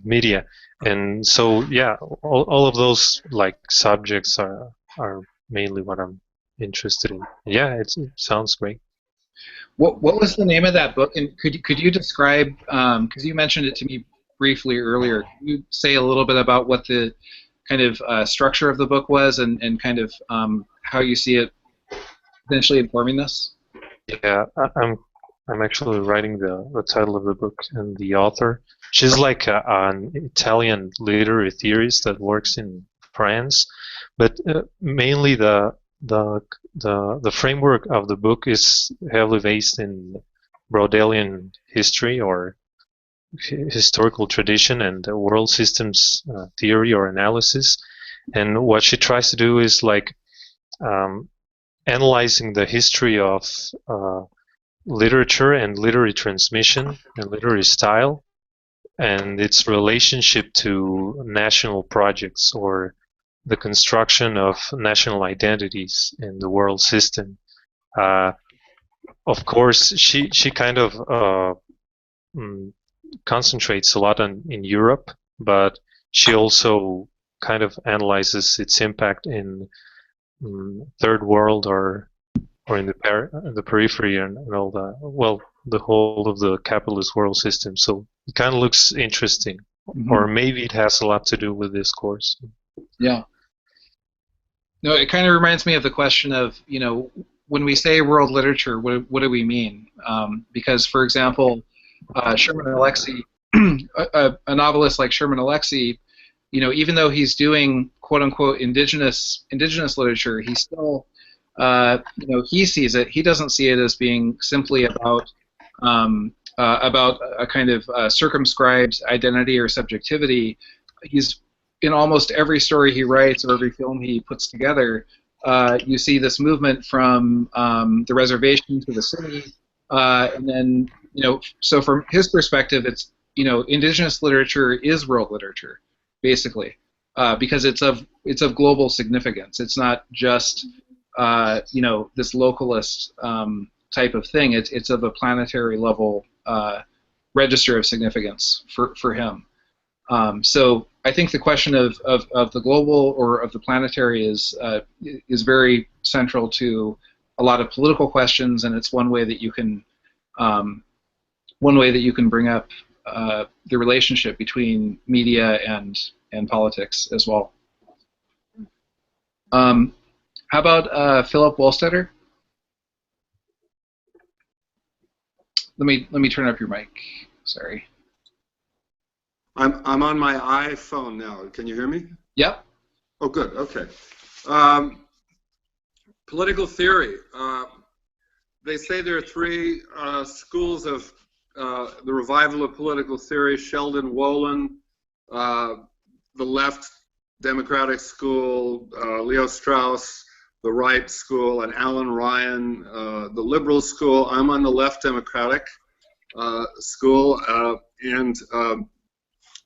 media. And so yeah, all of those like subjects are mainly what I'm interested in. Yeah, it sounds great. What was the name of that book? And could you describe, because you mentioned it to me briefly earlier, can you say a little bit about what the kind of structure of the book was, and kind of how you see it potentially informing this? Yeah, I'm actually writing the title of the book and the author. She's like an Italian literary theorist that works in France, but mainly the framework of the book is heavily based in Brodelian history, or historical tradition, and world systems theory or analysis. And what she tries to do is like analyzing the history of literature and literary transmission and literary style and its relationship to national projects or the construction of national identities in the world system. Of course, she kind of concentrates a lot in Europe, but she also kind of analyzes its impact in third world or in the periphery and all that. Well, the whole of the capitalist world system. So it kind of looks interesting, or maybe it has a lot to do with this course. Yeah. No, it kind of reminds me of the question of, you know, when we say world literature, what do we mean? Because, for example, Sherman Alexie, a novelist like Sherman Alexie, you know, even though he's doing quote unquote indigenous literature, he still, you know, he sees it. He doesn't see it as being simply about a kind of circumscribed identity or subjectivity. He's in almost every story he writes or every film he puts together. You see this movement from the reservation to the city, and then, you know, so from his perspective, it's, you know, indigenous literature is world literature, basically, because it's of global significance. It's not just you know, this localist type of thing. It's of a planetary level register of significance for him. So I think the question of the global or of the planetary is very central to a lot of political questions, and it's one way that you can bring up the relationship between media and politics as well. How about Philip Wohlstetter? Let me turn up your mic. Sorry. I'm on my iPhone now. Can you hear me? Yep. Oh, good. Okay. Political theory. They say there are three schools of the revival of political theory: Sheldon Wolin, the left democratic school, Leo Strauss, the right school, and Alan Ryan, the liberal school. I'm on the left democratic school, and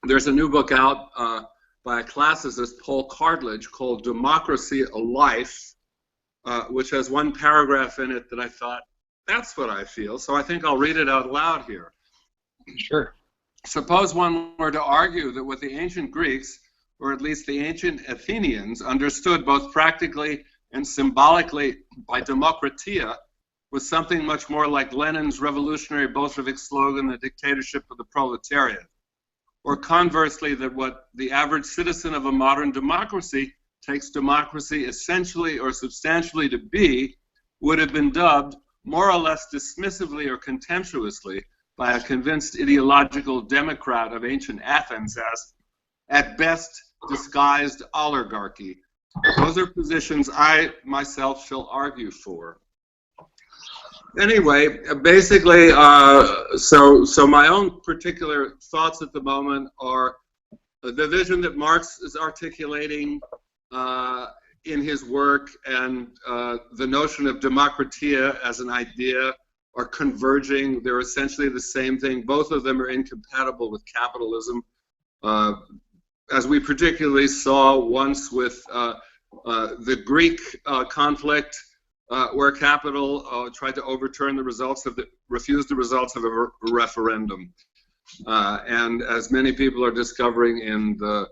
there's a new book out by a classicist, Paul Cartledge, called Democracy, a Life, which has one paragraph in it that I thought, that's what I feel, so I think I'll read it out loud here. Sure. Suppose one were to argue that what the ancient Greeks, or at least the ancient Athenians, understood both practically and symbolically by demokratia was something much more like Lenin's revolutionary Bolshevik slogan, the dictatorship of the proletariat. Or conversely, that what the average citizen of a modern democracy takes democracy essentially or substantially to be would have been dubbed, more or less dismissively or contemptuously, by a convinced ideological democrat of ancient Athens as, at best, disguised oligarchy. Those are positions I myself shall argue for. Anyway, basically, so my own particular thoughts at the moment are the vision that Marx is articulating in his work and the notion of democratia as an idea are converging. They're essentially the same thing. Both of them are incompatible with capitalism. As we particularly saw once with the Greek conflict, where capital tried to overturn the results of refused the results of a referendum, and as many people are discovering in the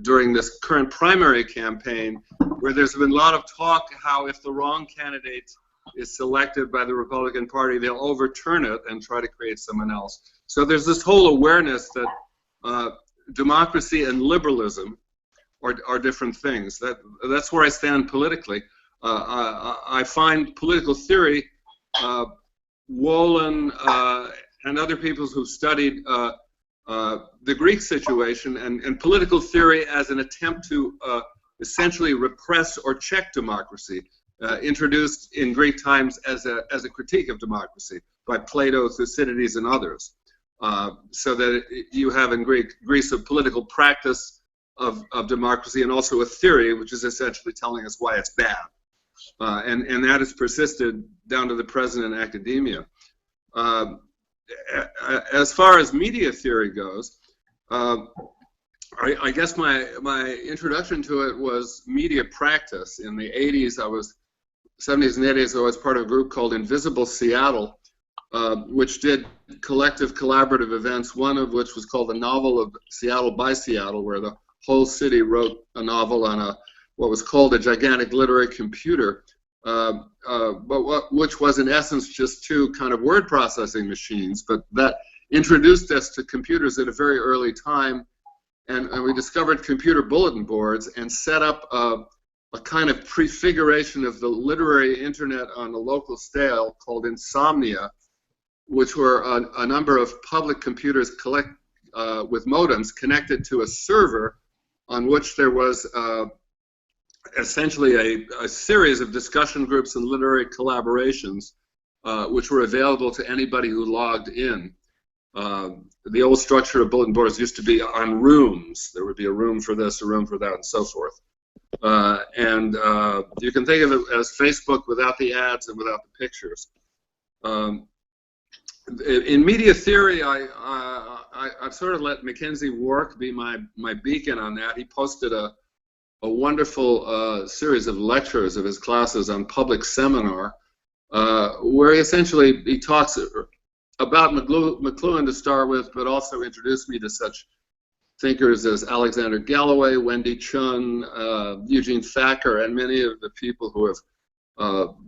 during this current primary campaign, where there's been a lot of talk how if the wrong candidate is selected by the Republican Party, they'll overturn it and try to create someone else. So there's this whole awareness that democracy and liberalism are different things. That's where I stand politically. I find political theory, Wolin and other people who've studied the Greek situation and political theory as an attempt to essentially repress or check democracy, introduced in Greek times as a critique of democracy by Plato, Thucydides, and others. So that you have in Greece a political practice of democracy and also a theory which is essentially telling us why it's bad. And that has persisted down to the present in academia. as far as media theory goes, I guess my introduction to it was media practice. In the 80s, 70s and 80s, I was part of a group called Invisible Seattle, which did collective collaborative events, one of which was called The Novel of Seattle by Seattle, where the whole city wrote a novel on what was called a gigantic literary computer, which was in essence just two kind of word processing machines, but that introduced us to computers at a very early time, and we discovered computer bulletin boards and set up a kind of prefiguration of the literary internet on a local scale called Insomnia, which were a number of public computers with modems connected to a server on which there was essentially a series of discussion groups and literary collaborations which were available to anybody who logged in. The old structure of bulletin boards used to be on rooms. There would be a room for this, a room for that, and so forth. And you can think of it as Facebook without the ads and without the pictures. In media theory, I've sort of let Mackenzie Wark be my beacon on that. He posted a wonderful series of lectures of his classes on public seminar, where he talks about McLuhan to start with, but also introduced me to such thinkers as Alexander Galloway, Wendy Chun, Eugene Thacker, and many of the people who have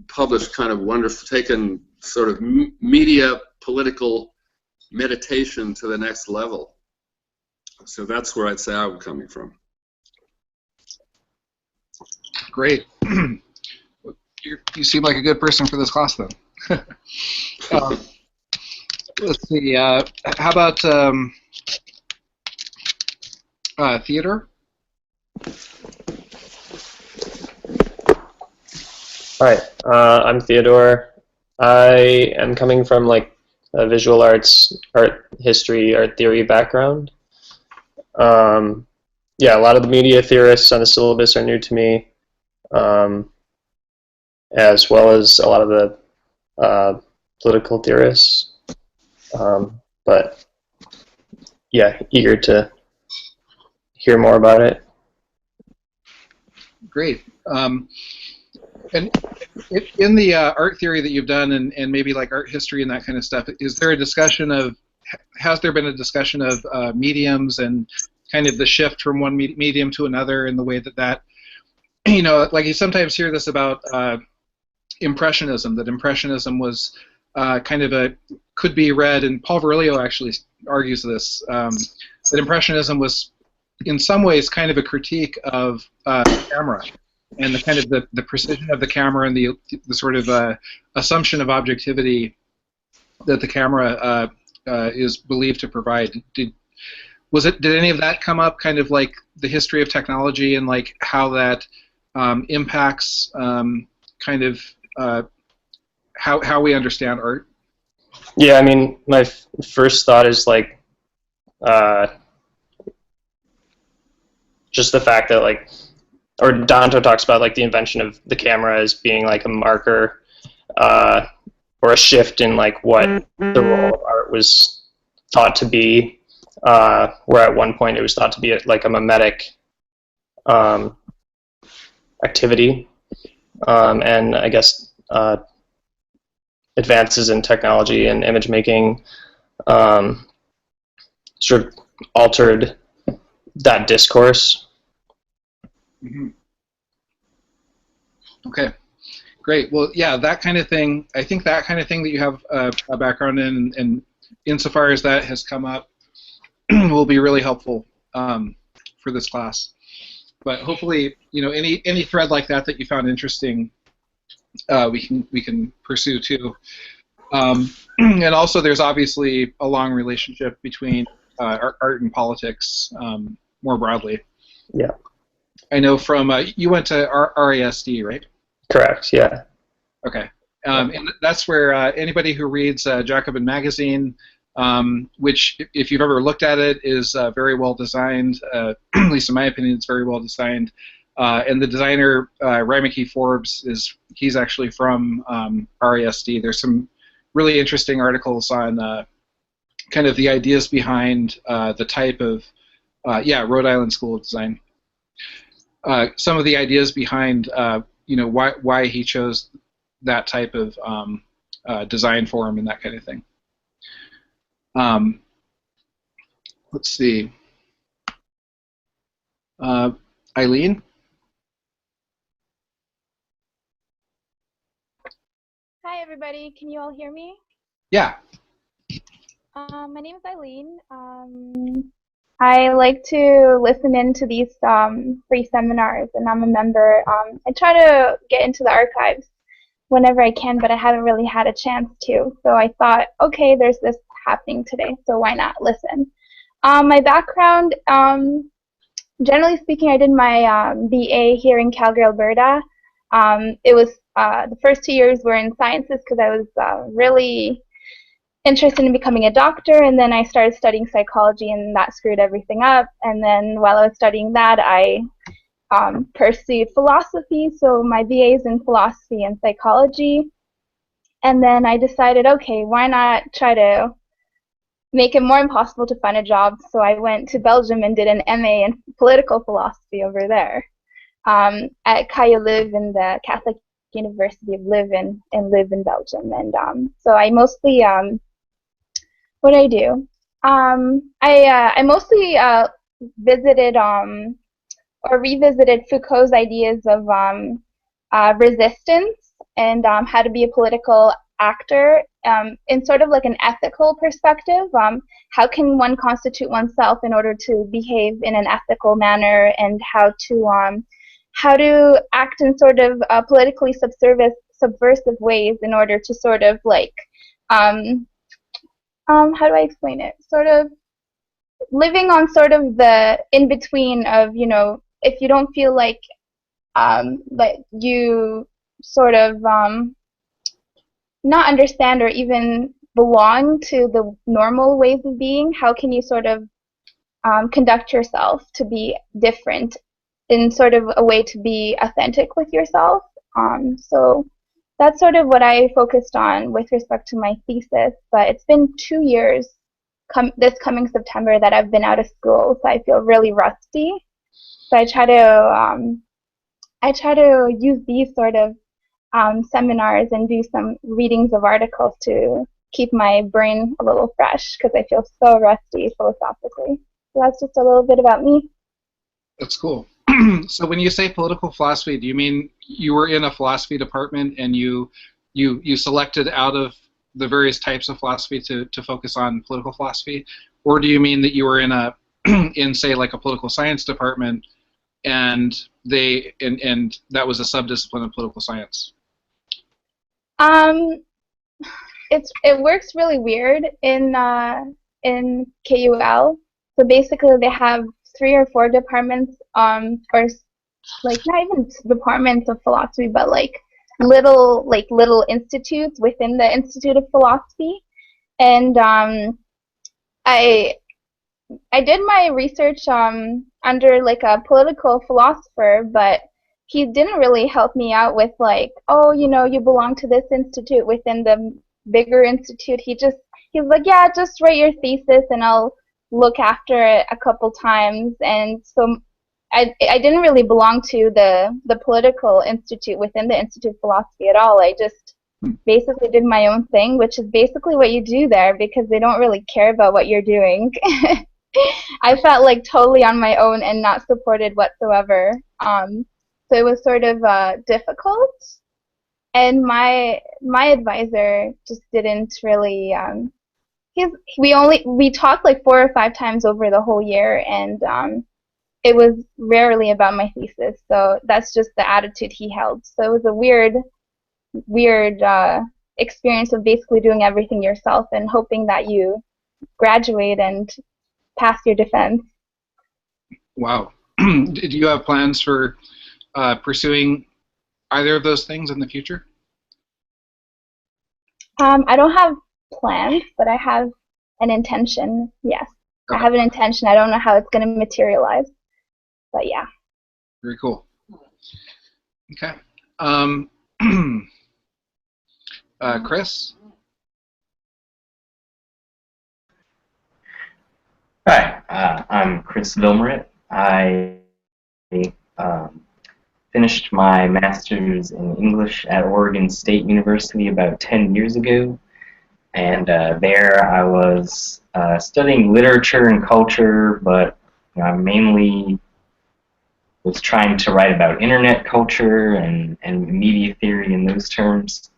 published kind of wonderful, taken sort of media political meditation to the next level. So that's where I'd say I'm coming from. Great. You seem like a good person for this class, then. Let's see. How about Theodore? Hi, I'm Theodore. I am coming from like a visual arts, art history, art theory background. Yeah, a lot of the media theorists on the syllabus are new to me, as well as a lot of the political theorists. But yeah, eager to hear more about it. Great. And in the art theory that you've done, and maybe like art history and that kind of stuff, is there a discussion of, has there been a discussion of mediums and kind of the shift from one medium to another in the way that, you know, like you sometimes hear this about Impressionism, that Impressionism was kind of could be read, and Paul Virilio actually argues this, that Impressionism was in some ways kind of a critique of camera, and the kind of the precision of the camera and the sort of assumption of objectivity that the camera is believed to provide. Did any of that come up, kind of like the history of technology and like how that impacts kind of how we understand art? Yeah, I mean, my first thought is like just the fact that like, or Danto talks about like the invention of the camera as being like a marker or a shift in like what the role of art was thought to be, where at one point it was thought to be like a mimetic activity, and I guess advances in technology and image making sort of altered that discourse. Mm-hmm. Okay, great. Well, yeah, that kind of thing. I think that kind of thing that you have a background in, and insofar as that has come up, will be really helpful for this class. But hopefully, you know, any thread like that you found interesting, we can pursue too. And also, there's obviously a long relationship between art and politics more broadly. Yeah. I know from you went to RASD, right? Correct. Yeah. Okay. And that's where anybody who reads Jacobin magazine, which, if you've ever looked at it, is very well designed. At least in my opinion, it's very well designed. And the designer, Raimaki Forbes, he's actually from RASD. There's some really interesting articles on kind of the ideas behind the type of Rhode Island School of Design. Some of the ideas behind why he chose that type of design form and that kind of thing. Let's see. Eileen? Hi, everybody. Can you all hear me? Yeah. My name is Eileen. I like to listen into these free seminars, and I'm a member. I try to get into the archives whenever I can, but I haven't really had a chance to. So I thought, okay, there's this happening today, so why not listen? My background, generally speaking, I did my BA here in Calgary, Alberta. It was the first 2 years were in sciences because I was really interested in becoming a doctor, and then I started studying psychology, and that screwed everything up. And then while I was studying that, I pursued philosophy, so my BA is in philosophy and psychology. And then I decided, okay, why not try to make it more impossible to find a job? So I went to Belgium and did an MA in political philosophy over there at Caille Leuven in the Catholic University of Leuven in Belgium. And so I mostly what I do? I mostly visited or revisited Foucault's ideas of resistance and how to be a political actor in sort of like an ethical perspective. How can one constitute oneself in order to behave in an ethical manner, and how to act in sort of politically subversive ways in order to sort of like how do I explain it? Sort of living on sort of the in-between of, if you don't feel like that you sort of not understand or even belong to the normal ways of being, how can you sort of conduct yourself to be different in sort of a way to be authentic with yourself? So that's sort of what I focused on with respect to my thesis, but it's been 2 years this coming September that I've been out of school, so I feel really rusty. So I try to use these sort of seminars and do some readings of articles to keep my brain a little fresh, because I feel so rusty philosophically. So that's just a little bit about me. That's cool. So when you say political philosophy, do you mean you were in a philosophy department and you selected out of the various types of philosophy to focus on political philosophy, or do you mean that you were in a in say like a political science department and that was a subdiscipline of political science? It works really weird in KUL. So basically they have 3 or 4 departments, or like not even departments of philosophy, but like little institutes within the Institute of Philosophy. And I did my research under like a political philosopher, but he didn't really help me out with like, oh, you belong to this institute within the bigger institute. He's like, yeah, just write your thesis and I'll look after it a couple times. And so I didn't really belong to the political institute within the Institute of Philosophy at all. I just basically did my own thing, which is basically what you do there because they don't really care about what you're doing. I felt like totally on my own and not supported whatsoever. So it was sort of difficult. And my advisor just didn't really. We talked like 4 or 5 times over the whole year, and it was rarely about my thesis. So that's just the attitude he held. So it was a weird experience of basically doing everything yourself and hoping that you graduate and pass your defense. Wow. Do you have plans for pursuing either of those things in the future? I don't have plans, but I have an intention. Yes, okay. I have an intention. I don't know how it's going to materialize, but yeah. Very cool. Okay. Mm-hmm. Chris? Hi, I'm Chris Vilmeret. I finished my master's in English at Oregon State University about 10 years ago, and there I was studying literature and culture, but I mainly was trying to write about internet culture and media theory in those terms.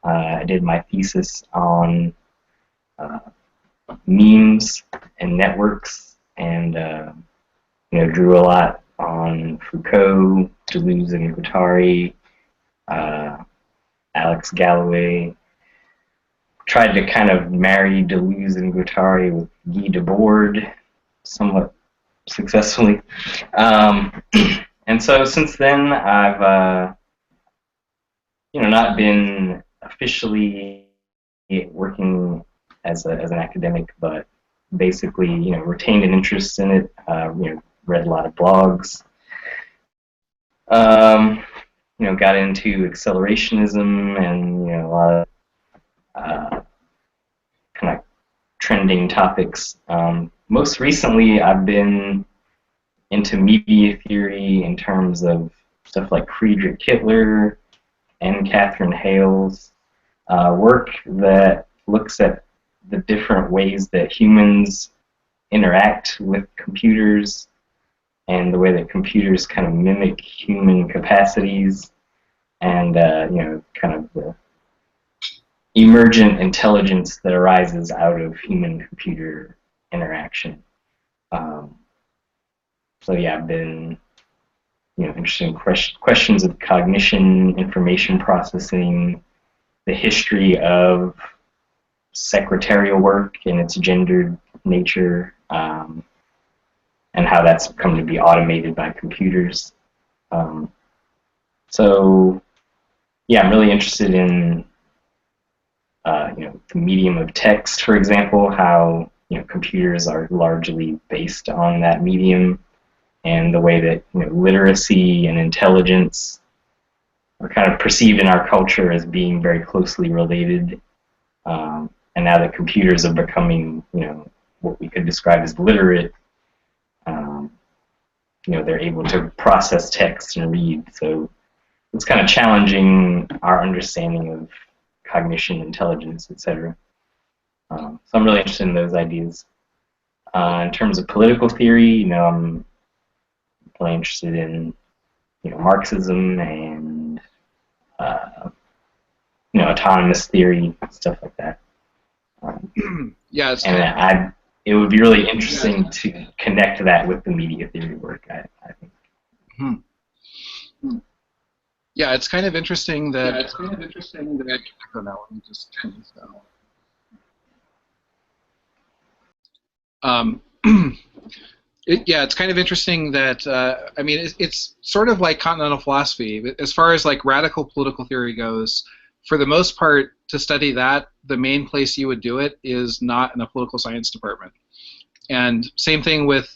I did my thesis on memes and networks, and drew a lot on Foucault, Deleuze and Guattari, Alex Galloway. Tried to kind of marry Deleuze and Guattari with Guy Debord, somewhat successfully. And so since then, I've not been officially working as an academic, but basically retained an interest in it. Read a lot of blogs. Got into accelerationism and a lot of kind of trending topics. Most recently, I've been into media theory in terms of stuff like Friedrich Hitler and Catherine Hale's work that looks at the different ways that humans interact with computers and the way that computers kind of mimic human capacities, and kind of the emergent intelligence that arises out of human-computer interaction. So yeah, I've been interested in questions of cognition, information processing, the history of secretarial work and its gendered nature, and how that's come to be automated by computers. So yeah, I'm really interested in the medium of text, for example, how computers are largely based on that medium, and the way that literacy and intelligence are kind of perceived in our culture as being very closely related. And now that computers are becoming what we could describe as literate, they're able to process text and read. So it's kind of challenging our understanding of cognition, intelligence, etc. So I'm really interested in those ideas. In terms of political theory, I'm really interested in Marxism and autonomous theory, stuff like that. Yeah, it's and it would be really interesting to connect that with the media theory work, I think. Yeah, it's kind of interesting that. Oh, no, let me just turn this down. It's kind of interesting that I mean, it's sort of like continental philosophy. As far as like radical political theory goes, for the most part, to study that, the main place you would do it is not in a political science department. And same thing with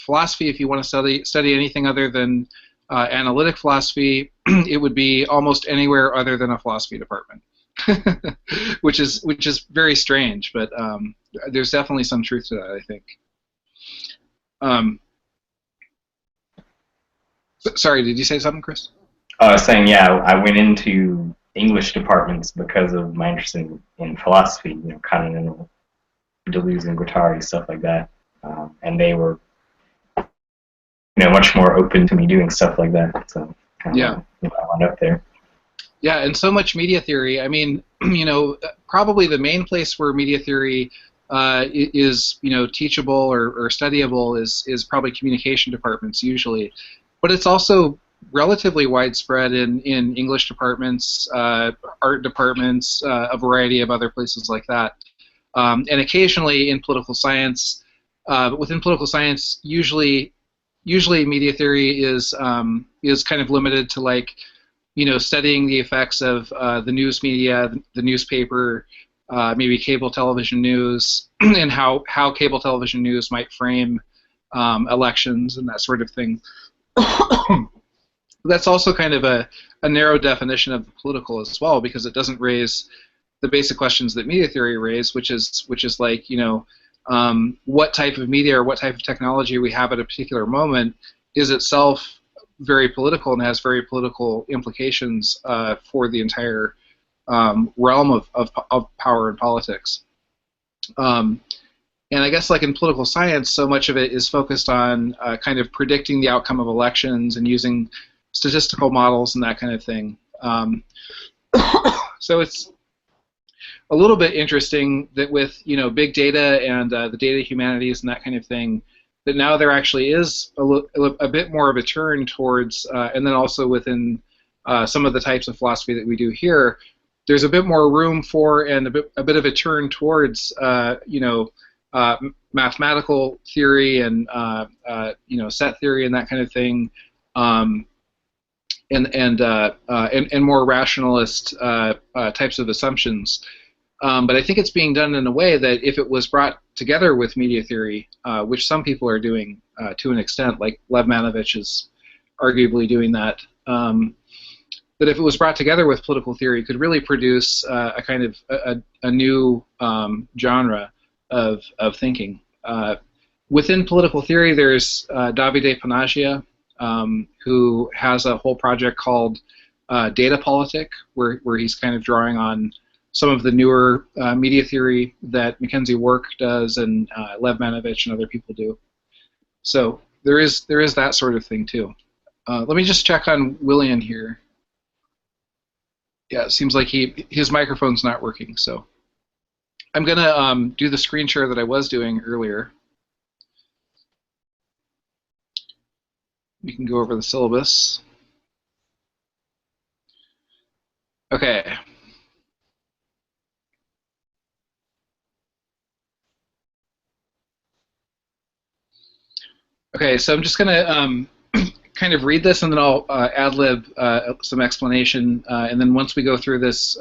philosophy. If you want to study anything other than analytic philosophy, it would be almost anywhere other than a philosophy department, which is very strange. But there's definitely some truth to that, I think. Sorry, did you say something, Chris? I was saying, yeah, I went into English departments because of my interest in philosophy, continental, Deleuze and Guattari, stuff like that, and they were, much more open to me doing stuff like that. So yeah, I wound up there. Yeah, and so much media theory. I mean, probably the main place where media theory is teachable or studyable is probably communication departments usually, but it's also relatively widespread in English departments, art departments, a variety of other places like that, and occasionally in political science. But within political science, usually media theory is kind of limited to like studying the effects of the news media, the newspaper, maybe cable television news, and how cable television news might frame elections and that sort of thing. That's also kind of a narrow definition of the political as well, because it doesn't raise the basic questions that media theory raised, which is like what type of media or what type of technology we have at a particular moment is itself very political and has very political implications for the entire realm of power and politics. And I guess like in political science, so much of it is focused on kind of predicting the outcome of elections and using statistical models and that kind of thing. So it's a little bit interesting that with big data and the data humanities and that kind of thing, that now there actually is a bit more of a turn towards, and then also within some of the types of philosophy that we do here, there's a bit more room for and a bit of a turn towards mathematical theory and set theory and that kind of thing, and more rationalist types of assumptions. But I think it's being done in a way that if it was brought together with media theory, which some people are doing to an extent, like Lev Manovich is arguably doing that, that if it was brought together with political theory, could really produce a kind of a new genre of thinking. Within political theory, there's Davide Panagia, who has a whole project called Data Politic, where he's kind of drawing on some of the newer media theory that Mackenzie Work does and Lev Manovich and other people do. So there is that sort of thing too. Let me just check on William here. Yeah, it seems like his microphone's not working, so I'm gonna do the screen share that I was doing earlier. We can go over the syllabus. Okay. Okay, so I'm just gonna kind of read this, and then I'll ad-lib some explanation, and then once we go through this,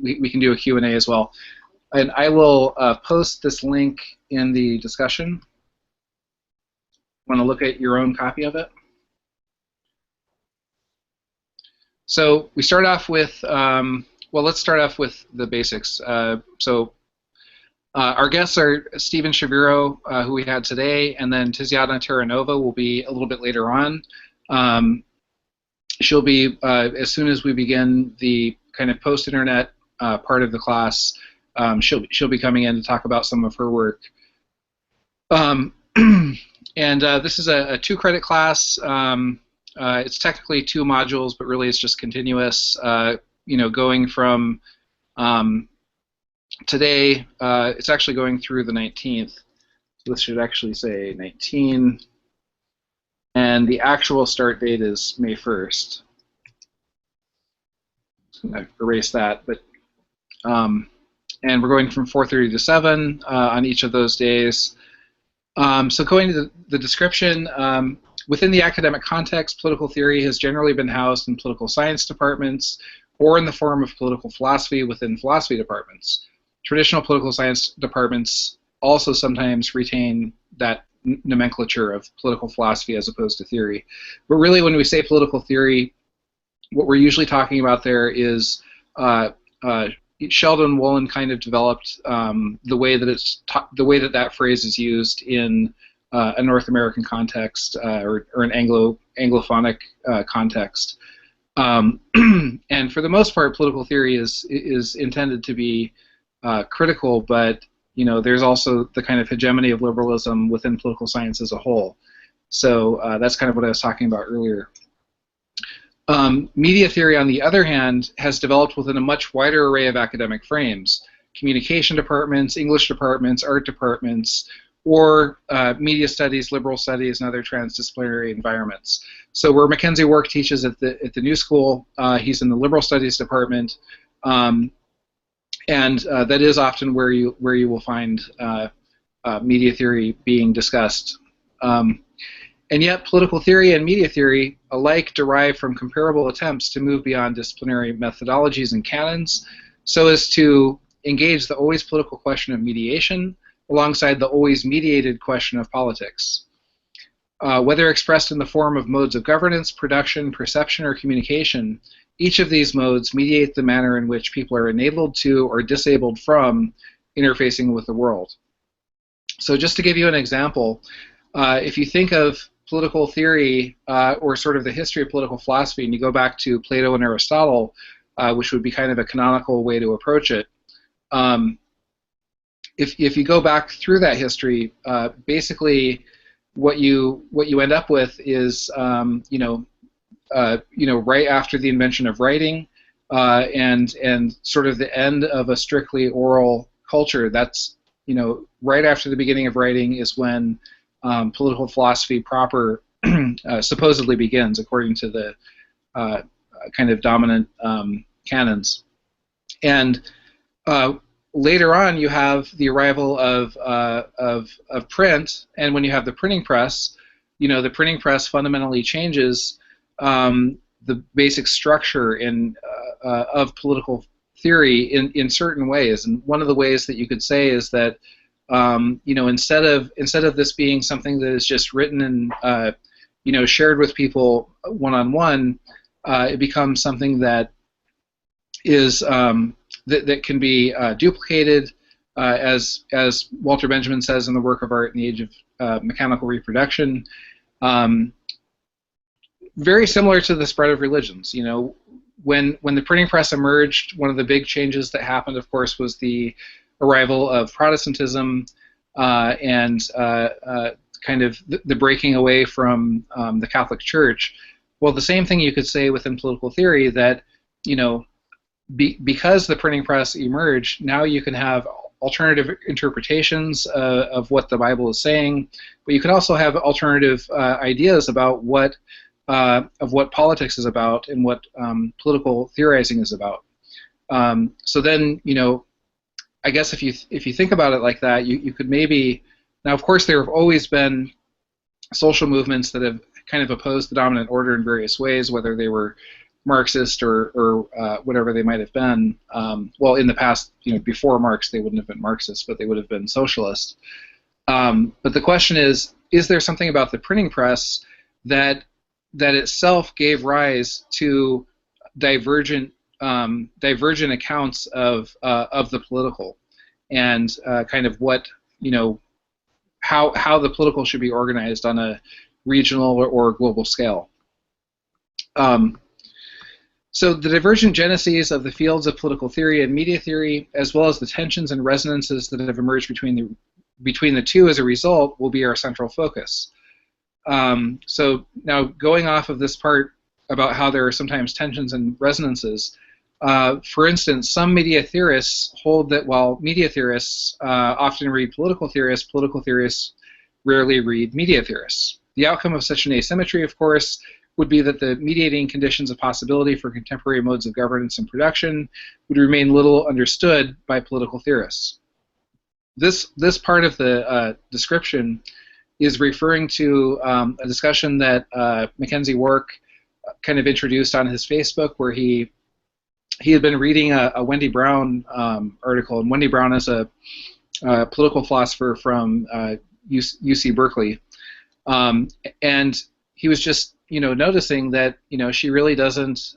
we can do a Q&A as well. And I will post this link in the discussion. Want to look at your own copy of it? So we start off with, well, let's start off with the basics. Our guests are Stephen Shaviro, who we had today, and then Tiziana Terranova will be a little bit later on. She'll be, as soon as we begin the kind of post-internet part of the class, she'll be coming in to talk about some of her work. And this is a 2-credit class. It's technically 2 modules, but really it's just continuous. Going from today, it's actually going through the 19th. So this should actually say 19. And the actual start date is May 1st. I'm going to erase that. But and we're going from 4:30 to 7 on each of those days. So going to the description, within the academic context, political theory has generally been housed in political science departments or in the form of political philosophy within philosophy departments. Traditional political science departments also sometimes retain that nomenclature of political philosophy as opposed to theory. But really, when we say political theory, what we're usually talking about there is Sheldon Wolin kind of developed the way that that phrase is used in a North American context or an Anglophonic context. And for the most part, political theory is intended to be critical, but there's also the kind of hegemony of liberalism within political science as a whole. So that's kind of what I was talking about earlier. Media theory, on the other hand, has developed within a much wider array of academic frames: communication departments, English departments, art departments, or media studies, liberal studies, and other transdisciplinary environments. So where Mackenzie Work teaches at the New School, he's in the liberal studies department, and that is often where you will find media theory being discussed. And yet, political theory and media theory alike derive from comparable attempts to move beyond disciplinary methodologies and canons, so as to engage the always political question of mediation alongside the always mediated question of politics. Whether expressed in the form of modes of governance, production, perception, or communication, each of these modes mediate the manner in which people are enabled to or disabled from interfacing with the world. So just to give you an example, if you think of political theory or sort of the history of political philosophy, and you go back to Plato and Aristotle, which would be kind of a canonical way to approach it. If you go back through that history, basically what you end up with is right after the invention of writing and sort of the end of a strictly oral culture. That's right after the beginning of writing is when political philosophy proper supposedly begins, according to the kind of dominant canons. And later on, you have the arrival of print, and when you have the printing press, the printing press fundamentally changes the basic structure of political theory in certain ways. And one of the ways that you could say is that instead of this being something that is just written and shared with people one-on-one, it becomes something that is that can be duplicated, as Walter Benjamin says in the work of Art in the Age of Mechanical Reproduction. Very similar to the spread of religions. When the printing press emerged, one of the big changes that happened, of course, was the arrival of Protestantism and kind of the breaking away from the Catholic Church. Well, the same thing you could say within political theory, that because the printing press emerged, now you can have alternative interpretations of what the Bible is saying, but you can also have alternative ideas about what politics is about and what political theorizing is about. So then, I guess if you think about it like that, you could maybe, now of course there have always been social movements that have kind of opposed the dominant order in various ways, whether they were Marxist or whatever they might have been. Well, in the past, before Marx, they wouldn't have been Marxist, but they would have been socialist. But the question is there something about the printing press that itself gave rise to divergent accounts of the political, and kind of what how the political should be organized on a regional or global scale. So the divergent geneses of the fields of political theory and media theory, as well as the tensions and resonances that have emerged between the two as a result, will be our central focus. So now, going off of this part about how there are sometimes tensions and resonances, for instance, some media theorists hold that while media theorists often read political theorists rarely read media theorists. The outcome of such an asymmetry, of course, would be that the mediating conditions of possibility for contemporary modes of governance and production would remain little understood by political theorists. This part of the description is referring to a discussion that Mackenzie Wark kind of introduced on his Facebook, where he had been reading a Wendy Brown article, and Wendy Brown is a political philosopher from UC Berkeley, and he was just noticing that she really doesn't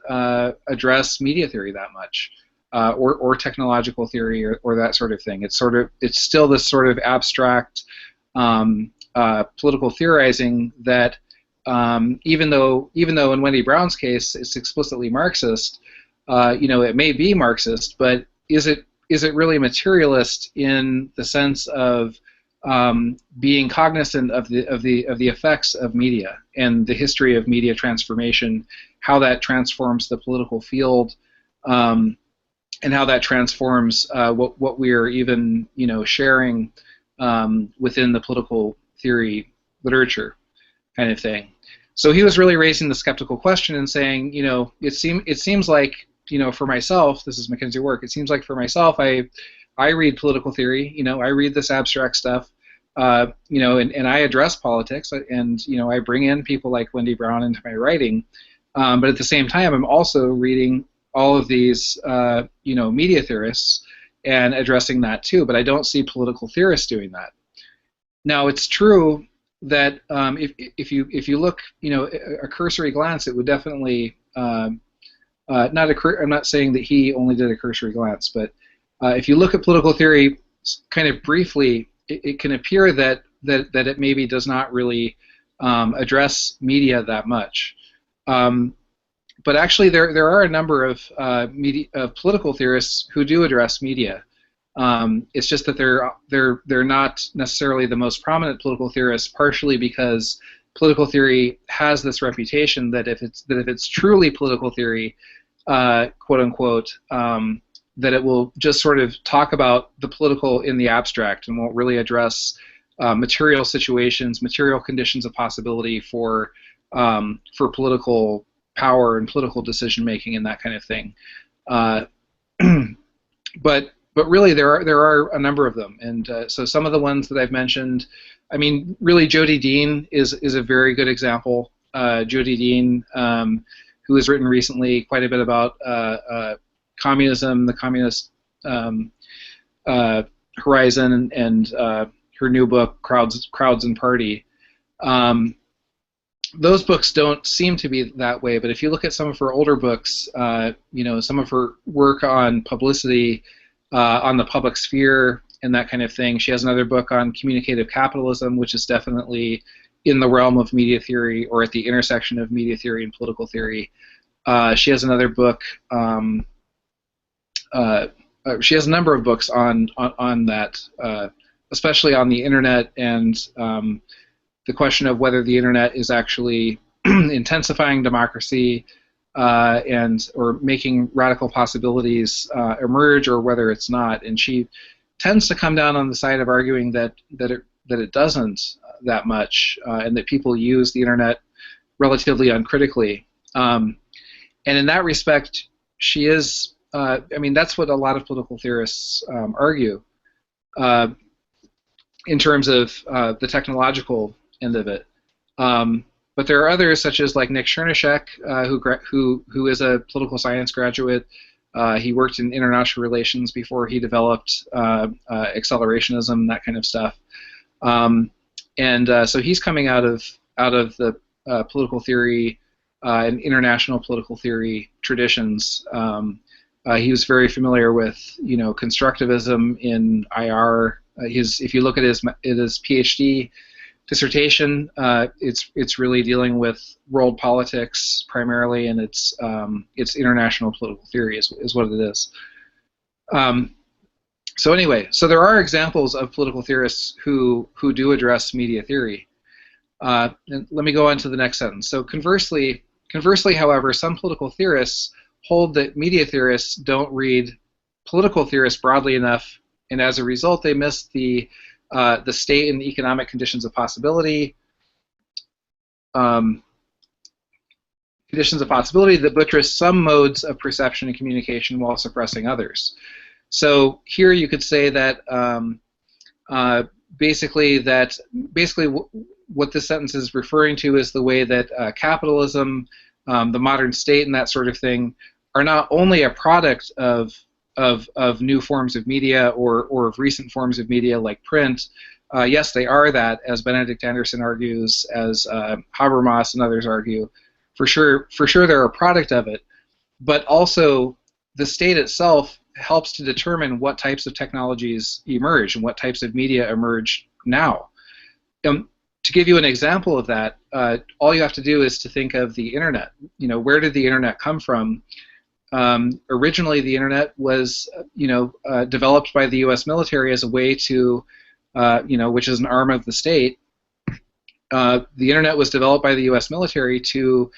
address media theory that much, or technological theory or that sort of thing. It's still this sort of abstract political theorizing that even though in Wendy Brown's case it's explicitly Marxist, it may be Marxist, but is it really materialist in the sense of being cognizant of the effects of media and the history of media transformation, how that transforms the political field, and how that transforms what we are even sharing within the political theory literature, kind of thing. So he was really raising the skeptical question and saying, it seems like, for myself, this is Mackenzie Wark, it seems like for myself, I read political theory, I read this abstract stuff, and I address politics, and I bring in people like Wendy Brown into my writing, but at the same time, I'm also reading all of these, media theorists and addressing that too. But I don't see political theorists doing that. Now, it's true that if you look, a cursory glance, it would definitely I'm not saying that he only did a cursory glance, but if you look at political theory kind of briefly, it can appear that it maybe does not really address media that much. But actually, there are a number of political theorists who do address media. It's just that they're not necessarily the most prominent political theorists, partially because political theory has this reputation that if it's truly political theory, quote unquote, that it will just sort of talk about the political in the abstract and won't really address material situations, material conditions of possibility for political power and political decision making and that kind of thing. But really, there are a number of them, and so some of the ones that I've mentioned, I mean, really, Jody Dean is a very good example. Jody Dean, who has written recently quite a bit about communism, the communist horizon, and her new book, Crowds and Party. Those books don't seem to be that way, but if you look at some of her older books, some of her work on publicity, on the public sphere and that kind of thing. She has another book on communicative capitalism, which is definitely in the realm of media theory or at the intersection of media theory and political theory. She has another book. She has a number of books on that, especially on the internet and the question of whether the internet is actually intensifying democracy or making radical possibilities emerge, or whether it's not. And she tends to come down on the side of arguing that it doesn't that much, and that people use the internet relatively uncritically. And in that respect, she is. I mean, that's what a lot of political theorists argue in terms of the technological end of it. But there are others, such as like Nick Chernyshek, who is a political science graduate. He worked in international relations before he developed accelerationism, that kind of stuff. So he's coming out of the political theory and international political theory traditions. He was very familiar with constructivism in IR. If you look at his PhD dissertation, it's really dealing with world politics primarily, and it's international political theory is what it is. So anyway, so there are examples of political theorists who do address media theory. And let me go on to the next sentence. So conversely, however, some political theorists hold that media theorists don't read political theorists broadly enough, and as a result, they miss the state and the economic conditions of possibility, that buttress some modes of perception and communication while suppressing others. So here you could say that basically what this sentence is referring to is the way that capitalism, the modern state, and that sort of thing are not only a product of new forms of media or of recent forms of media like print. Yes, they are that, as Benedict Anderson argues, as Habermas and others argue. For sure they're a product of it, but also the state itself helps to determine what types of technologies emerge and what types of media emerge now. To give you an example of that, all you have to do is to think of the internet. Where did the internet come from? Originally, the internet was, developed by the U.S. military as a way to, which is an arm of the state. The internet was developed by the U.S. military to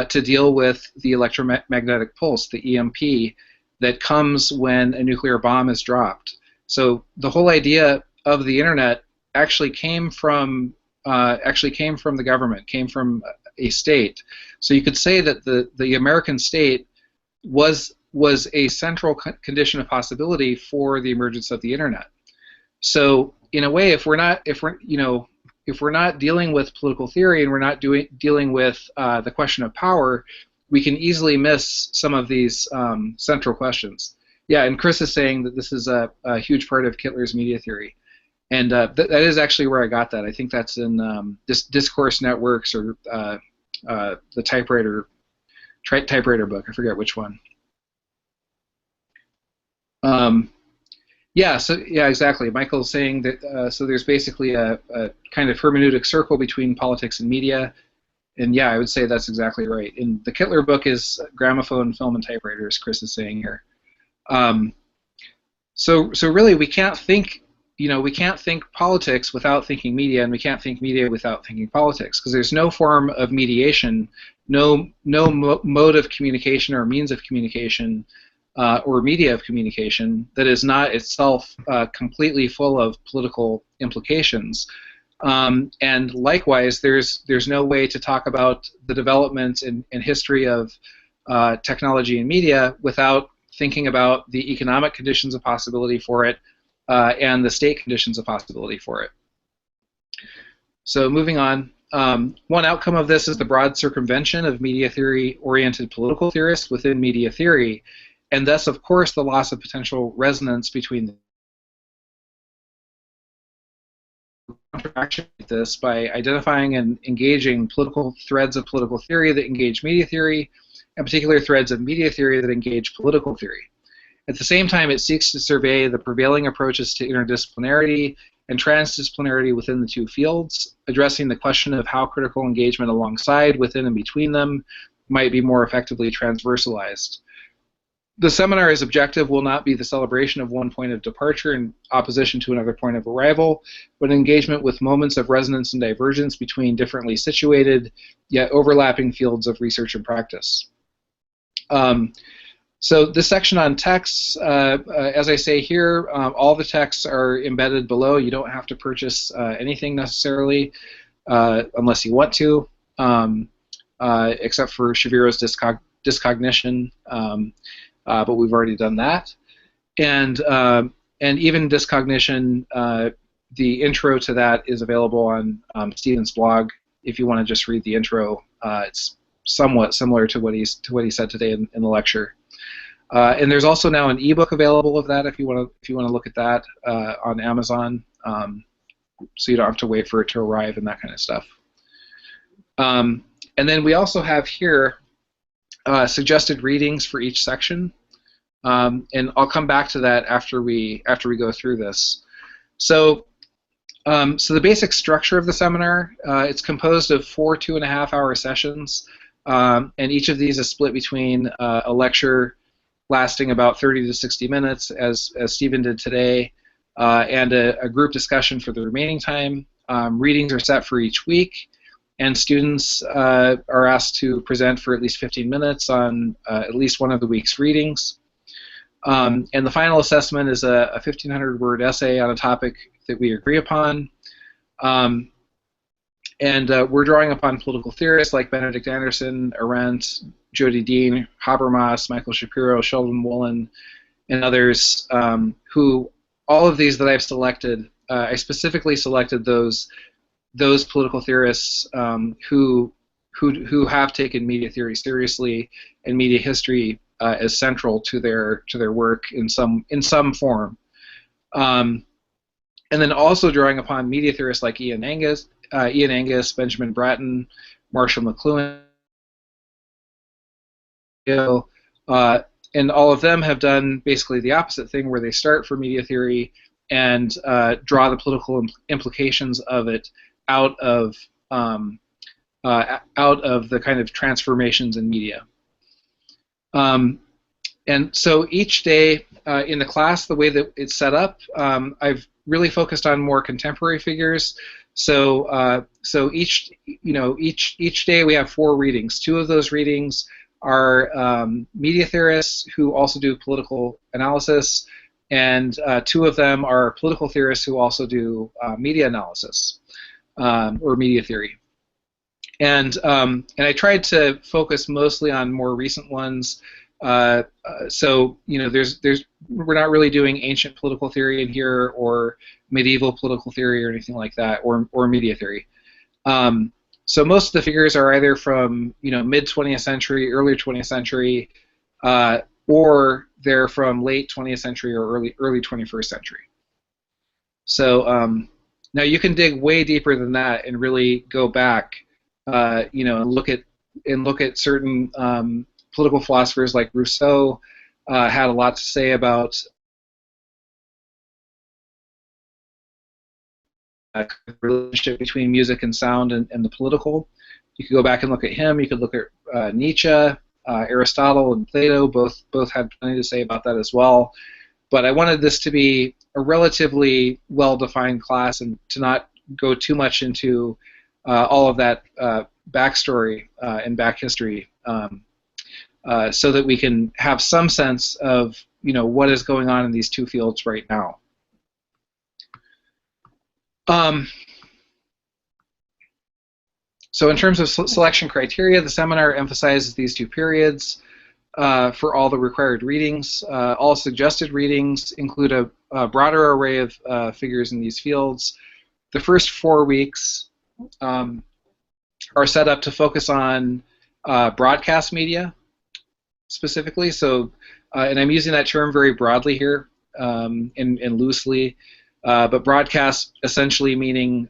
deal with the electromagnetic pulse, the EMP, that comes when a nuclear bomb is dropped. So the whole idea of the internet actually came from the government, came from a state. So you could say that the American state was a central condition of possibility for the emergence of the internet. So in a way, if we're not dealing with political theory and we're not dealing with the question of power, we can easily miss some of these central questions. Yeah, and Chris is saying that this is a huge part of Kittler's media theory, and that is actually where I got that. I think that's in Discourse Networks or the typewriter book. I forget which one. Yeah, exactly. Michael's saying that so there's basically a kind of hermeneutic circle between politics and media, and yeah, I would say that's exactly right. In the Kittler book is gramophone, film, and typewriters. Chris is saying here. So really, we can't think, we can't think politics without thinking media, and we can't think media without thinking politics, because there's no form of mediation, no mode of communication or means of communication or media of communication that is not itself completely full of political implications. And likewise, there's no way to talk about the development and history of technology and media without thinking about the economic conditions of possibility for it and the state conditions of possibility for it. So moving on, one outcome of this is the broad circumvention of media theory-oriented political theorists within media theory, and thus, of course, the loss of potential resonance between interaction with this by identifying and engaging political threads of political theory that engage media theory, and particular threads of media theory that engage political theory. At the same time, it seeks to survey the prevailing approaches to interdisciplinarity and transdisciplinarity within the two fields, addressing the question of how critical engagement alongside, within, and between them might be more effectively transversalized. The seminar's objective will not be the celebration of one point of departure in opposition to another point of arrival, but engagement with moments of resonance and divergence between differently situated, yet overlapping fields of research and practice. So this section on texts, as I say here, all the texts are embedded below. You don't have to purchase anything necessarily unless you want to, except for Shaviro's discognition. But we've already done that, and even discognition, the intro to that is available on Stephen's blog. If you want to just read the intro, it's somewhat similar to what he said today in the lecture. And there's also now an ebook available of that if you want to look at that on Amazon, so you don't have to wait for it to arrive and that kind of stuff. And then we also have here suggested readings for each section, and I'll come back to that after we go through this. So the basic structure of the seminar, it's composed of 4 2.5-hour sessions, and each of these is split between a lecture lasting about 30 to 60 minutes, as Stephen did today, and a group discussion for the remaining time. Readings are set for each week, and students are asked to present for at least 15 minutes on at least one of the week's readings. And the final assessment is a 1,500-word essay on a topic that we agree upon. And we're drawing upon political theorists like Benedict Anderson, Arendt, Jody Dean, Habermas, Michael Shapiro, Sheldon Woolen, and others, who, all of these that I've selected, I specifically selected those political theorists who have taken media theory seriously and media history as central to their work in some form. And then also drawing upon media theorists like Ian Angus, Benjamin Bratton, Marshall McLuhan, and all of them have done basically the opposite thing, where they start for media theory and draw the political implications of it out of the kind of transformations in media. And so each day in the class, the way that it's set up, I've really focused on more contemporary figures. So each day we have 4 readings. 2 of those readings are media theorists who also do political analysis, and 2 of them are political theorists who also do media analysis or media theory. And I tried to focus mostly on more recent ones. So we're not really doing ancient political theory in here, or medieval political theory, or anything like that, or media theory. So most of the figures are either from mid 20th century, early 20th century, or they're from late 20th century or early 21st century. So now you can dig way deeper than that and really go back, and look at certain political philosophers like Rousseau had a lot to say about relationship between music and sound and the political. You could go back and look at him. You could look at Nietzsche, Aristotle, and Plato. Both had plenty to say about that as well. But I wanted this to be a relatively well-defined class and to not go too much into all of that backstory and back history, so that we can have some sense of what is going on in these two fields right now. So in terms of selection criteria, the seminar emphasizes these two periods for all the required readings. All suggested readings include a broader array of figures in these fields. The first 4 weeks are set up to focus on broadcast media specifically. So, and I'm using that term very broadly here and loosely. But broadcast essentially meaning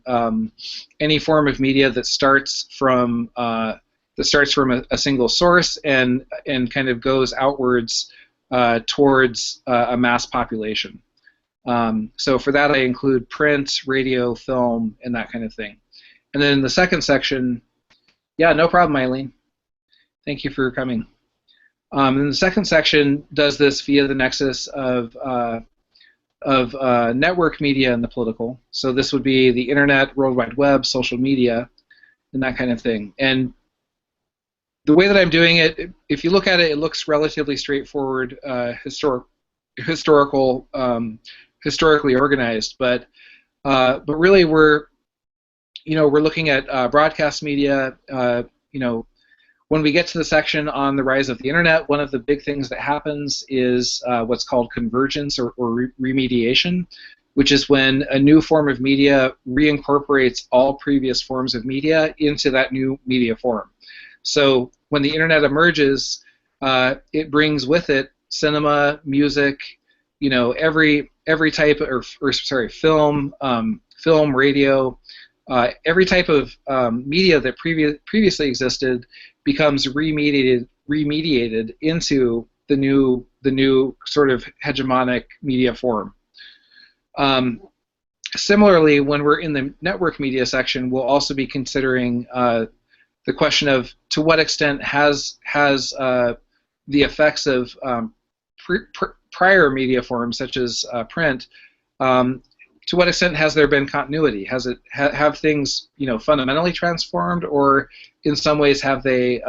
any form of media that starts from a single source and kind of goes outwards towards a mass population. So for that I include print, radio, film, and that kind of thing. And then in the second section, yeah, no problem, Eileen. Thank you for coming. And the second section does this via the nexus of network media and the political. So this would be the internet, World Wide Web, social media, and that kind of thing. And the way that I'm doing it, if you look at it, it looks relatively straightforward, historically organized. But really, we're looking at broadcast media. When we get to the section on the rise of the internet, one of the big things that happens is what's called convergence or remediation, which is when a new form of media reincorporates all previous forms of media into that new media form. So when the internet emerges, it brings with it cinema, music, every type film, radio, every type of media that previously existed becomes remediated into the new sort of hegemonic media form. Similarly, when we're in the network media section, we'll also be considering the question of to what extent has the effects of prior media forms such as print, to what extent has there been continuity? Have things fundamentally transformed, or in some ways have they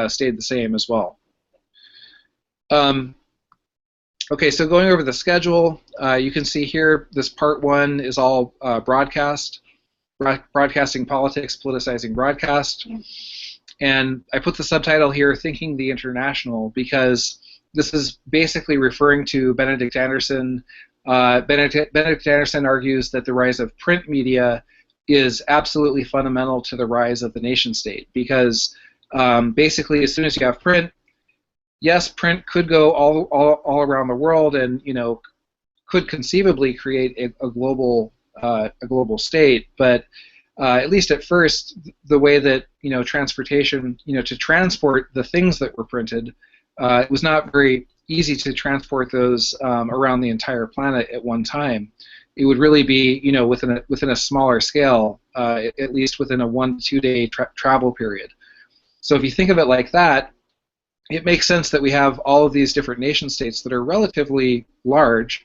stayed the same as well? Okay, so going over the schedule, you can see here this part 1 is all broadcasting politics, politicizing broadcast, and I put the subtitle here, Thinking the International, because this is basically referring to Benedict Anderson. Benedict Anderson argues that the rise of print media is absolutely fundamental to the rise of the nation state, because basically as soon as you have print, yes, print could go all around the world and could conceivably create a global state, but at least at first, the way that transportation, to transport the things that were printed, it was not very easy to transport those around the entire planet at one time. It would really be, within a smaller scale, at least within a 1 to 2 day travel period. So if you think of it like that, it makes sense that we have all of these different nation states that are relatively large,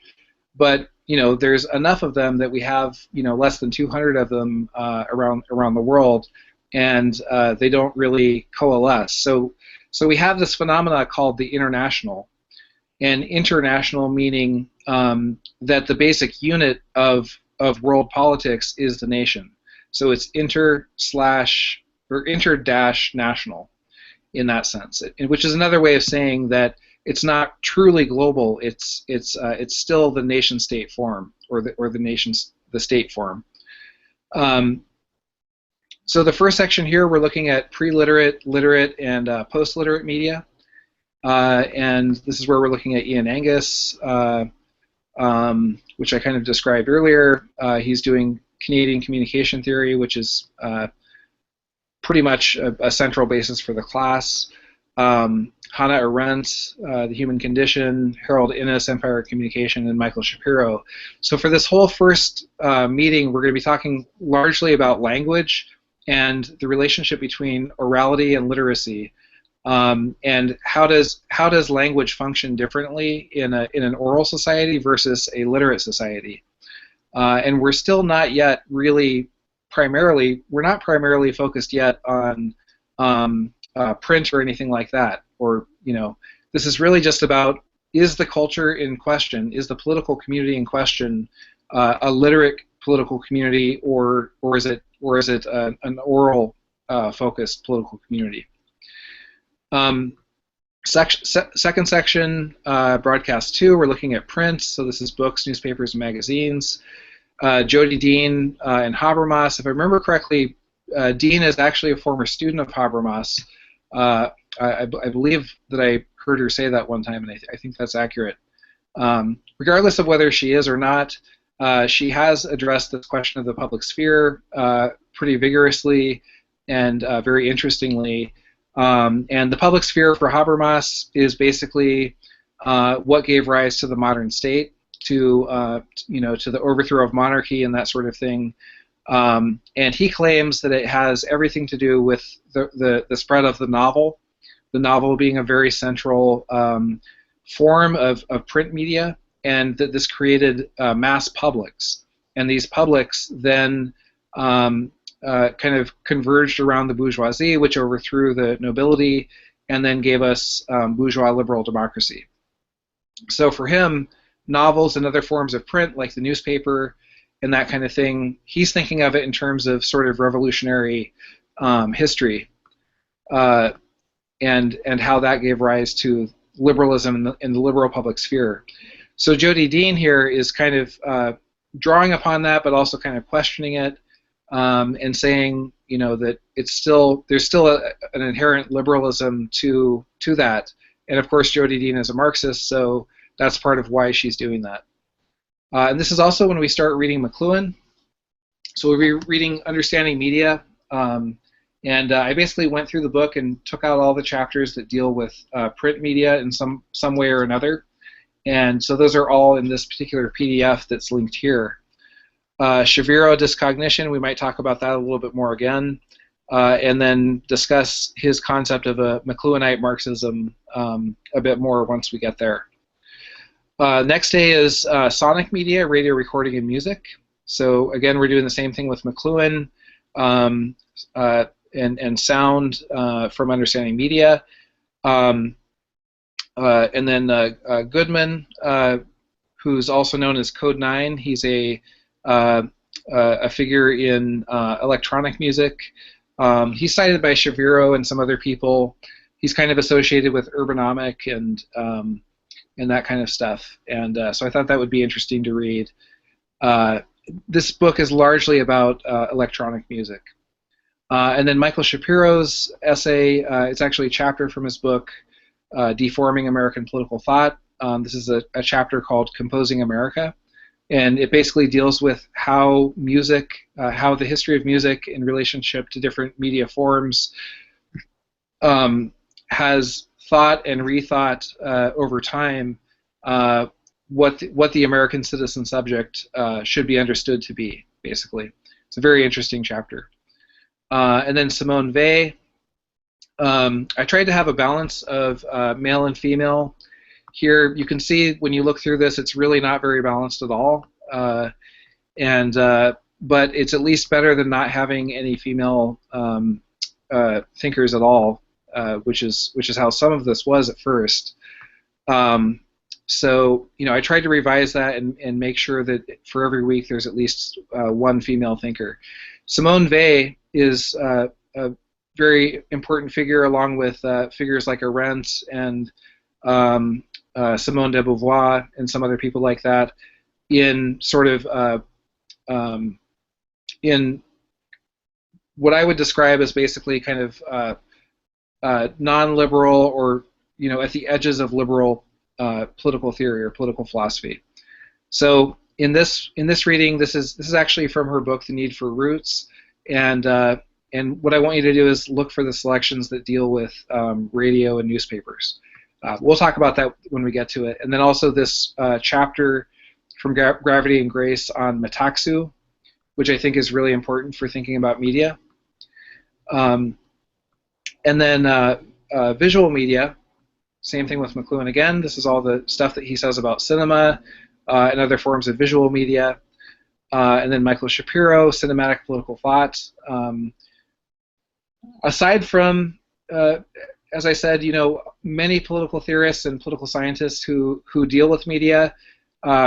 but there's enough of them that we have less than 200 of them around the world, and they don't really coalesce. So we have this phenomena called the international. And international meaning that the basic unit of world politics is the nation. So it's inter-national in that sense, which is another way of saying that it's not truly global. It's still the nation state form or the state form. So the first section here, we're looking at pre-literate, literate, and post-literate media. And this is where we're looking at Ian Angus, which I kind of described earlier. He's doing Canadian communication theory, which is pretty much a central basis for the class. Hannah Arendt, The Human Condition, Harold Innis, Empire of Communication, and Michael Shapiro. So for this whole first meeting, we're going to be talking largely about language and the relationship between orality and literacy, and how does language function differently in an oral society versus a literate society. And we're still not yet really we're not primarily focused yet on print or anything like that. Or, this is really just about, is the culture in question, is the political community in question a literate political community, or is it an oral focused political community? Second section, broadcast 2, we're looking at print. So this is books, newspapers, and magazines. Jody Dean and Habermas. If I remember correctly, Dean is actually a former student of Habermas. I believe that I heard her say that one time, and I think that's accurate. Regardless of whether she is or not, she has addressed this question of the public sphere pretty vigorously and very interestingly. And the public sphere for Habermas is basically what gave rise to the modern state, to the overthrow of monarchy and that sort of thing. And he claims that it has everything to do with the spread of the novel being a very central form of print media, and that this created mass publics. And these publics then kind of converged around the bourgeoisie, which overthrew the nobility, and then gave us bourgeois liberal democracy. So for him, novels and other forms of print, like the newspaper and that kind of thing, he's thinking of it in terms of sort of revolutionary history, and how that gave rise to liberalism in the liberal public sphere. So Jody Dean here is kind of drawing upon that, but also kind of questioning it, and saying, that there's still an inherent liberalism to that. And of course, Jody Dean is a Marxist, so that's part of why she's doing that. And this is also when we start reading McLuhan. So we'll be reading Understanding Media, and I basically went through the book and took out all the chapters that deal with print media in some way or another. And so those are all in this particular PDF that's linked here. Shaviro, Discognition, we might talk about that a little bit more again, and then discuss his concept of a McLuhanite Marxism a bit more once we get there. Next day is Sonic Media, Radio Recording and Music. So again, we're doing the same thing with McLuhan and sound from Understanding Media. And then Goodman, who's also known as Code 9. He's a figure in electronic music. He's cited by Shaviro and some other people. He's kind of associated with Urbanomic and that kind of stuff. And so I thought that would be interesting to read. This book is largely about electronic music. And then Michael Shapiro's essay, it's actually a chapter from his book, Deforming American Political Thought. This is a chapter called Composing America. And it basically deals with how music, how the history of music in relationship to different media forms has thought and rethought over time what the American citizen subject should be understood to be, basically. It's a very interesting chapter. And then Simone Weil. I tried to have a balance of male and female. Here you can see when you look through this, it's really not very balanced at all. But it's at least better than not having any female thinkers at all, which is how some of this was at first. So I tried to revise that and make sure that for every week there's at least one female thinker. Simone Weil is a very important figure, along with figures like Arendt and Simone de Beauvoir and some other people like that, in sort of in what I would describe as basically kind of non-liberal, or at the edges of liberal political theory or political philosophy. So in this reading, this is actually from her book, The Need for Roots, and And what I want you to do is look for the selections that deal with radio and newspapers. We'll talk about that when we get to it. And then also this chapter from Gravity and Grace on Metaxu, which I think is really important for thinking about media. And then visual media, same thing with McLuhan again. This is all the stuff that he says about cinema and other forms of visual media. And then Michael Shapiro, cinematic political thought. Aside from, as I said, many political theorists and political scientists who deal with media,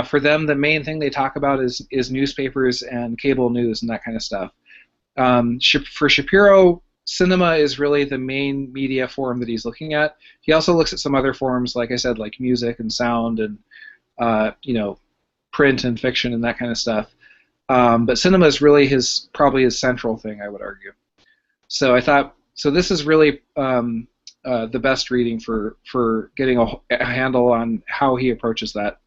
for them the main thing they talk about is newspapers and cable news and that kind of stuff. For Shapiro, cinema is really the main media form that he's looking at. He also looks at some other forms, like I said, like music and sound and print and fiction and that kind of stuff. But cinema is really probably his central thing, I would argue. So I thought, this is really the best reading for getting a handle on how he approaches that.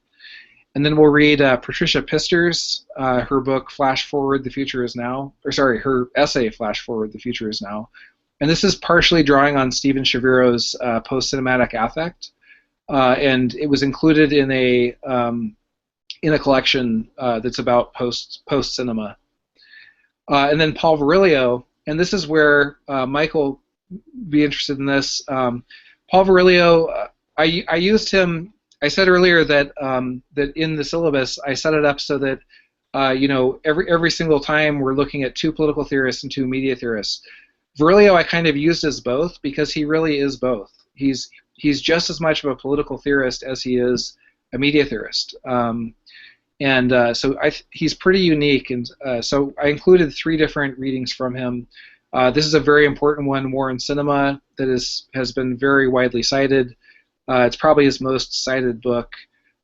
And then we'll read Patricia Pister's, her book Flash Forward, The Future Is Now, her essay Flash Forward, The Future Is Now. And this is partially drawing on Stephen Shaviro's post-cinematic affect, and it was included in a collection that's about post-cinema. And then Paul Virilio, and this is where Michael be interested in this. Paul Virilio, I used him. I said earlier that that in the syllabus I set it up so that every single time we're looking at two political theorists and two media theorists. Virilio I kind of used as both because he really is both. He's just as much of a political theorist as he is a media theorist. So he's pretty unique, and so I included 3 different readings from him. This is a very important one, War and Cinema, that has been very widely cited. It's probably his most cited book,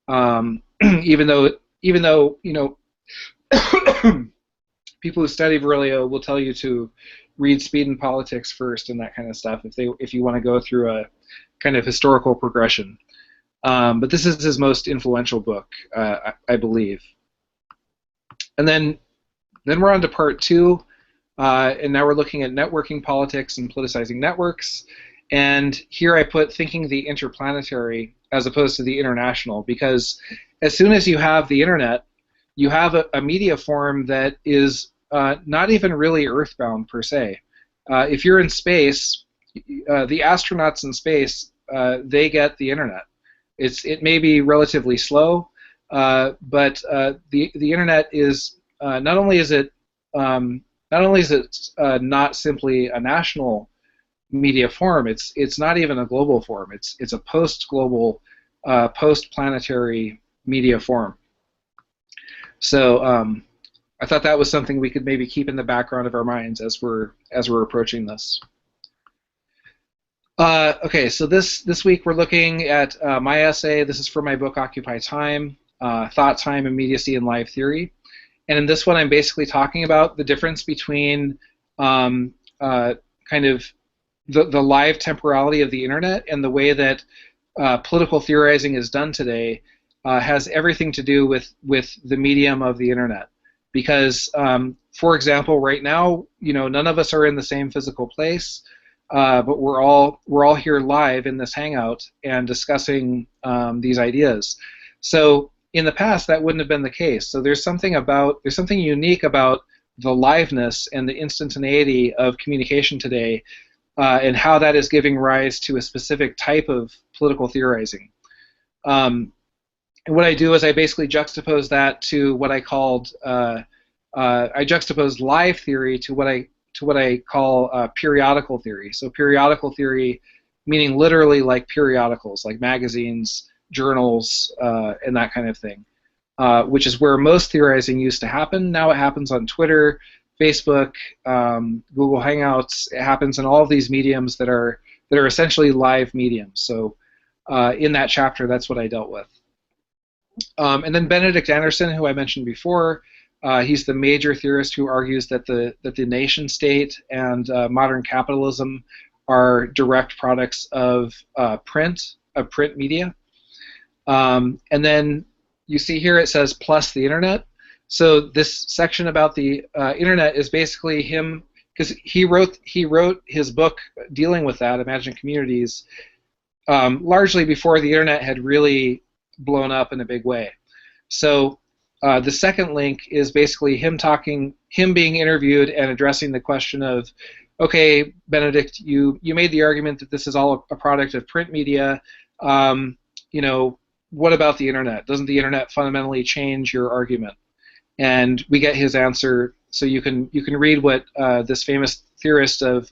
even though people who study Virilio will tell you to read Speed and Politics first and that kind of stuff if you want to go through a kind of historical progression. But this is his most influential book, I believe. And then we're on to part 2, and now we're looking at networking politics and politicizing networks. And here I put thinking the interplanetary as opposed to the international, because as soon as you have the internet, you have a media form that is not even really earthbound per se. If you're in space, the astronauts in space, they get the internet. It may be relatively slow, but the internet is not only is it not simply a national media form, it's not even a global form. It's a post-global, post-planetary media form. So I thought that was something we could maybe keep in the background of our minds as we're approaching this. Okay, so this week we're looking at my essay. This is for my book Occupy Time, Thought, Time, Immediacy, and Live Theory. And in this one I'm basically talking about the difference between kind of the live temporality of the internet and the way that political theorizing is done today has everything to do with the medium of the internet. Because, for example, right now, none of us are in the same physical place, but we're all here live in this hangout and discussing these ideas. So in the past, that wouldn't have been the case. So there's something unique about the liveness and the instantaneity of communication today, and how that is giving rise to a specific type of political theorizing. And what I do is I basically juxtapose that to what I called I juxtapose live theory to what I call periodical theory. So periodical theory, meaning literally like periodicals, like magazines, journals, and that kind of thing, which is where most theorizing used to happen. Now it happens on Twitter, Facebook, Google Hangouts. It happens in all of these mediums that are essentially live mediums. So in that chapter, that's what I dealt with. And then Benedict Anderson, who I mentioned before, he's the major theorist who argues that the nation state and modern capitalism are direct products of print media. And then you see here it says plus the internet. So this section about the internet is basically him because he wrote his book dealing with that, Imagined Communities, largely before the internet had really blown up in a big way. So the second link is basically him being interviewed and addressing the question of, okay, Benedict, you made the argument that this is all a product of print media. What about the internet? Doesn't the internet fundamentally change your argument? And we get his answer. So you can read what this famous theorist of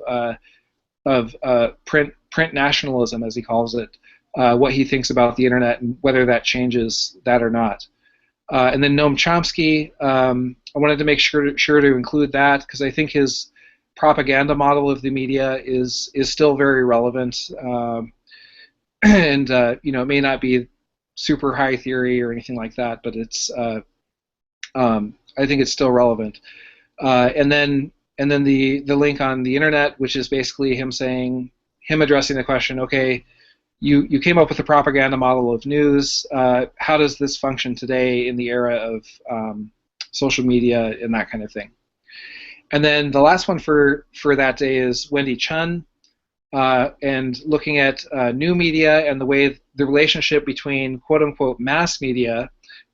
print nationalism, as he calls it, what he thinks about the internet and whether that changes that or not. And then Noam Chomsky, I wanted to make sure to include that because I think his propaganda model of the media is still very relevant, and it may not be super high theory or anything like that, but it's I think it's still relevant. And then the link on the internet, which is basically him addressing the question, okay, you came up with a propaganda model of news. How does this function today in the era of social media and that kind of thing? And then the last one for that day is Wendy Chun, and looking at new media and the relationship between quote-unquote mass media,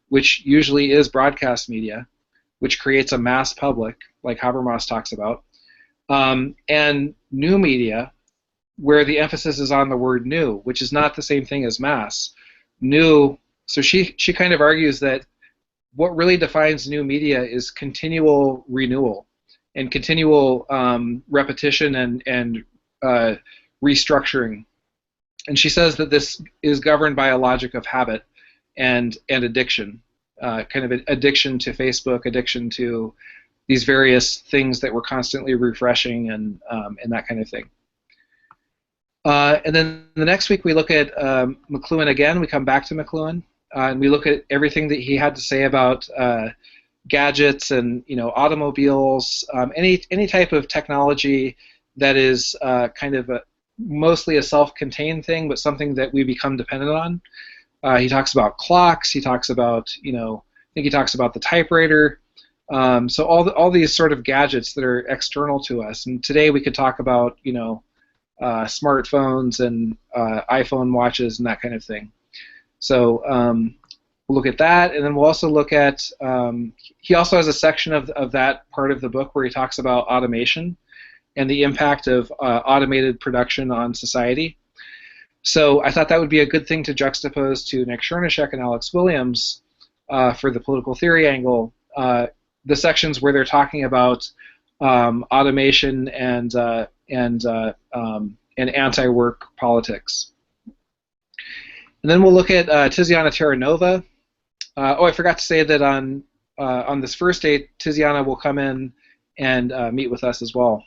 which usually is broadcast media, which creates a mass public, like Habermas talks about, and new media, where the emphasis is on the word new, which is not the same thing as mass. New, so she kind of argues that what really defines new media is continual renewal and continual repetition and restructuring. And she says that this is governed by a logic of habit and addiction, kind of an addiction to Facebook, addiction to these various things that we're constantly refreshing and that kind of thing. And then the next week we look at McLuhan again. We come back to McLuhan, and we look at everything that he had to say about gadgets and automobiles, any type of technology that is kind of mostly a self-contained thing, but something that we become dependent on. He talks about clocks. He talks about I think he talks about the typewriter. So all these sort of gadgets that are external to us. And today we could talk about smartphones and iPhone watches and that kind of thing. So we'll look at that, and then we'll also look at, he also has a section of that part of the book where he talks about automation and the impact of automated production on society. So I thought that would be a good thing to juxtapose to Nick Chernyshek and Alex Williams for the political theory angle, the sections where they're talking about automation and anti-work politics. And then we'll look at Tiziana Terranova. I forgot to say that on this first day, Tiziana will come in and meet with us as well.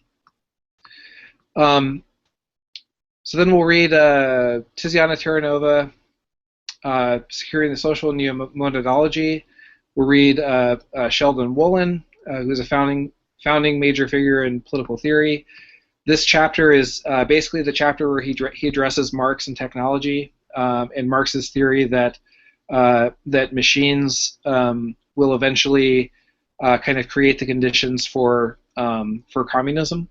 So then we'll read Tiziana Terranova, Securing the Social Neo-Modology. We'll read Sheldon Wolin, who's a founding major figure in political theory. This chapter is basically the chapter where he addresses Marx and technology, and Marx's theory that machines will eventually kind of create the conditions for communism.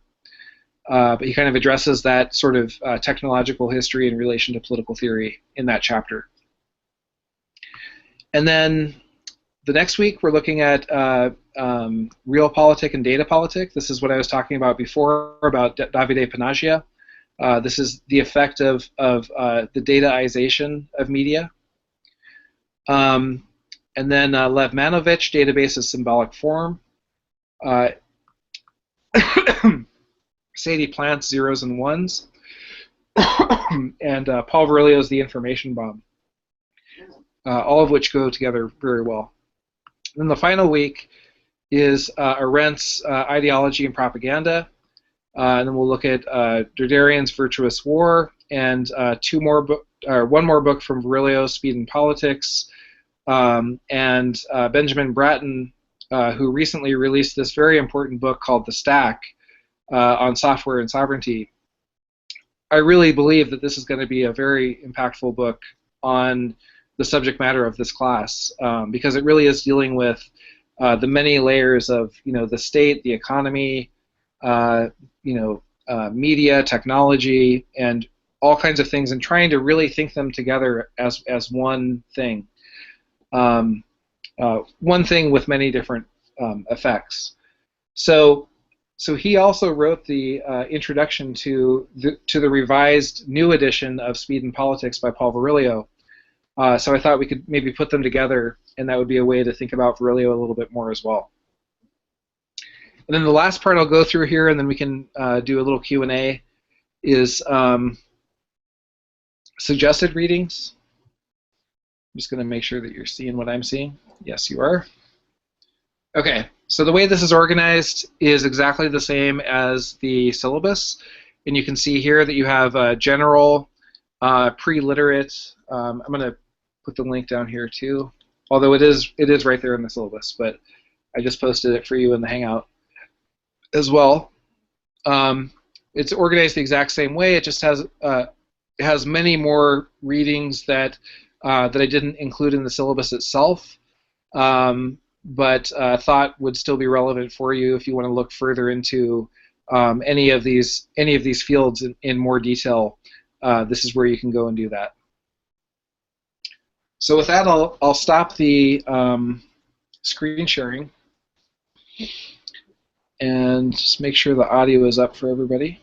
But he kind of addresses that sort of technological history in relation to political theory in that chapter. And then the next week we're looking at realpolitik and data politik. This is what I was talking about before about Davide Panagia. This is the effect of the dataization of media. And then Lev Manovich, Database as Symbolic Form. Sadie Plant's Zeros and Ones. And Paul Virilio's The Information Bomb. All of which go together very well. And then the final week is Arendt's Ideology and Propaganda. And then we'll look at Derderian's Virtuous War and one more book from Virilio, Speed and Politics, and Benjamin Bratton, who recently released this very important book called The Stack on software and sovereignty. I really believe that this is going to be a very impactful book on the subject matter of this class, because it really is dealing with the many layers of the state, the economy, media, technology, and all kinds of things, and trying to really think them together as one thing. One thing with many different effects. So he also wrote the introduction to the revised new edition of Speed and Politics by Paul Virilio. So I thought we could maybe put them together, and that would be a way to think about Virilio a little bit more as well. And then the last part I'll go through here, and then we can do a little Q&A, is suggested readings. I'm just going to make sure that you're seeing what I'm seeing. Yes, you are. Okay, so the way this is organized is exactly the same as the syllabus. And you can see here that you have general, pre-literate. I'm going to put the link down here too, although it is right there in the syllabus, but I just posted it for you in the Hangout as well. It's organized the exact same way. It just has many more readings that I didn't include in the syllabus itself, but thought would still be relevant for you if you want to look further into any of these fields in more detail. This is where you can go and do that. So with that, I'll stop the screen sharing and just make sure the audio is up for everybody.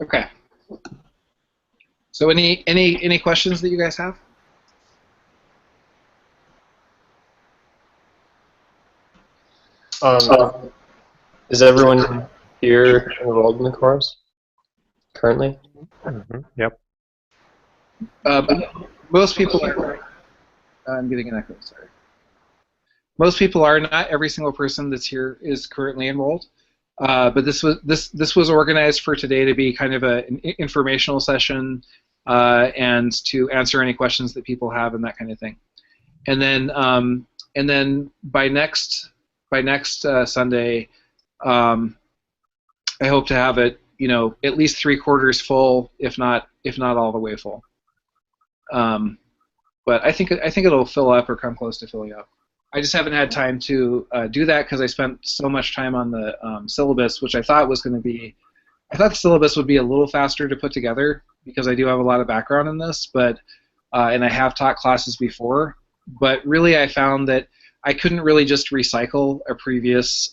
Okay. So any questions that you guys have? Is everyone here enrolled in the course currently? Mm-hmm. Yep. Most people are. I'm getting an echo. Sorry. Most people are. Not every single person that's here is currently enrolled. But this was organized for today to be kind of an informational session and to answer any questions that people have and that kind of thing. And then by next Sunday, I hope to have it, at least 3/4 full, if not all the way full. But I think it'll fill up or come close to filling up. I just haven't had time to do that because I spent so much time on the syllabus, which I thought was going to be. I thought the syllabus would be a little faster to put together because I do have a lot of background in this, but and I have taught classes before. But really, I found that I couldn't really just recycle a previous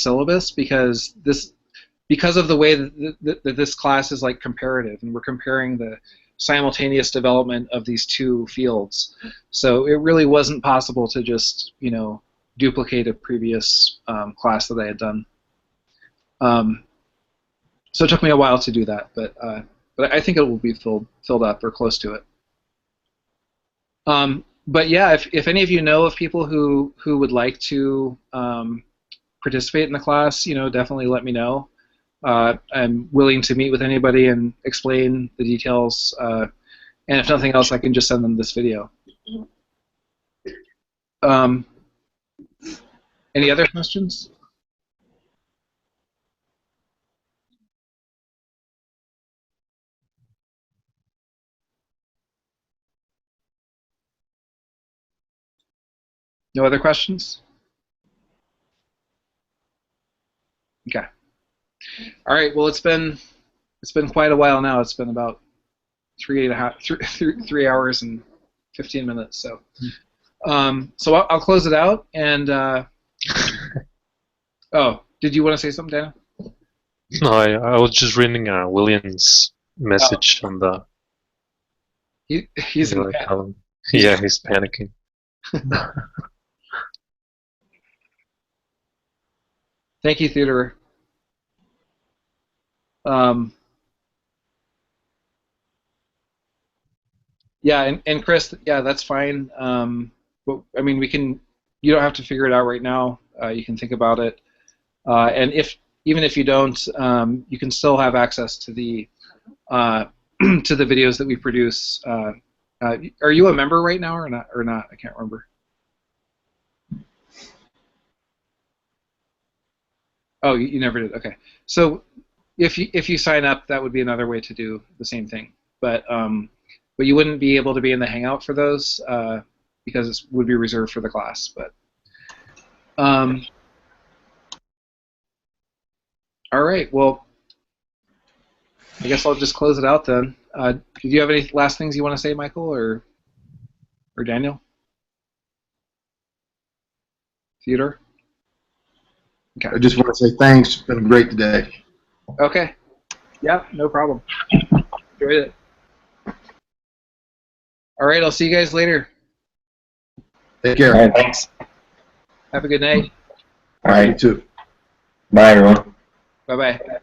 syllabus because of the way that this class is like comparative, and we're comparing the simultaneous development of these two fields. So it really wasn't possible to just, duplicate a previous class that I had done. So it took me a while to do that, but I think it will be filled up or close to it. But yeah, if any of you know of people who would like to participate in the class, definitely let me know. I'm willing to meet with anybody and explain the details, and if nothing else, I can just send them this video. Any other questions? No other questions? Okay. All right. Well, it's been quite a while now. It's been about 3 hours and 15 minutes. So, so I'll close it out. And oh, did you want to say something, Dana? No, I was just reading William's message on the. He's in panic. Yeah, he's panicking. Thank you, Theodore. Yeah, and Chris, yeah, that's fine. But I mean, you don't have to figure it out right now. You can think about it, and even if you don't, you can still have access to the to the videos that we produce. Are you a member right now or not? I can't remember. Oh, you never did. Okay. So if you sign up, that would be another way to do the same thing. But you wouldn't be able to be in the Hangout for those because it would be reserved for the class. But all right. Well, I guess I'll just close it out then. Do you have any last things you want to say, Michael or Daniel? Theodore? Okay. I just want to say thanks. It's been great today. Okay. Yeah, no problem. Enjoyed it. All right, I'll see you guys later. Take care. All right, thanks. Have a good night. All right. You too. Bye, everyone. Bye-bye.